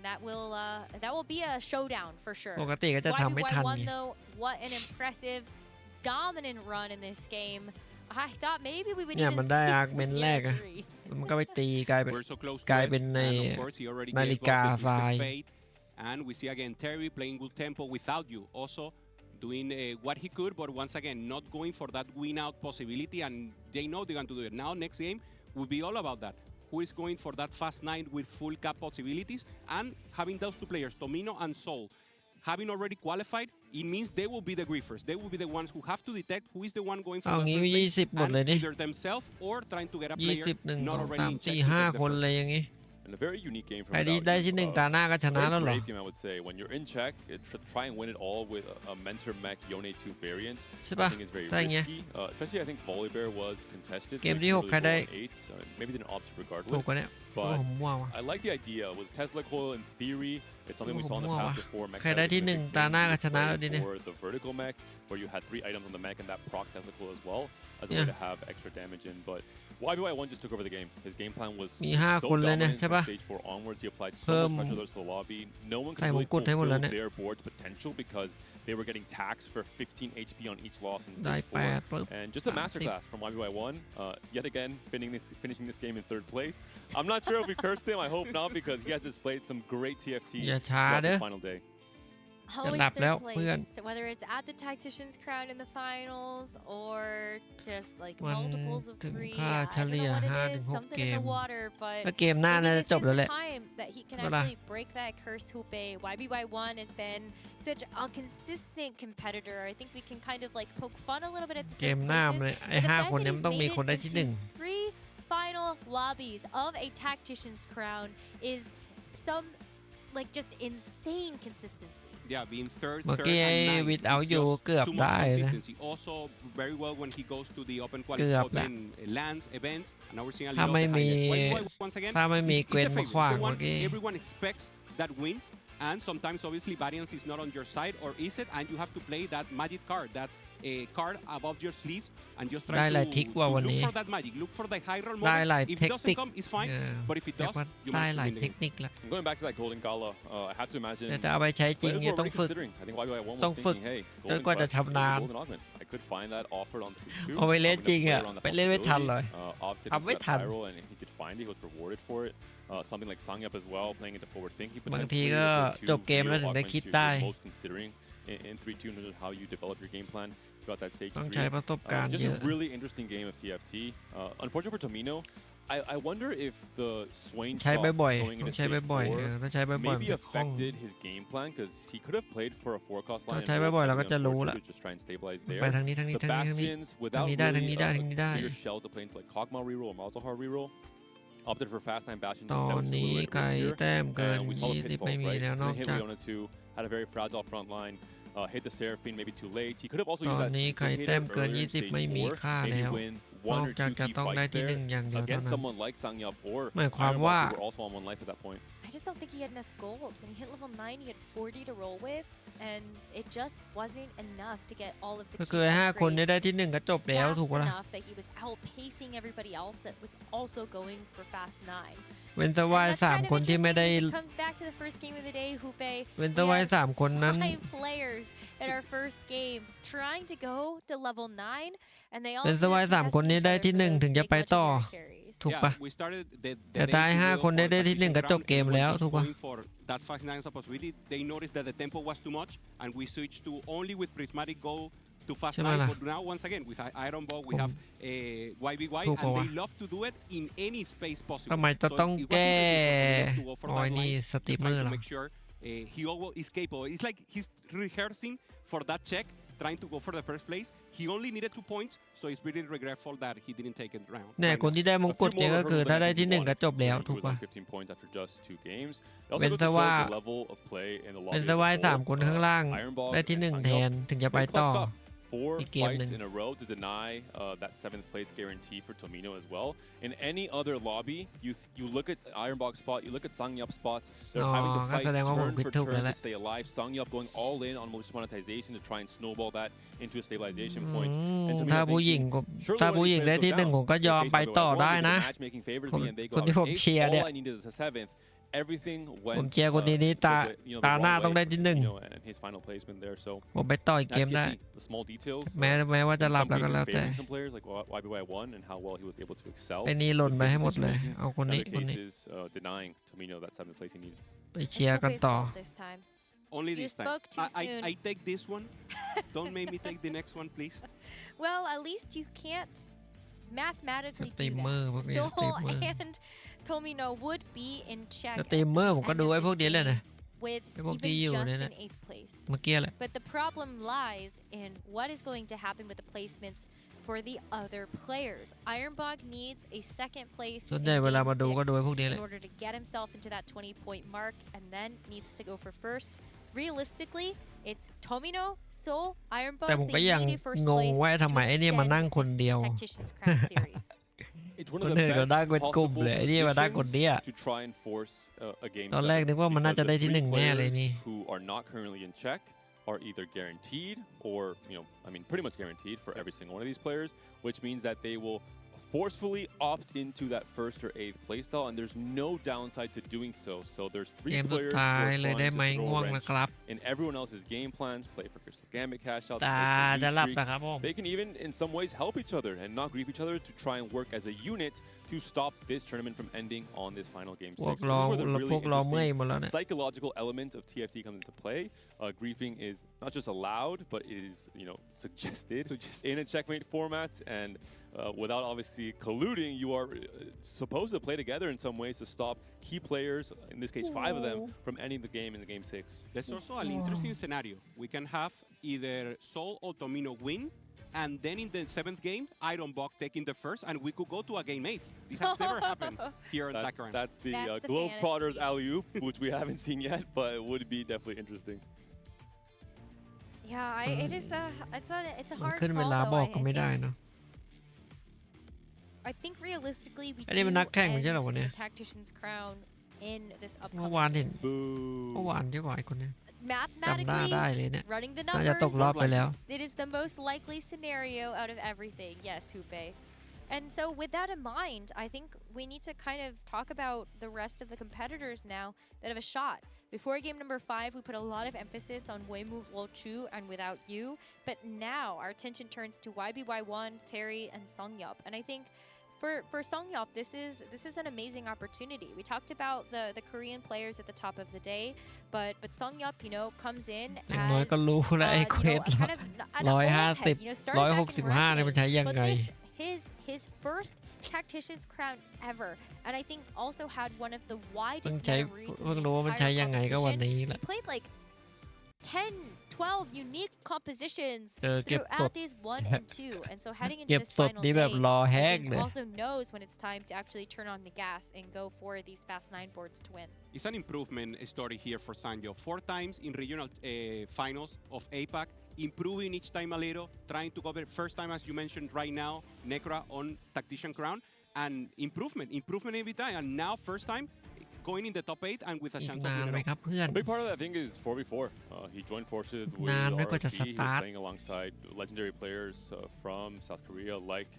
that will be a showdown for sure. ปกติก็จะทำไม่ทัน YBY1 ไง though, what an impressive, dominant run in this game. I thought maybe we would เนี่ย even มันได้ see อาร์คเมนแรกอะ victory. มันก็ไปตีกลายเป็น We're so close to กลาย it. เป็นใน And of course, he already นา gave ฬิ up กา the ทราย Twisted Fate. And we see again Terry playing good tempo without you. Also doing what he could, but once again, not going for that win out possibility. And they know they're going to do it. Now, next game will be all about that. Who is going for that fast 9 with full cap possibilities? And having those 2 players, Tomino and Soul, having already qualified, it means they will be the griefers. They will be the ones who have to detect who is the one going for เอา that งี้ third place 20 หมดเลย and นี่ either themselves or trying to get a 20 player 1 not 2 already in 3 check 4 to take 5 the คน first. เลยอย่างงี้ And a very unique game from ใครที่ without ได้ you. ที่1 ตาหน้าก็ชนะ Very แล้วเหรอ brave game, I would say. When you're in check, try and win it all with a mentor mech Yone 2 variant. ใช่ I ปะ think it's very ใช่ไง risky. Especially, I think Volibear was contested. เกม so ที่ he 6 ใคร really ได้ won 8. Maybe didn't opt ถูก regardless. กว่าเนี่ยโอ้ But ผมว้าวอะ I like the idea with Tesla Coil in theory. It's something we saw in the past before. Mech ใครได้ที่ Battle 1 ตาหน้าก็ชนะแล้วดิเนี่ย for the vertical mech, where you had 3 items on the mech and that proc Tesla Coil as well, as a way to have extra damage in. But YBY1 just took over the game. His game plan was มี so 5 คนเลยเนี่ย dominant ใช่ from ปะ stage 4 onwards. He applied so เพิ่ม much pressure to the lobby. No one ใส่ could มง really กุฎให้หมดแล้ว fulfill เนี่ย their board's potential because they were getting taxed for 15 HP on each loss in ได้ stage 4. 8ปึ๊บ And just a masterclass from YBY1. Yet again, finishing this game in 3rd place. I'm not sure if we cursed him. I hope not because he has displayed some great TFT อย่าช้า throughout เด้อ this final day. Always หลับแล้ว third เพื่อน place. So whether it's at the Tactician's Crown in the finals or just like มัน multiples of ถึง 3. ค่า I เฉ don't know ลี่ย what it 5 ถึ is, ง 6 something เก in ม the water, but ก็เกมหน้า maybe น่าจะ this จบ is แล้วแห the ละ time that he can เวลา actually break that curse. Hupe YBY1 has been such a consistent competitor. I think we can kind of like poke fun a little bit at the เก third มหน้า places. เลยไอ้ But the 5 fact คน that เนี้ he's มันต้องมี made คนได้ it ที่ into 3 final lobbies of a Tactician's Crown is some like just insane consistency. Yeah, being third, เมื่อ third กี้ไอ้ and ninth วิดเอา is อยู่ just เกือบ too ได้ much นะ consistency. Also, very well when he goes to the open เกือบ qualifier ละ open lands events, and now we're seeing a ถ้า little ไม่ of the มี highlights. Once again, ถ้าไม่มี he's เกวน the มา favorite. ขวาง He's the เมื่ one อกี้ everyone expects that win, and sometimes obviously variance is not on your side, or is it? And you have to play that magic card, that card above your sleeves, and just ได้ try หลายทริก to ว่าวัน look นี้ for that magic, look for the high roll ได้ moment. หลาย If เท it คนิ doesn't ค come, it's fine. เออ But if it เรียก does, ว่า you ได้ manage ห to ลาย win the เทค game. นิคละ Going back to that Golden Gala, I have to imagine แต่จะเอาไปใช้จริง players เนี่ย were ต้อง already ฝึก considering. I think YBY1 was ต้องฝึก thinking, hey, จนกว่าจะ Golden ชำนาญ Golden Augment. I could find that offered on 2. เอาไปเล่นจริงอ่ะ ไปเล่นไม่ทันเลย Opted ทำไม่ into ทัน that viral and he could find it. He was rewarded for it. Something like Sangyup as well, playing into forward thinking. บางที Potentially ก็ the จ two บเกมแล้ว real ถึงได้ augments คิด you're ได้ most considering in 3-2 in terms of how you develop your game plan throughout that stage ต้อง 3. ใช้ประสบการณ์ Just เย a อะ really interesting game of TFT. Unfortunately for Tomino, I wonder if the Swain ใช้ shot บ่อย going ๆต้อ into งใช้ stage บ่อยๆ 4 ถ้าใช้บ่อยๆมัน maybe จะคล่อง affected his game plan because he could have played for a 4-cost ถ้า line ใช้ and บ่อยๆเรา both ก็จะรู้ to ละ just try and stabilize ไป there. ทางนี้ทางนี้ The ทางนี้ทางนี้ Bastions without ได้ really ทางนี้ได้ทางนี้ได้ clear shell to play into like Kog'Maw reroll or Malzahar reroll. Opted for fast line Bastion ต to อ set น which is a นี้ little bit ไกล riskier. แต้มเกิน And we saw the 20 pitfalls, ไม่มี right? แล้วนอก Hit จาก Leona 2, had a very fragile front line. Hit the Seraphine maybe too late. He could have also ต used อน that นี้ใคร Locator แต้มเกิน earlier in 20 stage ไม่มี 4, ค่า maybe แล้ว win น one อก or จาก two จะ key ต้องได้ fights ที่ there 1อย่างเดียวเท่า against นั้น someone like Sangyup or หมายความว่า Ironbox, who were also on 1 life at that point. I just don't think he had enough gold. When he hit level 9, he had 40 to roll with, and it just wasn't enough to get all of the ก็ key คือ5 คนได้ upgrades ที่ 1 ก็จบแล้ว fast ถูกปะล่ะ enough that he was outpacing everybody else that was also going for fast 9. เว้นแต่ว่า And that's kind 3 of คนที่ไม่ได้ interesting because it comes back to the first game of the day, Hupe. เว้นแต่ว่า We had 3 คนนั้น 5 players in our first game trying to go to level 9, and they all เว้นแต่ว่า ended up 3 คน testing นี้ each ได้ other ที่ for 1 those ถึงจะ big ไปต่อ legendary carries. ถูกปะ we started the แต่ day ตาย if you 5 will, คน for ได้ที่ 1 Tactician ก็จบ Crown. เกมแล้ว Everyone ถูก was ปะ going for that fast 9 as a possibility. They noticed that the tempo was too much, and we switched to only with Prismatic go to fast ใช่ไหม 9. ล่ะ But now once again with Iron Ball, we ผม have YBY, ถูก and ปะวะ they love to do it in any space possible. ทำไมจะ So ต้อง it was แก้ interesting for Tomino to go for อ๋อ that นี่ line, สตรีม just เมอ trying ร์ to เหรอ make sure he always is capable. It's like he's rehearsing for that check, trying to go for the first place. He only needed 2 points, so it's really regretful that he didn't take it round. เนี่ยคนที่ได้มง A กุฎ few เนี่ย more ก็คือ hurdles ถ้า than ได้ he ที่ 1 ก็ wanted, จบแล้ว considering ถู he ก was ปะ on 15 points after just 2 games. It also เว้น goes แต่ to ว่า show the level of play in the เว้น lobby แต่ว่า as a 3 whole. คนข้างล่าง Ironbog ได้ที่ and 1 แท Sangyup, นถึงจะไป they ต่อ clutched up 4 อีกเกมหนึ่ง fights in a row to deny that 7th place guarantee for Tomino as well. In any other lobby, you look at Ironbox spot, you look at Sangyup spots, they're having to ก็ fight แสดงว่าผม turn คิด for ถูกแล้ว turn แห to ละ stay alive. Sangyup going all in on malicious monetization to try and snowball that into a stabilization อื point. ม And Tomino ถ้าผู้หญิง thinking, ก็ surely ถ้า when ผู้หญิง these ได้ players ที่ go 1 down, ผมก็ยอม they ไป face ต่อ YBY1 ได้ because นะ the matchmaking favored คน me and they คน got ที่ผม 8th. เชียร์เนี่ย All I needed is a 7th. Everything ผม went เชียร์คนนี้ตา you know, ตา the หน้า wrong ต้อง way, ได้ที่ 1 you know, and his final placement there. So ผมไปต่ออีกเกม that's ได้ TFT, the small details. แม้ว่าจะ In หลับ some แล้วก็ cases แล้วแต่ favoring some players like YBY1 and how well he was able to excel. ไอ้นี่หล่น with ไปให้ his หมดเลย decision-making. เอาคน In นี้ other คนนี้ cases, denying Tomino that 7th place he needed. ไปเชียร์กันต่อ It's Hupe's fault this time. Only You this time. spoke too soon. I take this one. Don't make me take the next one, please. Well, at least you can't ส mathematically ตรี do มเมอร์พวก that. นี้สตรีม Soul เมอร์ and Tomino would be in check สตรีมเมอร์ผมก็ at ดู the ไอ้ end พ of วกนี้ this เลยนะ game with ไอ้พวก even ที่อยู่ just เนี่ย in นะ 8th place. เมื่อกี้แหละ But the problem lies in what is going to happen with the placements for the other players. Ironbog needs a 2nd place ส่วน in ใหญ่เวลา game มาดูก็ดู 6ไอ้พวกนี้แห in ละ order to get himself into that 20-point mark, and then needs to go for first. Realistically, it's Tomino, Soul, แต่ Ironbog. ผมก็ They ยัง need a first งง place ว่าทำไม to ไอ้นี่มา extend นั่งคน this เดียว Tactician's Crown series. It's one ค of น the อื่นก็ best นั่งเป็นกลุ่ม possible เลยไอ้นี่มานั่งคนเดียว positions to try and force a game ตอนแรก 7 นึกว่ามันน่า because จะ the ได้ที่ 3 1 แน่เลย players นี่ who are not currently in check are either guaranteed or, you know, I mean, pretty much guaranteed for every single one of these players, which means that they will forcefully opt into that first or 8th playstyle, and there's no downside to doing so. So there's 3 players who are trying to throw a wrench in everyone else's game plans, play for Crystal Gambit cash outs, they can even in some ways help each other and not grief each other to try and work as a unit to stop this tournament from ending on this final game 6. This is where the really interesting psychological element of TFT comes into play. Griefing is not just allowed, but it is, suggested in a checkmate format, and without obviously colluding, you are supposed to play together in some ways to stop key players, in this case 5 of them, from ending the game in the game 6. There's also an interesting scenario. We can have either Sol or Tomino win, and then in the 7th game, Ironbog taking the first, and we could go to a game 8th. This has never happened here in Dakar. That's the Globetrotters alley-oop, which we haven't seen yet, but it would be definitely interesting. Yeah, it's a hard ขึ้นเวลา call บอก though. ก็ไม่ได้เนาะ I think realistically we อันนี้มันนักแข่งไม่ใช่เหรอ end วันนี้ the Tactician's Crown in this เมื่อ upcoming วานเห็น games. เมื่อวานใช่ไหมไอ้คนเนี้ยจำหน้า Mathematically ได้เลยเนี่ย running the น่าจะตก numbers, รอบไปแล้ว it is the most likely scenario out of everything. Yes, Hupe. And so with that in mind, I think we need to kind of talk about the rest of the competitors now that have a shot. Before game number 5, we put a lot of emphasis on Weimu, Lo2, and Without You. But now our attention turns to YBY1, Terry, and Songyup. And I think for Songyup, this is an amazing opportunity. We talked about the Korean players at the top of the day, but Songyup, comes in อย่างน้อย as ก็รู้แล้วไอ้เควส kind of an old head, started back in 150 เนี่ยมันใช้ยัง but ไง his first Tactician's Crown ever, and I think also had one of the เพิ่ง widest ใช้ meta reads in เพิ่ง the รู้ว่ามันใช้ entire ยังไงก็วัน competition. นี้แหละ He played like 10, 12 unique compositions เจอเก็บสด throughout days 1 and 2, and so heading เก็ into บ this สด final นี่แบบ day, รอ I แห้ง think เลย also knows when it's time to actually turn on the gas and go for these fast 9 boards to win. It's an improvement story here for Sanjo. 4 times in regional finals of APAC, improving each time a little, trying to cover first time, as you mentioned right now, Necra on Tactician Crown, and improvement every time. And now first time going in the top 8 and with a อีก chance นา of น winning ไหม it all. ครับเพื่อน A big part of that, I think, is 4v4. He joined forces with นานไหมกว่าจะ RRC. ส He ตาร์ was ท playing alongside legendary players from South Korea, like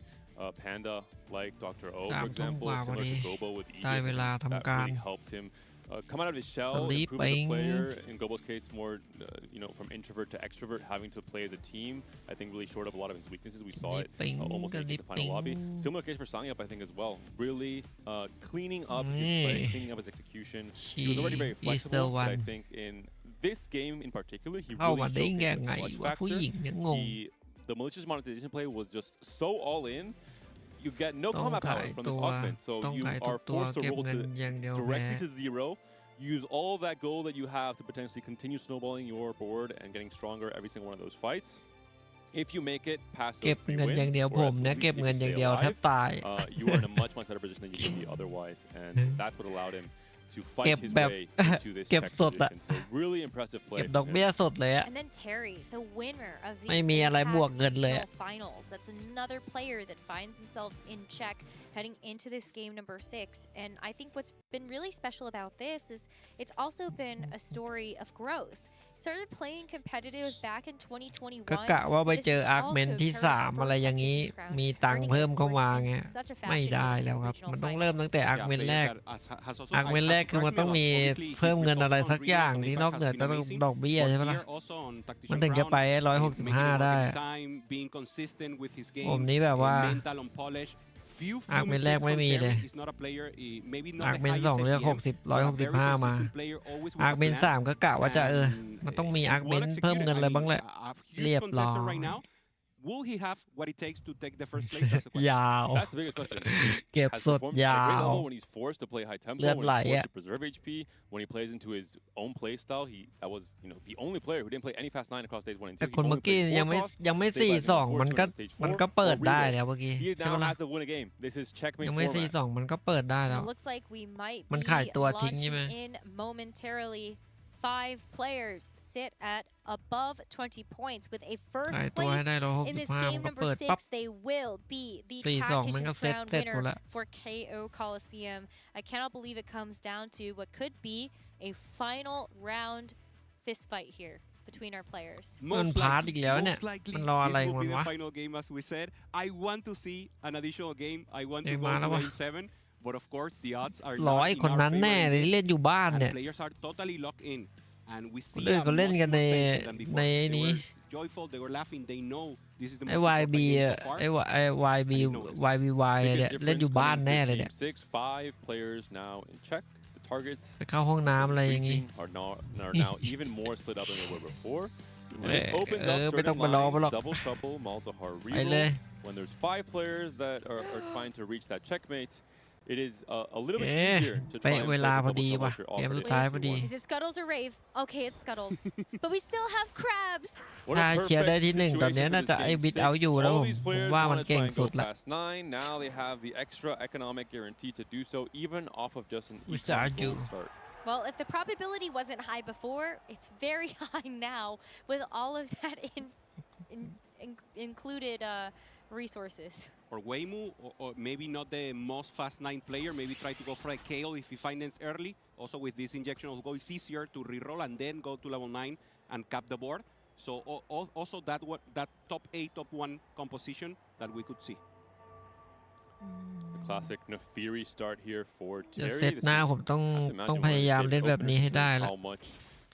Panda, like Dr. O, for example, similar to Gobo with Aegis. ได้เวลา That ทำการ really helped him come out of his shell, Sleep improve as a ing. player. In Gobo's case, more from introvert to extrovert, having to play as a team. I think really shored up a lot of his weaknesses. We saw it almost making the final lobby. Similar case for Songyup, I think, as well. Really cleaning up his play, cleaning up his execution. He was already very flexible, but I think in this game in particular, he เข้า really มาได้ showcased ยังไง the clutch วะผู้ factor. หญิงเนี่ยงง The malicious monetization play was just so all in. You get no ต้อง combat ขาย power from ตั this ว augment, so ต้อง you ขายทุ are กตัว forced to เก็บ roll เงิน to อย่างเดียวแพ้ directly to 0. Use all that gold that you have to potentially continue snowballing your board and getting stronger every single one of those fights. If you make it past เก็บ those 3 เงินอย่าง wins, เดียว or ผ at มเนี่ย least เก็บ if เงิน you อย่าง stay เดียวแทบ alive, ตาย you are in a much better position than you could be otherwise, and that's what allowed him to fight his แบบ way into this เก็บ tech สดอะ position. So really impressive เก็บ play. ดอกเบี้ยสดเลยอะ And then Terry, the winner of the ไม่มีอะไรบวกเงินเลยอะ International Finals. That's another player that finds themselves in check heading into this game number 6. And I think what's been really special about this is it's also been a story of growth. Started playing competitive back in 2021. ก็กะว่าไปเจออาร์คเมนที่ 3 อะไรอย่างนี้ มีตังค์เพิ่มเข้ามาไงไม่ได้แล้วครับ มันต้องเริ่มตั้งแต่อาร์คเมนแรก อาร์คเมนแรกคือมันต้องมีเพิ่มเงินอะไรสักอย่างที่นอกเหนือจากดอกเบี้ยใช่ไหมล่ะ มันถึงจะไป165 ได้ ผมนี้แบบว่าอาร์คเมนแรกไม่มีเลยอาร์คเมน2เลือก165 มาอาร์คเมน3ก็กะว่าจะมันต้องมีอาร์คเมนเพิ่มเงินอะไรบ้างแหละเรียบร้อย Will he have what it takes to take the first place? That's the question. ยาว That's the biggest question. เก็บ Has สด performed ยา at a great ว level when he's forced to play high tempo, เลือด when ไหล he's อะ forced to preserve HP, when he plays into his own play style. That was the only player who didn't play any fast 9 across days 1 and 2. แต่ He คนเมื่ only อกี้ played ยัง 4 ไม่ cross, ยังไม่ stayed back and 4-2 forth มันก็ to stage มัน 4 ก็เปิด or ได้ relay. แล้วเมื่อกี้ He ใช่ไหม now ล่ะ has to win a game. This is checkmate ยังไม่ format. 4-2 มันก็เปิดได้แล้ว It looks like we might มัน be ขายตัวทิ้ง launching ใช่ไหม in momentarily. 5 players sit at above 20 points with a first ขายตัวให้ place ได้ in this 165 game มันก็ number เปิดปั๊บ 6. They will be the 4-2 มันก็ Tactician's เซ็ต Crown เสร็จหมด winner ละ for KO Coliseum. I cannot believe it comes down to what could be a final round fist fight here. between our players. มันพาร์ทอีกแล้วเนี่ย มันรออะไร this will มัน be the วะ final game as we said. I want to see an additional game. I want to มา go แล้ว to วะ game 7, but of course the odds are รอ not ไอ้ in คน our นั้น favor แน่ in เลย this. เล่นอยู่บ้าน And เนี่ย players are totally locked in, and we คน see อื่น a ก็เล่น much กันใน more tension than before. ใน They นี้ were joyful, they were laughing, they know this is the ไอ้ most important YB game อะ so far. ไอ้ YB YBY เนี่ย Biggest เล่นอยู่ difference บ้าน coming แน่ into เลย this เนี่ย game 6, 5 players now in check. The targets ไปเข้าห้องน้ำอะไรอย่างงี้ are now even more split up than they were before. And this opens เอ up อไม่ต้อง certain ไปรอไปหรอก lines, double trouble, Malzahar ไปเลย reroll. When there's 5 players that are trying to reach that checkmate, it is a little bit เอ๊ะ easier to try เป๊ะ and เว play ลา the พอ double ดี trouble ว่ะ if you're เกม offered สุด it ท้าย in พอดี Q1. Is it Scuttles or Rave? Okay, it's Scuttles. But we still have crabs. What ถ้า a เคลียร์ได้ perfect ที่ 1 ตอนนี้ situation for น่า this จะไอ้ game บิดเอา 6. อยู่แล้ว All ผม these ผม players ว่ามัน want to เก่ try ง and สุ go ดละ past 9. Now they have the extra economic guarantee to do so, even off of just an We econ start gold you. start. Well, if the probability wasn't high before, it's very high now with all of that included resources. For Waymu, or maybe not the most fast 9 player, maybe try to go for a Kale if he finds early. Also with this injection of gold, it's easier to reroll and then go to level 9 and cap the board. So also that top 8, top 1 composition that we could see. The classic Nefiri start here for เดี๋ยว Terry. เซต This หน้า is ผมต้อง have to ต้อง imagine พ one of ยา his ยาม favorite เล่นแบบนี้ openers ให้ได้ because ละ how much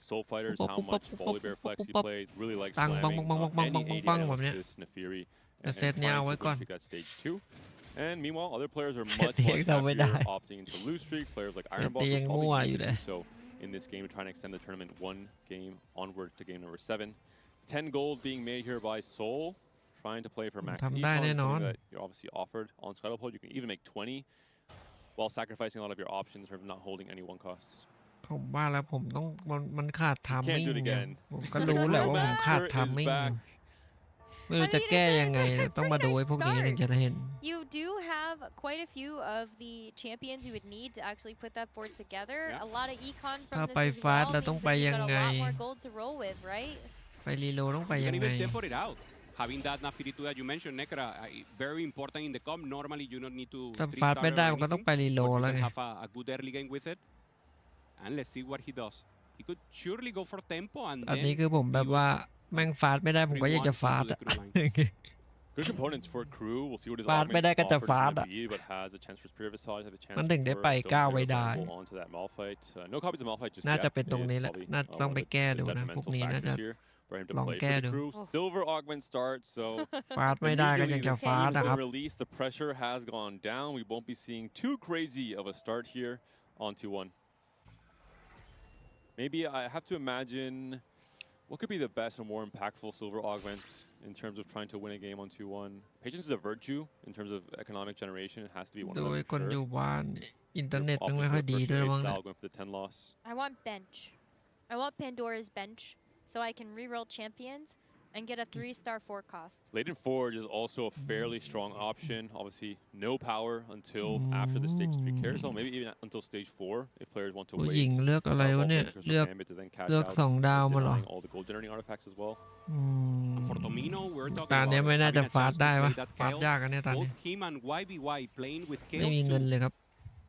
Soul Fighters, how Pop, pop, much pop, volley bear pop, flex pop, he pop. played, really likes Bang, bang, slamming bang, bang, bang, any bang, 80 bang, itemแบบเนี้ย to this Nefiri Đã and set nhau trying với to con. retake that stage 2. And meanwhile, other players are Set much tiếng đâu mới happier đài. opting into lose streak. Players like Iron Ball tiếng will mua probablyอยู่ need to เลย do so in this game, trying to extend the tournament 1 game onward to game number 7. 10 gold being made here by Soul, trying to play for max ทำได้ econ, แน่นอน something that you're obviously offered on Scuttlepole. You can even make 20 while sacrificing a lot of your options or not holding any 1 costs. ผมว่าแล้วผมต้องมันขาดทามมิ่ง do it again. ผมก็รู้แหละว่าผมขาดทามมิ่ง ไม่รู้จะแก้ยังไง ต้องมาดูไอ้พวกนี้ถึงจะเห็น You do have quite a few of the champions you would need to actually put that board together. A lot of econ from ถ้า this ไป as ฟาส well แล้วต้อง means ไป that you ยัง got ไง a lot more gold to roll with, right? ไปรีโหลดต้องไป You ยั can งไง even temper it out. Having that Nafiri 2 that you mentioned, Nekra, very important in the comp. Normally, you don't need to ถ้า 3 ฟาส star ไม่ได้ or มันก็ต้อง anything, ไปรีโหล but ด you แล้ว can ไง have a good early game with it. And let's see what he does. He could surely go for tempo and อัน then นี้คือผมแบบว่าแม่งฟาสไม่ได้ผมก็อยากจะฟาส into อะ the crew line. Good components for Crew. We'll see what his ฟาส augment ไม่ได้ก็จะ offers ฟาส in the อะ lead, but has a chance for Spirit Visage, have a chance มันถึงได้ for ไป Stone ก้าว Spirit ไว้ได้ available onto that Malphite. No copies of Malphite just น่า yet. จะเป็นตรง It นี้ is แหละ probably น่าต้อง one ไป of the แก้ดูนะพวก detrimental นี้น่าจะ factors here for him to ลอง play แก้ for ดู the Crew. Silver augment starts, so ฟาสไม่ได้ก็ยังจะ immediately ฟาส the นะครับ team's release, the pressure has gone down. We won't be seeing too crazy of a start here on 2-1. Maybe I have to imagine what could be the best or more impactful silver augments in terms of trying to win a game on 2-1. Patience is a virtue in terms of economic generation. It has to be one โด of ย them คน for อ sure. ยู่บ้านอินเทอร์เน็ต Opting มัน for ไม่ the ค่อยดี first ด้วย raid มั้งเนี่ย style, going for the 10 loss. I want bench. I want Pandora's bench so I can reroll champions and get a 3-star 4 cost. Laden Forge is also a fairly strong option. Obviously, no power until after the stage 3 carousel, maybe even until stage 4 if players want to ผู้ wait. หญิงเลือกอะไรวะเนี่ย Walkmakers or เลือก Gambit to then cash เลือก out, สองดาวมาเหรอ denying all the gold generating artifacts as well. อืม For Tomino, we're talking ตาเนี้ย about ไม่น่าจะ having a ฟาส chance to ได้ play ปะ that ฟาส Kale. ยากกันเนี่ยตอนนี้ Both him and YBY playing with ไม่ Kale มีเงิน too. เลยครับ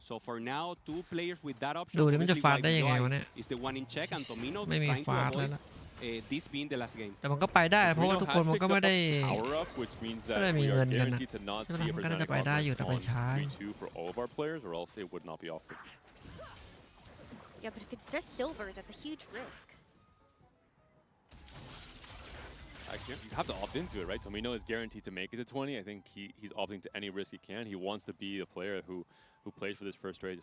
So for now, 2 players with that option. ดูดิมันจะ Obviously, ฟาสได้ยังไงวะ YBY เนี่ย is the one in check, and Tomino ไม่มี trying to ฟาส avoid แล้ว this being the last game. แต่มันก็ไปได้เพราะว่า Tomino ทุกคน has มันก็ picked ไม่ up ได้ a power up, which means ไม่ได้ that มี we เงิ are นกันนะ guaranteed to not ใช่ไหม see a มันก็น่าจะ presenting ไปได้อยู่ conference แต่ไป on ช้า 3-2 for all of our players, or else it would not be offered. Yeah, but if it's just silver, that's a huge risk. Actually, you have to opt into it, right? Tomino is guaranteed to make it to 20. I think he's opting to any risk he can. He wants to be a player who plays for this first raid,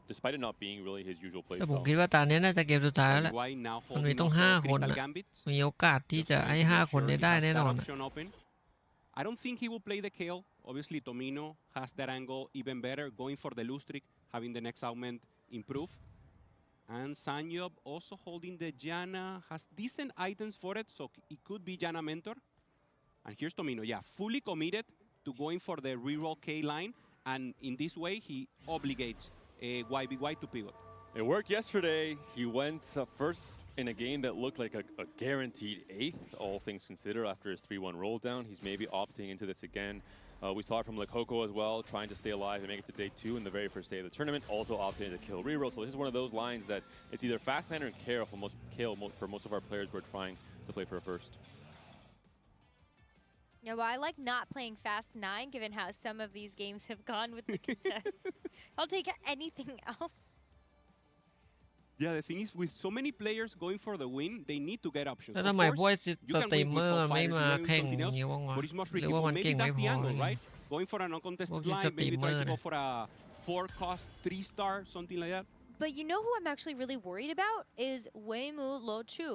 despite it not being really his usual play แต่ผม style. คิดว่าตอนนี้น่าจะเกมสุดท้ายแล้วแหละ YBY now มันมี holding ต้อง also 5 คน Crystal นะ Gambit. มีโอกาสที่ Just จะ trying ให้ to make 5 คน sure ได้ he ได้ has แน่ that นอนอะ option open. I don't think he will play the Kale. Obviously, Tomino has that angle even better, going for the Lustric, having the next augment improve. And Sanyob also holding the Janna, has decent items for it, so it could be Janna Mentor. And here's Tomino, yeah, fully committed to going for the reroll K line, and in this way, he obligates YBY to pivot. It worked yesterday. He went first in a game that looked like a guaranteed 8th, all things considered, after his 3-1 roll down. He's maybe opting into this again. We saw it from Lekoko as well, trying to stay alive and make it to day 2 in the very first day of the tournament. Also opted to kill reroll. So this is one of those lines that it's either fast 9 or kill for most of our players who are trying to play for a first. Yeah, well, I like not playing fast 9, given how some of these games have gone with the contest. I'll take anything else. Yeah, the thing is, with so many players going for the win, they need to get options. แล้วทำไมพวกสตรีมเมอร์มันไม่มาแข่งอย่างนี้วะ But it's much หรือ tricky. ว่ามัน Maybe เก่งไม่ that's พ the อ angle, right? Going for an uncontested line, maybe try to go for a 4-cost 3-star, something like that. But you know who I'm actually really worried about is Weimu Lochu.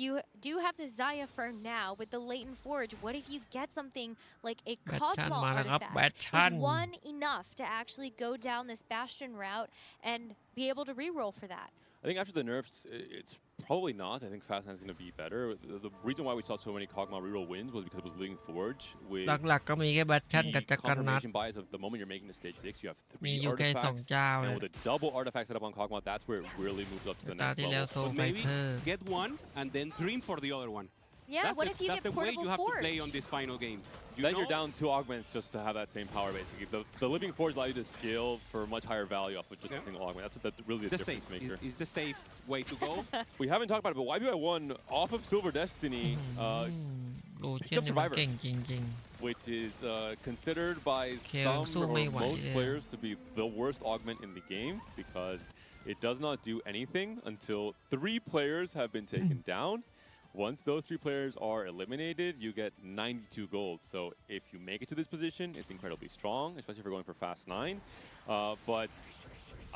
You do have the Zaya for now with the latent forge. What if you get something like a Kog'Maw artifact? Is one enough to actually go down this Bastion route and be able to reroll for that? I think after the nerfs, it's probably not. I think Fast 9 is going to be better. The reason why we saw so many Kog'Maw reroll wins was because it was Living Forge with หลักๆก็มีแค่แบทชั่นกับจักรนัด confirmation bias of the moment you're making the stage 6, you have มี 3 อยู่แค่2 artifacts. เจ้า And เลย with a double artifact set up on Kog'Maw, that's where it really moves up to the ตา next ที่แล้ว level. โซ But ไฟ maybe เตอร์ get one and then dream for the other one. Yeah, what if you That's get the way you portable have to forge? play on this final game. Then you're down 2 augments just to have that same power, basically. The Living Forge allows you to scale for much higher value off of just a single augment. That's really the difference maker. Is the safe way to go. We haven't talked about it, but YBY won off of Silver Destiny, ลูเชียนเนี่ยมันเก่งจริง which is considered by Kale some or สู้ไม่ไหว most เลย players to be the worst augment in the game because it does not do anything until 3 players have been taken down. Once those 3 players are eliminated, you get 92 gold. So if you make it to this position, it's incredibly strong, especially if you're going for fast 9. But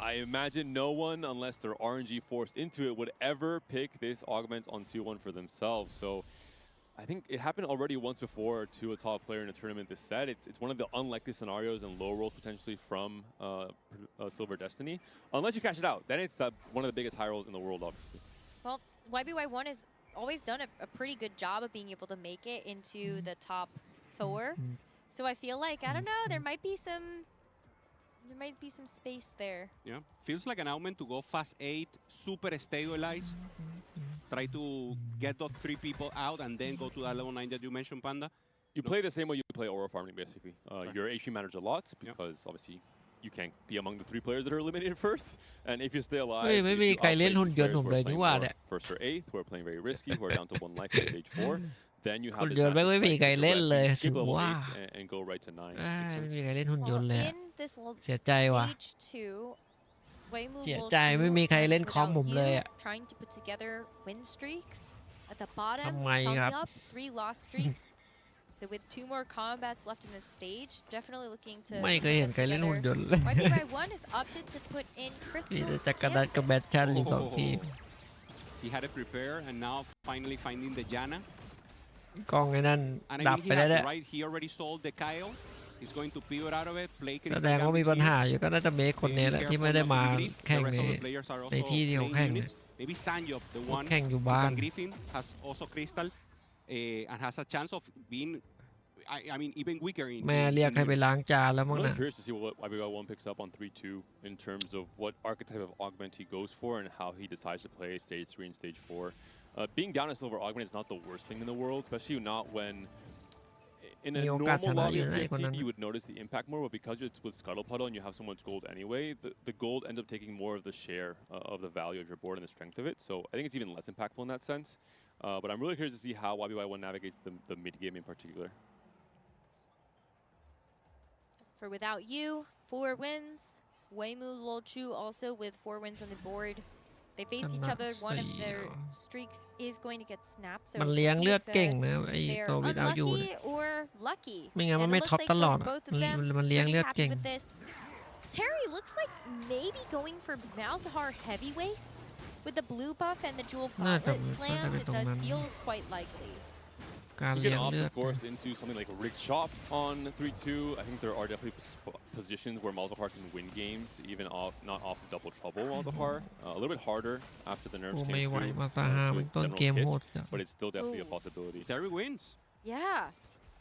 I imagine no one, unless they're RNG forced into it, would ever pick this augment on 2-1 for themselves. So I think it happened already once before to a top player in a tournament this set. It's one of the unlikely scenarios and low rolls potentially from Silver Destiny. Unless you cash it out, then it's one of the biggest high rolls in the world, obviously. Well, YBY1 has always done a pretty good job of being able to make it into the top 4. So I feel like, I don't know, there might be some space there. Yeah, feels like an augment to go fast 8, super stabilize, try to get those 3 people out and then go to that level 9 that you mentioned, Panda. You play the same way you play aura farming, basically. Your HP matters a lot because obviously you can't be among the 3 players that are eliminated first. And if you stay alive, ไม่มีใครเล่นหุ่นยนต์ผมเลยนี่ว่าเนี่ย first or 8th, who are playing very risky, who are down to 1 life in stage 4. Then you have หุ่น this ยนต์ไม่มีใครเล่นเลย skip ถึง level ว่า 8 and go right to 9. ไม่มีใครเล่นหุ่นยนต์เลย Well, in this world เสียใจว่ะ stage 2, Weimu เสีย Lochu ใจไม่มีใครเล่นคอม without ผมเลย you อ่ะ trying to put together win streaks at the bottom, ทำไม summing ครับ up 3 lost streaks. So with 2 more combats left in this stage, definitely looking to ไม่เคยเห็นใครเล่นหุ่นยนต์เลย YBY1 has opted to put in มี Crystal แต่จักรนัดกับแบทชั่นอยู่2 ทีม He had it prepared and now finally finding the Janna. กล้องไอ้นั่น And ดั I บ mean, ไปแล้วเนี่ย he already sold the Kyle. He's going to pivot out of it, play แส Crystal ดงว่ามี Gambit ปัญหา here. อยู่ก็น่าจะเมคคนนี้แหละที่ไม่ได้มาแข่ง The ใน rest of the players are ใน also ที่ที่เขา playing แข่ง units. Maybe Sanjop, the one แข่งอยู่ who บ้าน can Griffin, has also Crystal and has a chance of being, I mean, even weaker in แม่เรียกให้ไปล้างจานแล้ว I'm มั้ง really นะ curious to see what YBY1 picks up on 3-2 in terms of what archetype of augment he goes for and how he decides to play stage 3 and stage 4. Being down a silver augment is not the worst thing in the world, especially not when in a normal lobby you would notice the impact more, but because it's with Scuttle Puddle and you have so much gold anyway, the gold ends up taking more of the share of the value of your board and the strength of it. So I think it's even less impactful in that sense. But I'm really curious to see how YBY1 navigates the mid game in particular. For Without You, 4 wins. Weimu Lochu also with 4 wins on the board. They face each other. One of their streaks is going to get snapped. So มันเลี้ยงเลือดเก่งนะไอ้ they're โซวิดเอาอยู่ unlucky or lucky. ไม่งั้นมัน And ไม่ it looks ท็อป like ตลอ for ดอะ both of them, มันเลี้ยง pretty เลือด happy เก่ง with this. Terry looks like maybe going for Malzahar heavyweight with the blue buff and the jewel น่าจะ gauntlet น่าจะ slammed. เป็น It ตรง does นั้น feel quite likely. การ You เลี้ can ยง opt, เลือด of course, into something like a rigged shop on 3-2. I think there are definitely positions where Malzahar can win games, even not off double trouble Malzahar. A little bit harder after the nerfs โอ้ came ไม่ไหว through มาซาฮา to มัน his ต้น general เกม kit, โหดจัง but it's still definitely a Ooh. possibility. Terry wins. Yeah.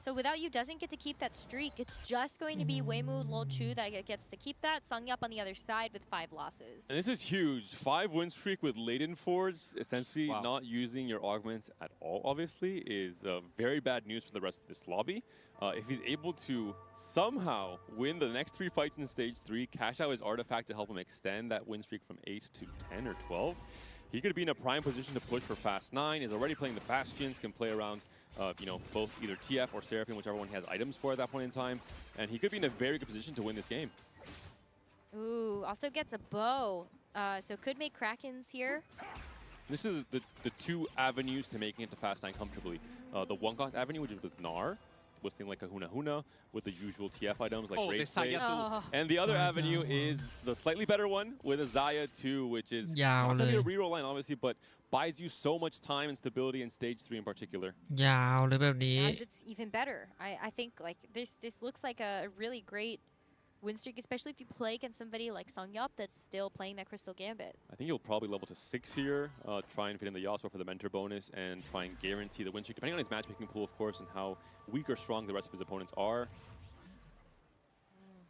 So without you doesn't get to keep that streak. It's just going to be Weimu Lochu that gets to keep that. Songyup on the other side with 5 losses. And this is huge. 5 win streak with laden forwards, essentially not using your augments at all, obviously, is very bad news for the rest of this lobby. If he's able to somehow win the next 3 fights in stage 3, cash out his artifact to help him extend that win streak from 8 to 10 or 12, he could be in a prime position to push for Fast 9, is already playing the Bastions, can play around both either TF or Seraphim, whichever one he has items for at that point in time, and he could be in a very good position to win this game. Ooh, also gets a bow, so could make Krakens here. This is the 2 avenues to making it to Fast 9 comfortably. The 1-cost avenue, which is with Gnar, listing like a Huna with the usual TF items like Rage Blade. And the other avenue is the slightly better one with a Xayah 2, which is not really a reroll line, obviously, but buys you so much time and stability in stage 3 in particular. ยาวเลยแบบนี้ It's even better. I think like this looks like a really great win streak, especially if you play against somebody like Songyup that's still playing that Crystal Gambit. I think you'll probably level to 6 here, try and fit in the Yasuo for the mentor bonus, and try and guarantee the win streak, depending on his matchmaking pool, of course, and how weak or strong the rest of his opponents are.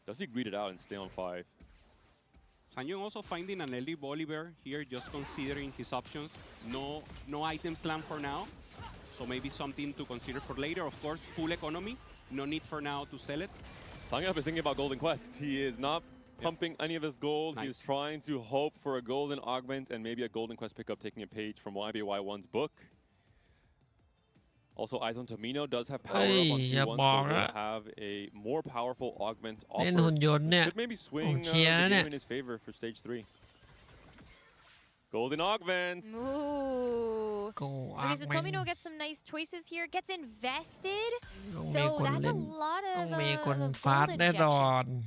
Does he greet it out and stay on 5? Sangyong also finding an early Bolivar here, just considering his options. No item slam for now, so maybe something to consider for later. Of course, full economy, no need for now to sell it. Songyup is thinking about Golden Quest. He is not pumping any of his gold. He is trying to hope for a golden augment and maybe a Golden Quest pickup, taking a page from YBY1's book. Also, Eyes on Tomino does have power up on 2-1, so will have a more powerful augment offer. Could maybe swing the game in his favor for stage 3. Golden augments. Ooh. Okay, so Tomino gets some nice choices here. Gets invested. So that's a lot of gold injection.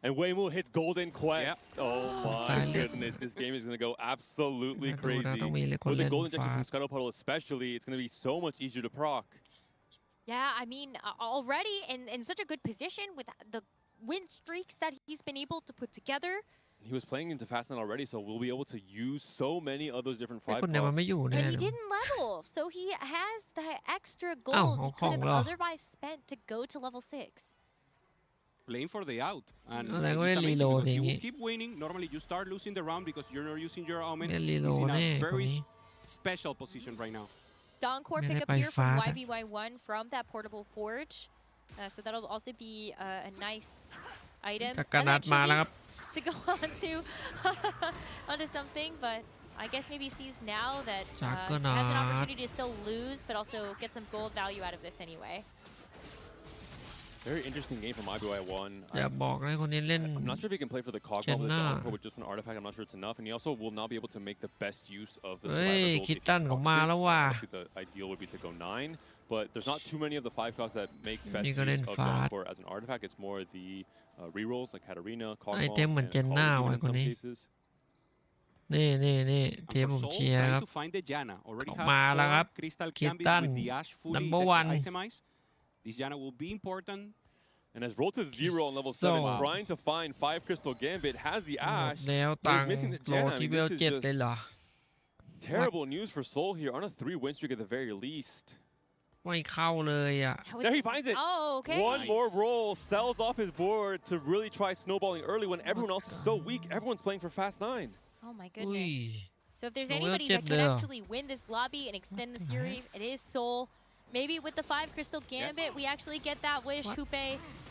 And Weimu hits Golden Quest. Oh my goodness, this game is going to go absolutely crazy. With the Golden Injection from Scuttle Puddle especially, it's going to be so much easier to proc. Yeah, I mean, already in such a good position with the win streaks that he's been able to put together. He was playing into Fast 9 already, so we'll be able to use so many of those different 5 costs. And he didn't level, so he has the extra gold he could have otherwise spent to go to level 6. Playing for the out, and it's amazing because you will keep winning. Normally, you start losing the round because you're not using your augment. He's in a very special position right now. Donkor pick up here from YBY1 from that portable forge, so that'll also be a nice item. To go onto something, but I guess maybe sees now that has an opportunity to still lose, but also get some gold value out of this anyway. Very interesting game from IBY1. อย่าบอกนะคนนี้เล่น I'm not sure if he can play for the cog with Donkor with just one artifact. I'm not sure it's enough, and he also will not be able to make the best use of the survivor gold. คิดตันของมาแล้วว่ะ The ideal would be to go 9, but there's not too many of the 5 costs that make best use of Donkor as an artifact. It's more the rerolls like Katarina, Cog, and Cog in some cases. นี่เทียมผมเชียร์ครับมาแล้วครับคิดตัน number 1 This Janna will be important. And as roll to 0 on level 7, trying to find 5 Crystal Gambit, has the Ash. แล้วตังโลที่เวล7เลยเหรอ Terrible news for Soul here on a 3 win streak at the very least. ไม่เข้าเลยอ่ะ There he finds it. Oh, okay. One more roll, sells off his board to really try snowballing early when everyone else is so weak. Everyone's playing for Fast 9. Oh my goodness. So if there's anybody that can actually win this lobby and extend the series, it is Soul. Maybe with the 5 Crystal Gambit, we actually get that wish, Hoope.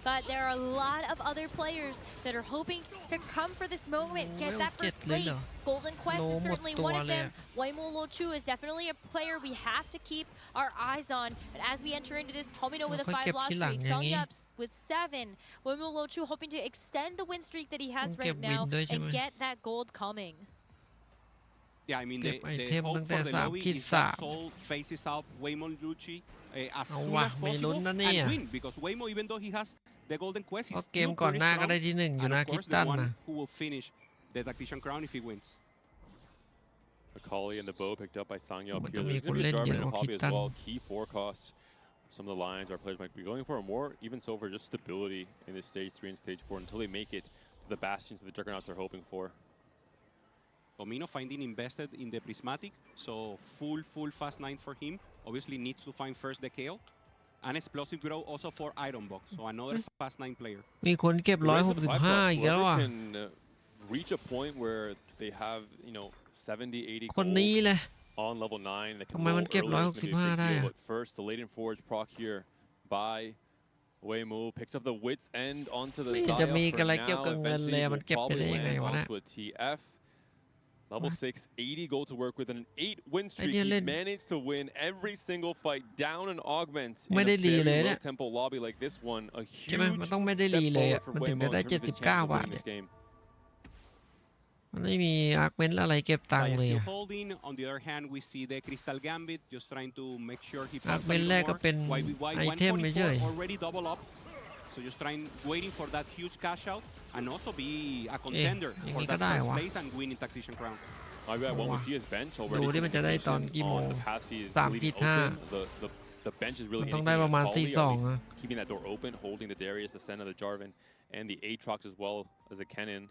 But there are a lot of other players that are hoping to come for this moment, get that first place. Golden Quest is certainly one of them. Weimu Lochu is definitely a player we have to keep our eyes on. But as we enter into this, Tomino with a 5 loss streak, Songyups with 7. Weimu Lochu hoping to extend the win streak that he has right now and get that gold coming. Yeah, I mean, the hope for the lobby is that Soul faces out Weimu Luchi as soon as possible and win, because Weimu, even though he has the Golden Quest, he's still pretty strong, and of course the one who will finish the Tactician Crown if he wins. Akali and the bow picked up by Songyup here. There's going to be a Jarvan and a Poppy as well. Key 4 costs. Some of the lines our players might be going for, or more even so for just stability in this stage 3 and stage 4 until they make it to the bastions of the Juggernauts they're hoping for. Tomino finding invested in the Prismatic, so full Fast 9 for him. Obviously needs to find first the KO, an explosive growth also for Ironbox, so another fast 9 player. มีคนเก็บ The rest of the 165 อีกแล้ว whoever อ่ะ can reach a point where they have 70, 80 คนนี้ gold เลย on level 9. They can ทำไม roll มันเก็บ earlier, it's gonna be a big 165 ได้ deal, อะ but first the latent forge proc here by Weimu picks up the wits end onto the ไม่เห็น dial จะมี for อะไรเกี่ยว now. กับเงินเลย Eventually มัน will เก็บไปได้ probably ยังไง land วะเนี่ย onto a TF. Level 6, 80 gold to work with, and an 8 win streak. Idea He len- managed to win every single fight down and augment in ไม่ a ได้รีเลย very เนี่ low ย tempo lobby like this one. A ใช่ไหม huge มันต้องไม่ได้ step รีเลย forward อ่ะ for มันถึง Weimu จะ in ได้ terms of his 79 chances of บาท winning เนี่ย this game. มันไม่มีอาร์คเมนต์อะไรเก็บตังค์ Saya เลย still อะ holding. On the other hand, we see the Crystal Gambit just trying to make sure he อาร์ค pops เม a นต์ little แรกก็ more. เป็น YBY ไอเทมไม่ใช่ 144 already double up. So just waiting for that huge cash out and also be a contender อย่าง for นี้ก็ that ได้ first วะ place and win in Tactician Crown. Maybe when we see his bench already ดูดิมันจะได้ตอนกี่โมง on the path he is 3 leaving ขีด5 open. The bench is really มันต้องได้ anything ประมาณ at Polly, or at 42 least นะ keeping that door open, holding the Darius, the Senna, the Jarvan, and the Aatrox as well as a Kennen.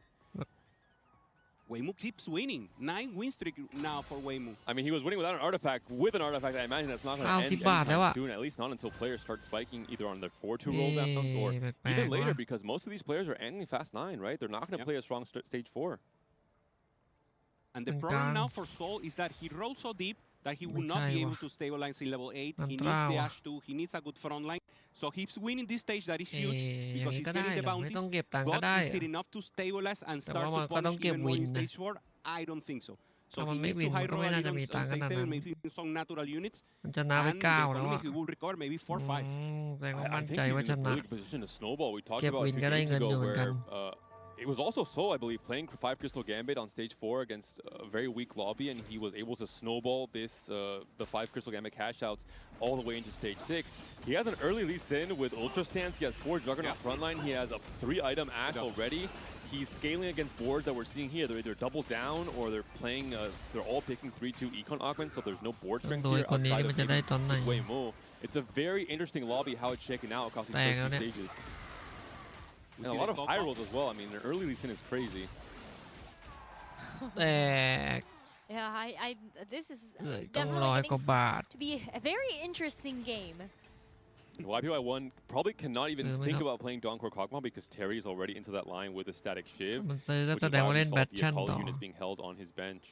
Weimu keeps winning. 9 win streak now for Weimu. I mean, he was winning without an artifact. With an artifact, I imagine that's not going to end 90 บาทแล้ว anytime อะ soon, at least not until players start spiking either on their 4-2 rolldowns or แปล even กๆ later วะ because most of these players are ending fast 9, right? They're not going to Yep. play a strong stage 4. And the Ang problem gang. now for Sol is that he rolls so deep that he will not Ang be chay able wa. to stabilize in level 8. Ang He needs the trawa. Ash 2. He needs a good front line. So he's winning this stage that is เอ๊ huge ะอย่าง because นี้ he's ก็ได้ getting the เหรอไม่ bounties. ต้องเก็บตังค์ก็ But ได้ is เหร it อ enough to stabilize and แต่ start ว่ามัน to ก็ต้อง punish เก็บ even more วิน in นะ stage 4? I don't think so. So ถ้ามั he นไม่ needs วิ to นมัน high ก็ roll ไม่ a น่าจะ little มี on ตังค์ข stage นาด 7, นั้น maybe some natural units. มันจะนับไป And 9 the แล้ว economy อะ he will recover maybe 4 อื 5. มแสดงว่า I มั่น think ใจ he's ว่า in ช a นะ really good position to snowball. We talked เก็บ about a วิน few ก็ได้ games เงิน ago อยู่เหมือนกัน where it was also Sol, I believe, playing 5 Crystal Gambit on stage 4 against a very weak lobby, and he was able to snowball the 5 Crystal Gambit cash outs all the way into stage 6. He has an early lead in with Ultra Stance. He has 4 Juggernaut frontline. He has a 3-item Ash already. He's scaling against boards that we're seeing here. They're either double down or they're playing. They're all picking 3-2 Econ Augment, so there's no board ต้อง strength ดูไอ้ here คนนี้ outside มัน of จะได้ maybe ตอนไหน just way more. It's a very interesting lobby how it's shaking out across these Dang, first 2 isn't it? stages. We And a see lot the of Coco. high rolls as well. I mean, their early lead in is crazy. แต่ Yeah, this is เหลือต้อง100 definitely กว่า getting บาท to be a very interesting game. YPY1 probably cannot even Sure, think yeah. about playing Donkor Kog'Maw because Terry is already into that line with a static shiv, มันซื้อก็ which แส is ดง why ว่า we เล่น saw แบท the ชั่น Akali ต่อ units being held on his bench.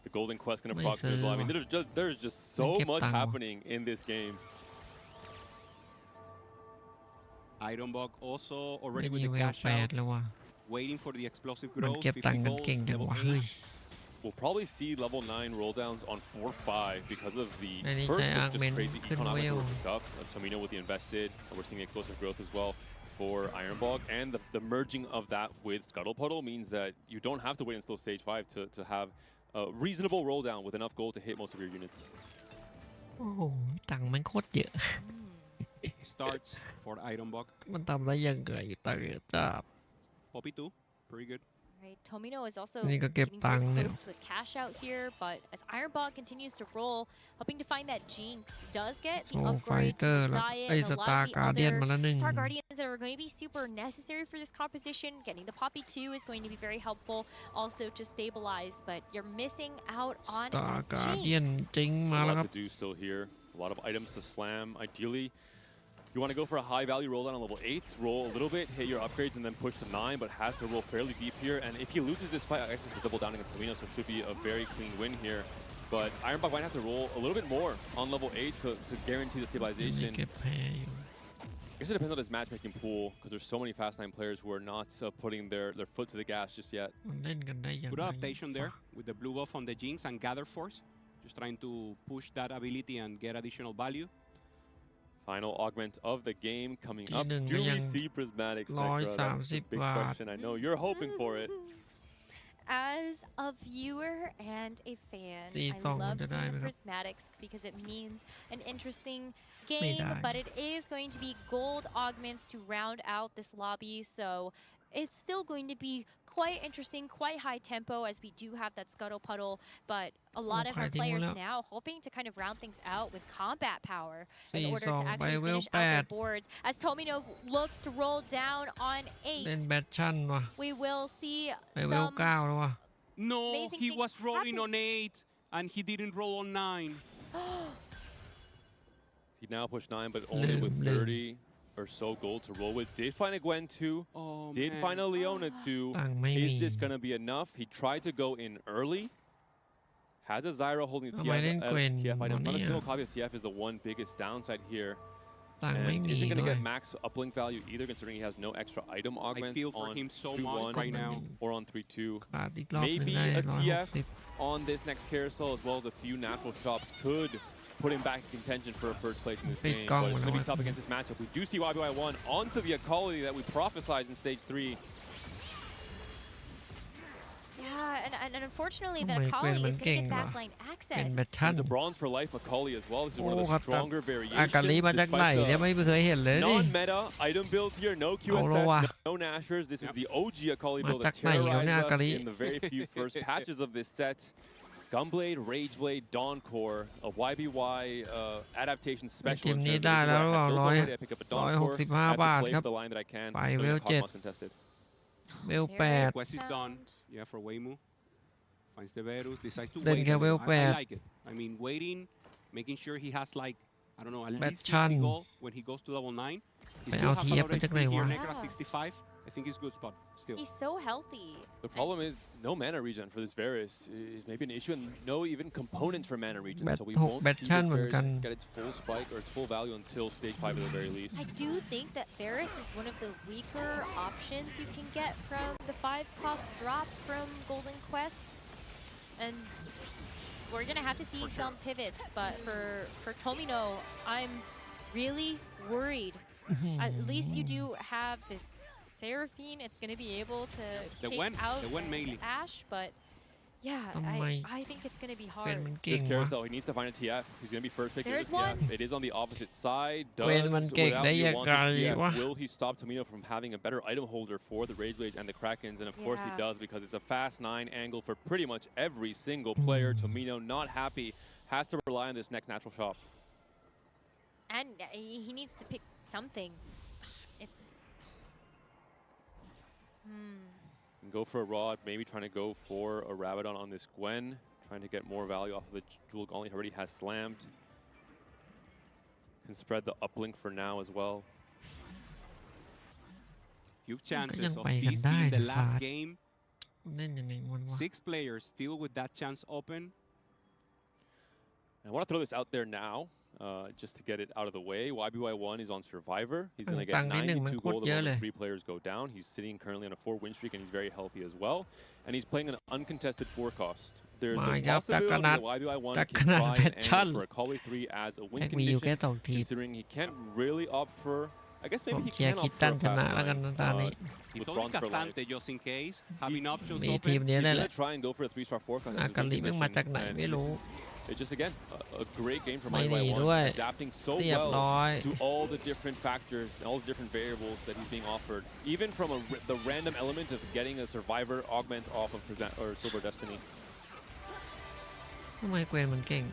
The Golden Quest gonna May proc as well. I mean, serve. there's just May so keep much tang. happening in this game. Ironbog also ไม่ already มี with เว the ล cash 8 out, แล้วว่ะ waiting for the explosive มัน growth. เก็บตัง 50 ค์กัน gold, เก่งจัง level วะ 8. เฮ้ย We'll probably see level 9 rolldowns on 4-5 because of the Any first chai just augment crazy couldn't econ augment wheel. were picked up. Tomino with the invested. We're seeing explosive growth as well for Ironbog. And the merging of that with Scuttle Puddle means that you don't have to wait until stage 5 to have a reasonable rolldown with enough gold to hit most of your units. โอ้โหตังค์มันโคตรเยอะ Starts for Ironbog. มันทำได้ยังไงตังค์เยอะจับ Poppy 2, pretty good. Right, Tomino is also Ni ka getting tang very niyo. close to a cash out here, but as Ironbog continues to roll, hoping to find that Jinx does get the โซ upgrade ไฟเตอ to ร์แล้ว Zion ไอ้ and ส a lot ตา of ร์ the การเดียน other มาแล้วหนึ่ง Star Guardians that are going to be super necessary for this composition. Getting the Poppy 2 is going to be very helpful also to stabilize, but you're missing out ส on ตาร์ a การเดีย Jinx. นจริงมา A แล้ว lot ครับ to do still here. A lot of items to slam. Ideally, you want to go for a high value roll down on level 8, roll a little bit, hit your upgrades, and then push to 9, but has to roll fairly deep here. And if he loses this fight, I guess it's a double down against Tomino, so it should be a very clean win here. But Ironbog might have to roll a little bit more on level 8 to guarantee the มี stabilization. เก็บแพ้อยู่ I guess it depends on his matchmaking pool, because there's so many Fast 9 players who are not putting their foot to the gas just yet. มันเล่นกันได้ยัง Good ไง adaptation there with the blue buff on the Jinx and Gather Force. Just trying to push that ability and get additional value. Final augment of the game coming ที up. หนึ่ง Do ก็ we ยัง see Prismatics? 130 big บาท question. I know you're hoping for it. As a viewer and a fan, ตี I สอง love จะได้ไหม seeing ครับ Prismatics because it means an interesting ไม่ game, ได้ but it is going to be gold augments to round out this lobby, so it's still going to be quite interesting, quite high tempo as we do have that Scuttle Puddle, but a lot of our Okay, players tingnan mo now hoping to kind of round things out with combat power in order to 4-2 actually by finish out Will their 8 boards. As Tomino looks to roll down on เล่น 8, แบทชั่นว่ะ we will see ไปเวล some 9 แล้วว่ะ No, Amazing he things was rolling happen. on 8 and he didn't roll on 9. He now pushed 9, but only with 30 or so gold to roll with. Did find a Gwen 2. Did find a Leona 2. Is this going to be enough? He tried to go in early. Has a Zyra holding the TF item. Not a single copy of TF is the one biggest downside here. And isn't going to get max uplink value either, considering he has no extra item augment on him so 3-1 right now. or on 3-2. Maybe a TF on this next carousel, as well as a few natural shops, could put him back in contention for a first place in this game. But it's going to be tough against this matchup. We do see YBY1 onto the Akali that we prophesized in stage 3. Yeah, and unfortunately, that Akali is going to get backline access. It's a bronze for life Akali as well. This is one of the stronger variations. อากาลีมาจากไหนเนี่ยไม่เคยเห็นเลยดิ Non-meta item build here, no QSS, no Nashers. This is the OG Akali build that terrorized us in the very few first patches of this set. Gunblade, Rageblade, Dawncore, a YBY adaptation special. ทีมนี้ได้แล้ว165 บาทครับ the line that I can. ไปเวล7 เวล8 Quest is done. Yeah, for Waymu. Finds the Verus. Decides to เล่น wait. แค่เวล I like it. I mean, waiting, making sure he has like, I don't know, at least 60 gold when he goes to level 9. He still has a lot of HP here, Necra 65. I think he's good spot still. He's so healthy. The problem is no mana regen for this Varus is maybe an issue, and no even components for mana regen. So we won't see this Varus get its full spike or its full value until stage 5 at the very least. I do think that Varus is one of the weaker options you can get from the 5-cost drop from Golden Quest. And we're going to have to see some pivots, but for Tomino, I'm really worried. At least you do have this Seraphine. It's going to be able to take out Ash, but yeah, I think it's going to be hard. This carousel, he needs to find a TF. He's going to be first pick. There's one. It is on the opposite side. Does without you want this TF, will he stop Tomino from having a better item holder for the Rageblade and the Krakens? And of course he does, because it's a fast 9 angle for pretty much every single player. Tomino not happy, has to rely on this next natural shop. And he needs to pick something. Go for a Rod, maybe trying to go for a Rabadon on this Gwen, trying to get more value off of the Jewel Gauntlet he already has slammed. Can spread the uplink for now as well. Huge chances of this being the last game. 6 players still with that chance open. I want to throw this out there now, just to get it out of the way. YBY1 is on Survivor. He's going to get 92 gold when 3 players go down. He's sitting currently on a 4-win streak, and he's very healthy as well. And he's playing an uncontested 4-cost. There's a possibility that YBY1 can try and for a Akali 3 as a win condition, considering he can't really opt for... I guess maybe he can opt for a fast with bronze for life. Just in case, having options มี open. ทีมนี้ He's ได้ going แหละ to try and go for a 3-star 4-cost. อากาลีมันมาจากไหนไม่รู้ It's just, again, a great game from ไม่หนี YBY1, ด้วย adapting so เรียบ well ร้อย to all the different factors and all the different variables that he's being offered. Even from the random element of getting a survivor augment off of Silver Destiny. ทำไมเกวนมันเก่ง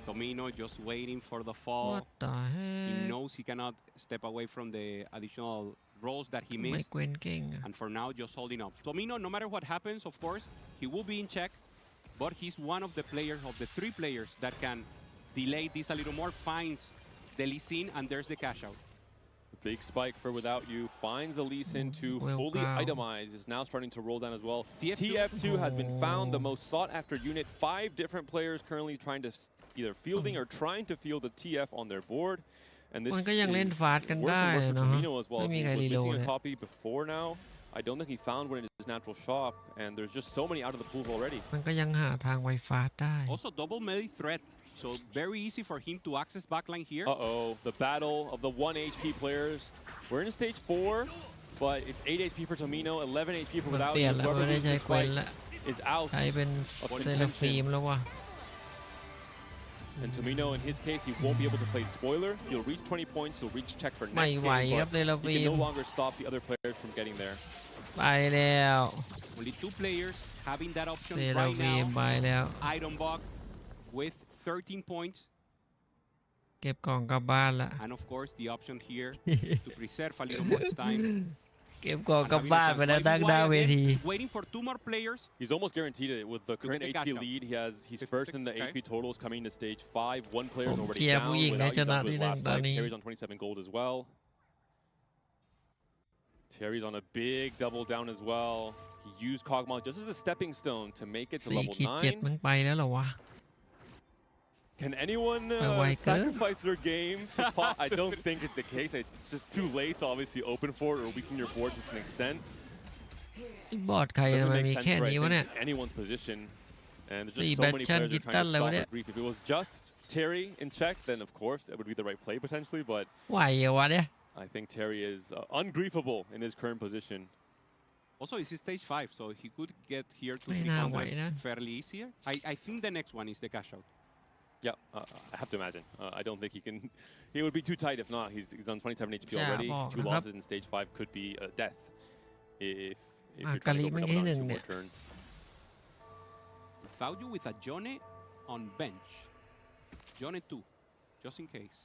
Tomino just waiting for the fall. What the heck? He knows he cannot step away from the additional rolls that he ทำไม missed. เกวนเก่งอะ And for now, just holding up. Tomino, no matter what happens, of course, he will be in check. But he's one of the players, of the 3 players that can delay this a little more, finds the Lee Sin, and there's the cash out. Big spike for Without You, finds the Lee Sin to fully itemize, is now starting to roll down as well. TF2 has been found the most sought after unit. 5 different players currently trying to either fielding or trying to field a TF on their board. And this มันก็ยังเล่นฟาสต์กัน worse ได้ and worse for เนาะ Tomino as well. ไม่มี He ใคร was รีโหลด missing เล a ย copy before now. I don't think he found one in his natural shop, and there's just so many out of the pool already. มันก็ยังหาทางไวฟาสต์ได้ Also, double melee threat. So very easy for him to access backline here. Uh-oh, the battle of the 1 HP players. We're in stage 4, but it's 8 HP for Tomino, 11 HP for มัน Without เปลี่ย You. นแล้ว Whoever ไม่ได้ loses ใช้ this เกวน fight แล้ว is out ใช้เป็น of เซราฟีม contention. แล้วว่ะ And Tomino, in his case, he won't be able to play spoiler. He'll reach 20 points, he'll reach check for ไม่ next ไหว game, ครับ but เซรา he ฟี can ม no longer stop the other players from getting there. ไปแล้ว Only 2 players having that option เซรา right ฟีม now. ไปแล้ว Item Bog with 13 points. เก็บกล่องกลับบ้านละ And of course, the option here to preserve a little more time. เก็บกองกลับบ้านไปแล้วดังดาวเวที Waiting for 2 more players. He's almost guaranteed it with the current HP lead. He's first in the HP totals coming to stage 5. One player is already down. Without using up his last life. Terry's on 27 gold as well. Terry's on a big double down as well. He used Kog'Maw just as a stepping stone to make it to level 9. มันไปแล้วเหรอวะ Can anyone sacrifice their game to pop? I don't think it's the case. It's just too late to obviously open for it or weaken your board to an extent. บอร์ดใครมันมีแค่นี้วะเนี่ย Anyone's position, and there's just so many players are trying to stop it. If it was just Terry in check, then of course that would be the right play potentially. But ไหวเหรอวะเนี่ย I think Terry is ungriefable in his current position. Also, it's stage 5, so he could get here to 300 fairly easier. I think the next one is the cash out. Yeah, I have to imagine. I don't think he can. He would be too tight if not. He's on 27 HP already. 2 losses in stage 5 could be a death if you're trying to go for double down 2 more turns. Without you with a Jone on bench. Jone 2, just in case.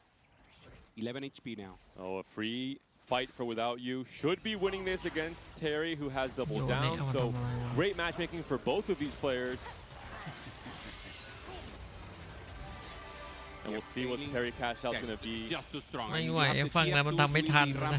11 HP now. Oh, a free fight for Without You. Should be winning this against Terry, who has double down. So great matchmaking for both of these players. And we'll see what Terry cash out's going to be. Just too strong. ไม่ไหวฟังแล้วมันทำไม่ทันนะ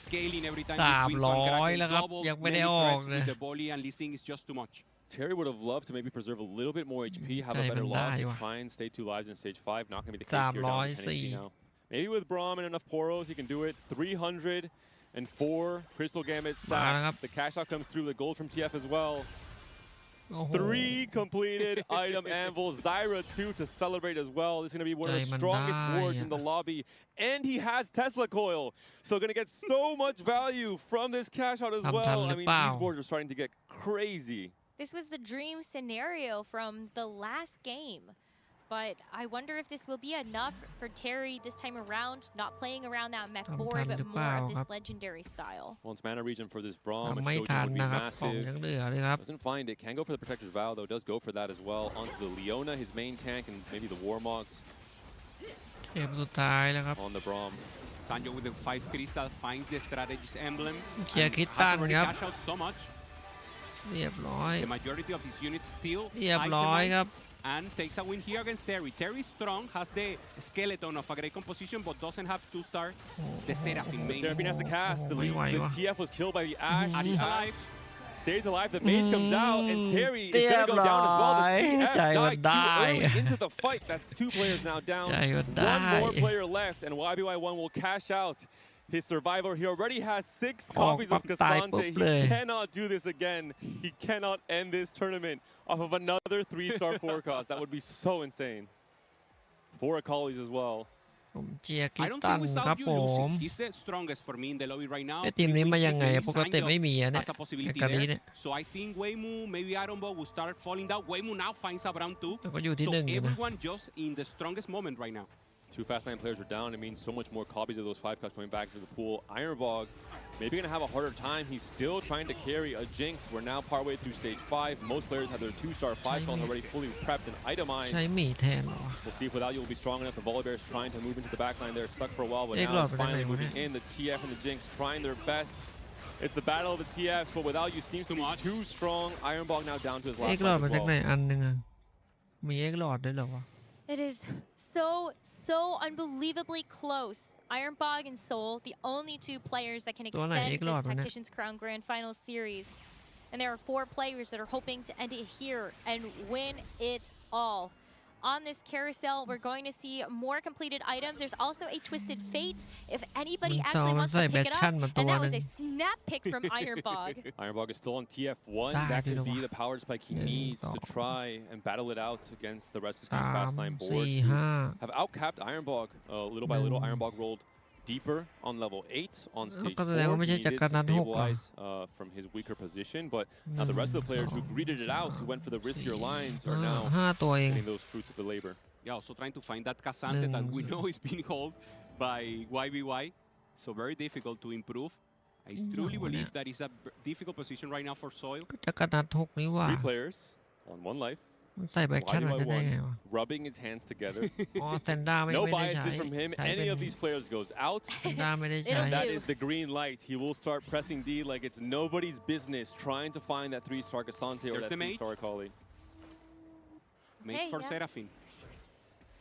Scaling every time 300แล้วครับยังไม่ได้ออกเลย the volley and leasing is just too much. Terry would have loved to maybe preserve a little bit more HP, have a better loss, and try and stay 2 lives in stage 5. Not going to be the case here down to 10 HP now. Maybe with Braum and enough Poros, he can do it. 304 Crystal Gambit sack. The cash out comes through. The gold from TF as well. 3 completed item anvils. Zyra 2 to celebrate as well. This is going to be one of the strongest wards in the lobby. And he has Tesla Coil. So going to get so much value from this cash out as well. I mean, these boards are starting to get crazy. This was the dream scenario from the last game. But I wonder if this will be enough for Terry this time around, not playing around that mech board, but more of this legendary style. Once mana region for this Braum, a Shoji would be massive. Doesn't find it, can go for the Protector's Vow though, does go for that as well. Onto the Leona, his main tank, and maybe the Warmogs. เกมสุดท้ายแล้วครับ On the Braum. Sanjo with the 5 crystal finds the strategy's emblem. เคลียร์คิดตันครับ Cash out so much. เรียบร้อย The majority of his units still เรียบร้อยครับ and takes a win here against Terry. Terry is strong, has the skeleton of a great composition, but doesn't have 2-star. The Seraphim main. Seraphim has the cast. The TF was killed by the Ash. Ash is alive. Stays alive. The mage comes out, and Terry is going to go down as well. The TF died too early into the fight. That's 2 players now down. 1 more player left, and YBY1 will cash out his survivor. He already has 6 copies of Cassante. He cannot do this again. He cannot end this tournament off of another 3-star forecast. That would be so insane. 4 Akalis as well. ผมเชียร์คิดตันครับผม He's the strongest for me in the lobby right now. ไอ้ทีมนี้มายังไงปกติไม่มีอะเนี่ยกาลีเนี่ย So I think Weimu, maybe Ironbog will start falling down. Weimu now finds a round 2. แต่ก็อยู่ที่1 So everyone just in the strongest moment right now. 2 Fast 9 players are down. It means so much more copies of those 5 cuts going back to the pool. Ironbog maybe going to have a harder time. He's still trying to carry a Jinx. We're now partway through stage 5. Most players have their 2-star 5 calls already fully prepped and itemized. ใช้หมีแทนเหรอ We'll see if Without You will be strong enough. The Volibear is trying to move into the backline there. Stuck for a while, but now it's finally moving in. The TF and the Jinx trying their best. It's the battle of the TFs, but Without You seems to be too strong. Ironbog now down to his last เอ็กหลอดมาจากไหนอันนึงอ่ะมีเอ็กหลอดด้วยเหรอวะ It is so unbelievably close. Ironbog and Soul, the only 2 players that can extend this Tactician's Crown Grand Final Series. And there are 4 players that are hoping to end it here and win it all. On this carousel, we're going to see more completed items. There's also a Twisted Fate if anybody actually wants to pick it up. And that was a snap pick from Ironbog. Ironbog is still on TF1. That could be the power spike he needs to try and battle it out against the rest of these Fast 9 boards. Have outcapped Ironbog little by little. Ironbog rolled deeper on level 8 on stage 4. He needed to stabilize from his weaker position, but now the rest of the players who greeted it out, who went for the riskier lines, are now getting those fruits of the labor. Yeah, also trying to find that Cassante that we know is being held by YBY, so very difficult to improve. I truly believe that is a difficult position right now for Soil. จะกระนัด6นี่ว่า 3 players on 1 life. ใส่แบ็คชั่นมันจะได้ไงวะ rubbing his hands together อ๋อแซนด้าไม่ no ได้ใช้ biases from him ใช้เป็ any น of these players goes out แซนด้าไม่ได้ใช้ that is the green light he will start pressing D like it's nobody's business trying to find that 3-star Cassante or that 3-star Akali Mate for Seraphine.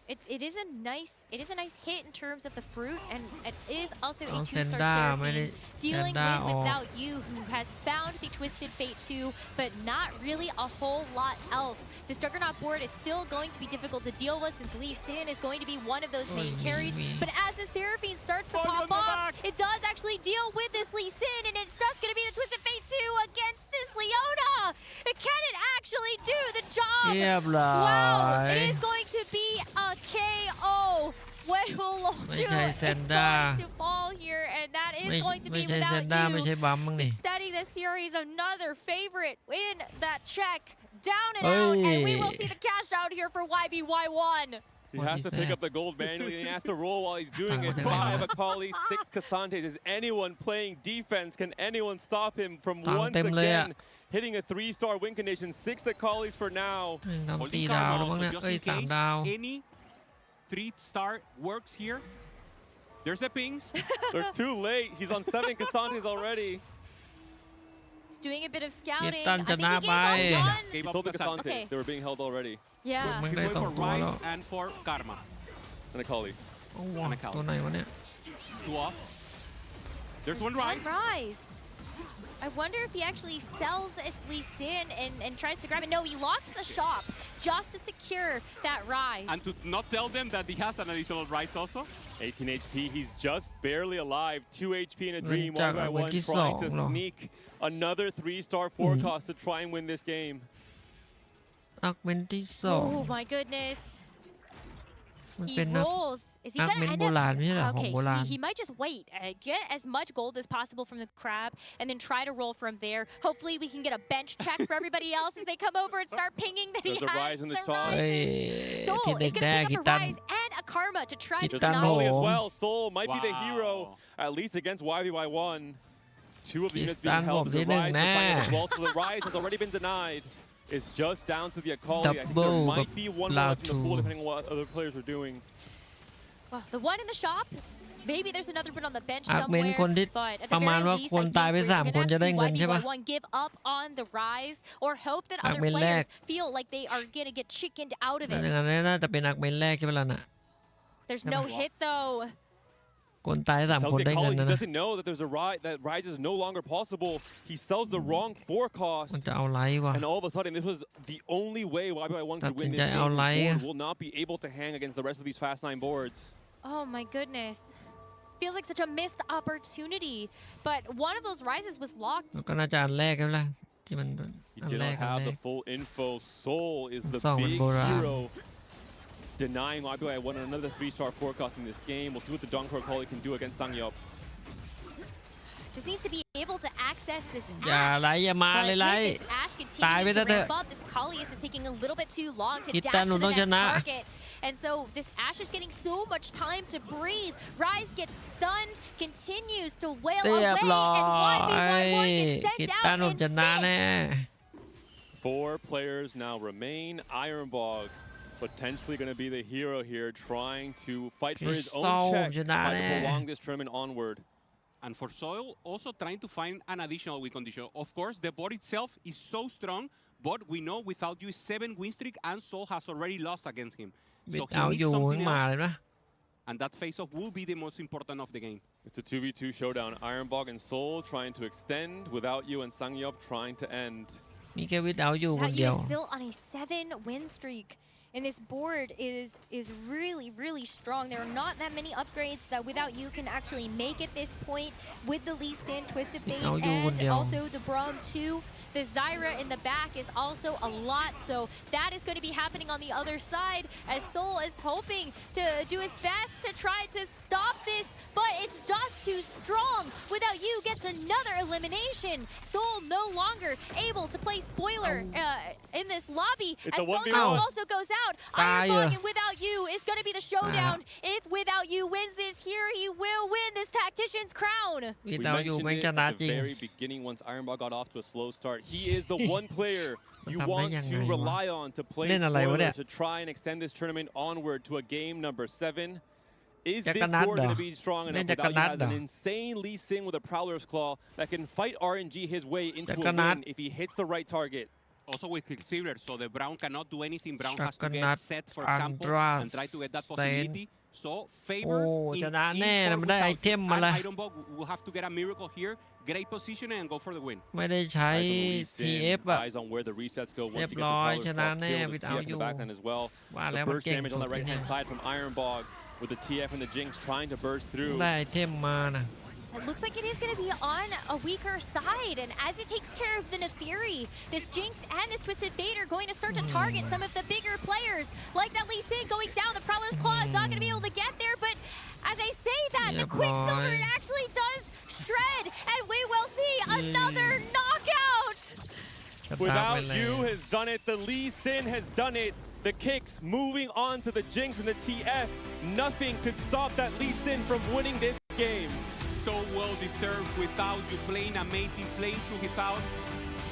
It is a nice hit in terms of the fruit, and it is also a 2-star Senda Seraphine dealing with Without You, who has found the Twisted Fate 2, but not really a whole lot else. This Juggernaut board is still going to be difficult to deal with since Lee Sin is going to be one of those main carries. But as the Seraphine starts to pop off, it does actually deal with this Lee Sin, and it's just going to be the Twisted Fate 2 against this Leona. Can it actually do the job? Wow, it is going to be a KO. Well, is going to fall here, and that is going to be Without You. Steady this series, another favorite in that check. Down and out, and we will see the cash out here for YBY1. He has to pick up the gold manually, and he has to roll while he's doing it. 5 Akali, 6 Cassantes. Is anyone playing defense? Can anyone stop him from once again hitting a 3-star win condition? 6 Akalis for now. Any 3-star works here. There's the pings. They're too late. He's on 7 Cassantes already. He's doing a bit of scouting. I think he told the Cassante. Okay. They were being held already. Yeah. He's going for Rise and for Karma. And Akali. Two off. There's one Rise. I wonder if he actually sells this Lee Sin and tries to grab it. No, he locks the shop just to secure that Rise. And to not tell them that he has an additional Rise also. 18 HP, he's just barely alive. 2 HP in a dream. YBY1 trying to sneak another 3-star forecast to try and win this game. Oh my goodness. He rolls. Is he gonna end up? Okay, he might just wait, get as much gold as possible from the crab, and then try to roll from there. Hopefully, we can get a bench check for everybody else as they come over and start pinging that There's he has a Rise in the shop. Soul is gonna pick up a Rise and a Karma to try to deny Akali as well. Soul might be the hero, at least against YBY1. 2 of the units being held as a Rise as well, so the Rise has already been denied. It's just down to the Akali. I think there might be one more left in the pool depending on what other players are doing. Well, the one in the shop, maybe there's another one on the bench somewhere, but at the very least, I think we're going to see YBY1 give up on the Rise or hope that other players feel like they are going to get chickened out of it. There's no hit though. He doesn't know that there's a Rise, that Rise is no longer possible. He sells the wrong forecast, and all of a sudden, this was the only way YBY1 could win this game. His board will not be able to hang against the rest of these Fast 9 boards. Oh my goodness. Feels like such a missed opportunity, but one of those Rises was locked. He didn't have the full info. Soul is the big hero. Denying YBY1 another 3-star forecast in this game. We'll see what the Donkor Akali can do against Sangyup. Just needs to be able to access this Ash. But with this Ash continuing to ramp up, this Akali is just taking a little bit too long to dash to the next target. And so this Ash is getting so much time to breathe. Rise gets stunned, continues to wail away, and YBY1 gets sent down in 6. 4 players now remain. Ironbog potentially going to be the hero here, trying to fight for his own check, trying to prolong this tournament onward. And for Soil, also trying to find an additional win condition. Of course, the board itself is so strong, but we know Without You is 7 win streak, and Soul has already lost against him. So he needs something else, and that face-off will be the most important of the game. It's a 2v2 showdown. Ironbog and Soul trying to extend, Without You and Sangyup trying to end. Without You is still on a 7-win streak. And this board is really strong. There are not that many upgrades that Without You can actually make at this point with the Lee Sin, Twisted Fate, and also the Braum 2. The Zyra in the back is also a lot, so that is going to be happening on the other side as Soul is hoping to do his best to try to stop this, but it's just too strong. Without You gets another elimination. Soul no longer able to play spoiler in this lobby as Soul also goes out. Ironbog and Without You is going to be the showdown. If Without You wins this here, he will win this Tactician's crown. We mentioned it at the very beginning once Ironbog got off to a slow start. he is the one player you want to rely on to play spoiler to try and extend this tournament onward to a game number 7. Is this board going to be strong enough without you has an insane Lee Sin with a Prowler's Claw that can fight RNG his way into a win if he hits the right target? Also with Quicksilver, so the Brown cannot do anything. Brown has to get set, for example, and try to get that possibility. So favor in Ironbog will have to get a miracle here, great position, and go for the win. ไม่ได้ใช้ TF อะ Eyes on where the resets go เรี once ย he บ gets ร้อย the ช Prowler's นะ Claw แน่ kill วิ and ด the เอา TF อ in ยู่ the backline as well. ว่า The แล้วมัน burst เก่ง damage สุ on ด the right เนี่ hand ย side from Ironbog with the TF and the Jinx trying to burst through. ได้ไอเทมมานะ It looks like it is going to be on a weaker side, and as it takes care of the Nefiri, this Jinx and this Twisted Fate are going to start to target some of the bigger players, like that Lee Sin going down. The Prowler's Claw is not going to be able to get there, but as I say that, the Quicksilver actually does shred, and we will see another knockout. Without you has done it. The Lee Sin has done it. The kicks moving on to the Jinx and the TF. Nothing could stop that Lee Sin from winning this game. So well deserved without you playing amazing, playing through without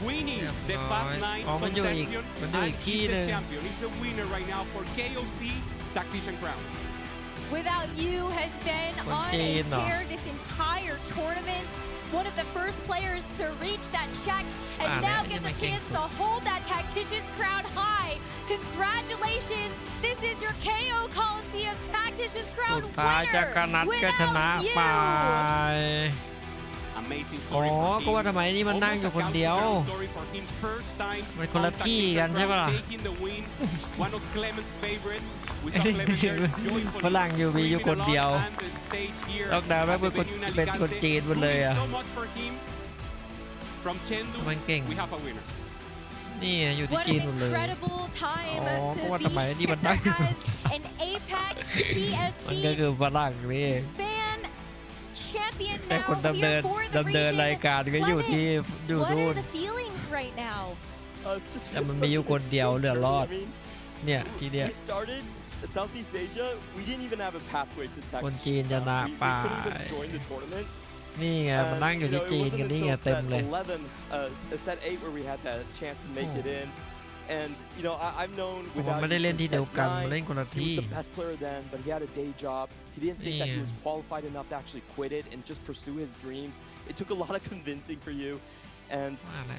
winning the Fast 9 contestation, and he's the champion. He's the winner right now for KOC Tactician Crown. Without you has been on a tear this entire tournament. One of the first players to reach that check, and now gets a chance to hold that Tactician's crown high. Congratulations! This is your KO Coliseum Tactician's crown สุดท้ายจักรนัดก็ชนะไป Amazing อ๋อ story for ก็ว่าทำไมนี่มันนั่งอยู่คนเดียว story for him first time มันคนละที่กันใช่ปะล่ะ taking the win. One of Clement's favorite. We saw Clement there joyfully ฝรั่งอยู่มีอยู่คนเดียว and the stage here ล็อกดาวน์แล้วเป็นคนจีนหมดเลยอ่ะ so much for him. From Chengdu มันเก่ง we have a winner. นี่อยู่ที่ What จีน an หมดเลย incredible time อ๋อ to ก็ว่าทำไมนี่มันนั่ง be as an APAC มันก็ TFT คือฝรั่งนี่ fan champion แต่ now คนดำเนิ here น for the ดำเนิน region. รายการก็อยู่ที่ Clement, อยู่ what นู่ are น the feelings right now? It's just แต่มันมีอยู่คนเดียวเหลือรอด I mean, เนี่ยทีเดียว we started Southeast Asia. We didn't even have a pathway to Tactician. คนจีนชนะไป We couldn't even join the tournament. นี่ไงมันนั่งอยู่ที่จีนกันนี่ไงเต็มเลย set 8 where we had that chance to make it in. And you know, I've known ผม without ไม่ได้เล่นที่เดียวกันมาเล่นคนละ he ที่ was the best player then, but he had a day job. He didn't think that he was qualified enough to actually quit it and just pursue his dreams. It took a lot of convincing for you. And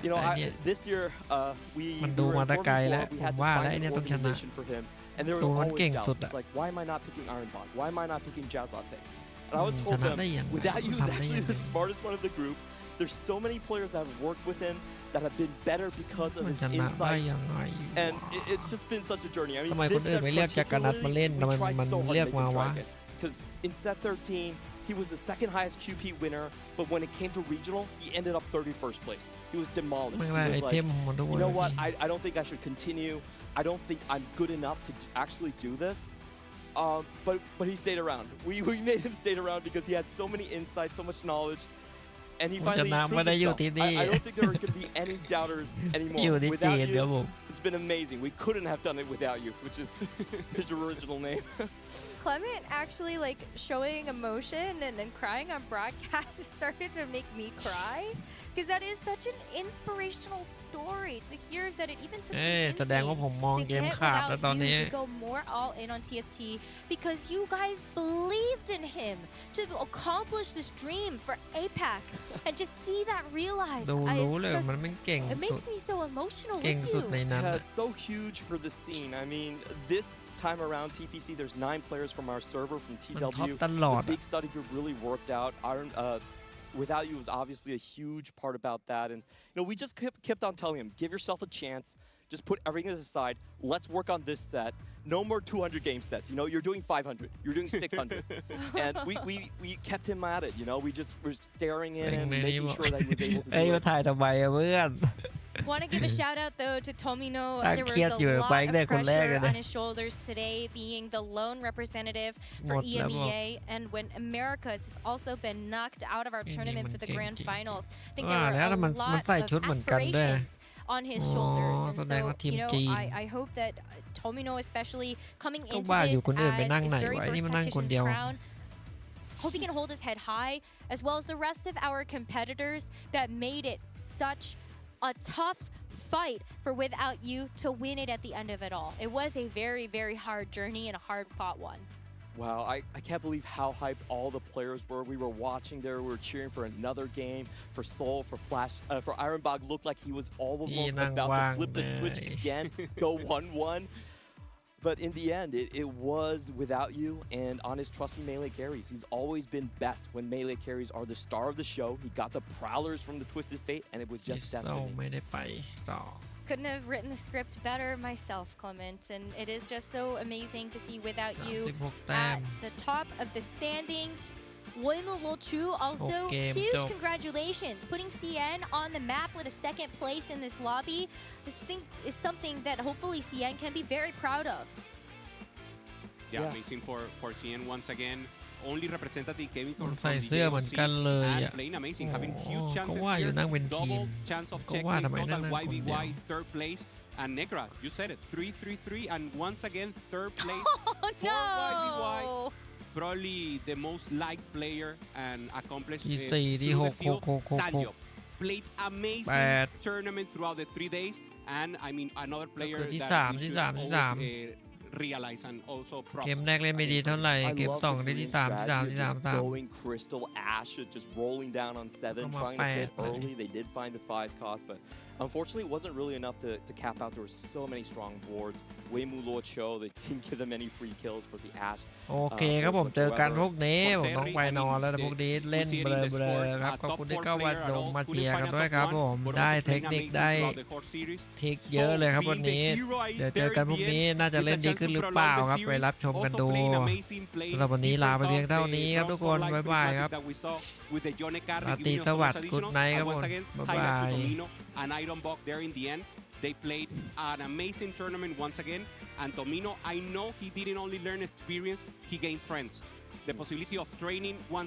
you know, this year we were informed before we had to find an organization for him. And there were always doubts, like, why am I not picking Ironbog? Why am I not picking Jazate? And I was told them, without you, he's actually the smartest one of the group. There's so many players that have worked with him that have been better because of his insight. And it's just been such a journey. I mean, this set particularly, we tried so hard to make him drag it. Because in set 13, he was the second highest QP winner, but when it came to regional, he ended up 31st place. He was demolished. He was like, you know what, I don't think I should continue. I don't think I'm good enough to actually do this. But he stayed around. We made him stay around because he had so many insights, so much knowledge. And he finally proved himself. I don't think there are going to be any doubters anymore. Without you, it's been amazing. We couldn't have done it without you, which is his original name. Clement actually like showing emotion and then crying on broadcast started to make me cry because that is such an inspirational story to hear that it even took him to get without you to go more all in on TFT because you guys believed in him to accomplish this dream for APAC and just see that realized. It makes me so emotional with you. Yeah, it's so huge for the scene. I mean, this time around TPC, there's 9 players from our server from TW. The big study group really worked out. Without you was obviously a huge part about that. And you know, we just kept on telling him, give yourself a chance. Just put everything aside. Let's work on this set. No more 200 game sets. You know, you're doing 500. You're doing 600. And we kept him at it. You know, we just were staring at him, making sure that he was able to do it. Want to give a shout out though to Tomino. There was a lot of pressure on his shoulders today, being the lone representative for EMEA, and when Americas has also been knocked out of our tournament for the grand finals. I think there were a lot of aspirations on his shoulders, and so you know, I hope that Tomino, especially coming into this as his very first Tactician's crown, hope he can hold his head high, as well as the rest of our competitors that made it such a tough fight for Without You to win it at the end of it all. It was a very, very hard journey and a hard-fought one. Wow, I can't believe how hyped all the players were. We were watching there, we were cheering for another game, for Seoul, for Flash, for Ironbog looked like he was almost about to flip the switch again, go 1-1. But in the end, it was Without You and on his trusty melee carries. He's always been best when melee carries are the star of the show. He got the Prowlers from the Twisted Fate and it was just destiny. ไม่ได้ไปต่อ Couldn't have written the script better myself, Clement, and it is just so amazing to see Without You 36 แต้ม at the top of the standings. Woimu Chu also, huge congratulations. Putting CN on the map with a second place in this lobby. This thing is something that hopefully CN can be very proud of. Yeah, amazing for CN once again. Only representative came from ใส่เสื้อเหมือนกันเลยอ่ะ and playing amazing, having huge ก็ chances ว่าอยู่ here. นั่งเป็นทีม Double chance of ก็ check ว่าทำไม total นั่งคนเดียว YBY third place. And Negra, you said it, 3-3-3, and once again third place for YBY. Probably the most liked player and accomplished ที่ through สี่ที่ the หก field. 6 Sanyo played amazing 8 tournament throughout the 3 days, and I mean another player ที่ that สาม we ที่ should สามที่ always สาม realize and also props. เกมแรกเล่นไม่ดีเท่าไหร่ I เกม love สอง the ได้ที่ Korean 3 ที่ 3 strategy ที่ of 3 just 3 going Crystal Ash, just rolling down on 7, Come on, trying to hit 8 เลย early. They did find the 5 cost, but unfortunately it wasn't really enough to cap out. There were so many strong boards. Wei-Mu Luo Cho, they didn't give them any free kills for the Ash. โอเคครับผมเจอกันพวกนี้ผมต้องไปนอนแล้วแต่พวกนี้เล่นเบลอๆครับขอบคุณที่เข้ามาชมมาเชียร์กันด้วยครับผมได้เทคนิคได้ทริคเยอะเลยครับวันนี้เดี๋ยวเจอกันพวกนี้น่าจะเล่นดีขึ้นหรือเปล่าครับไปรับชมกันดูสำหรับวันนี้ลาไปเพียงเท่านี้ครับทุกคนบ๊ายบายครับราตรีสวัสดิ์กุดไนท์ครับผมบ๊ายบาย and Iron Buck there in the end. They played an amazing tournament once again. And Tomino, I know he didn't only learn experience, he gained friends. The possibility of training once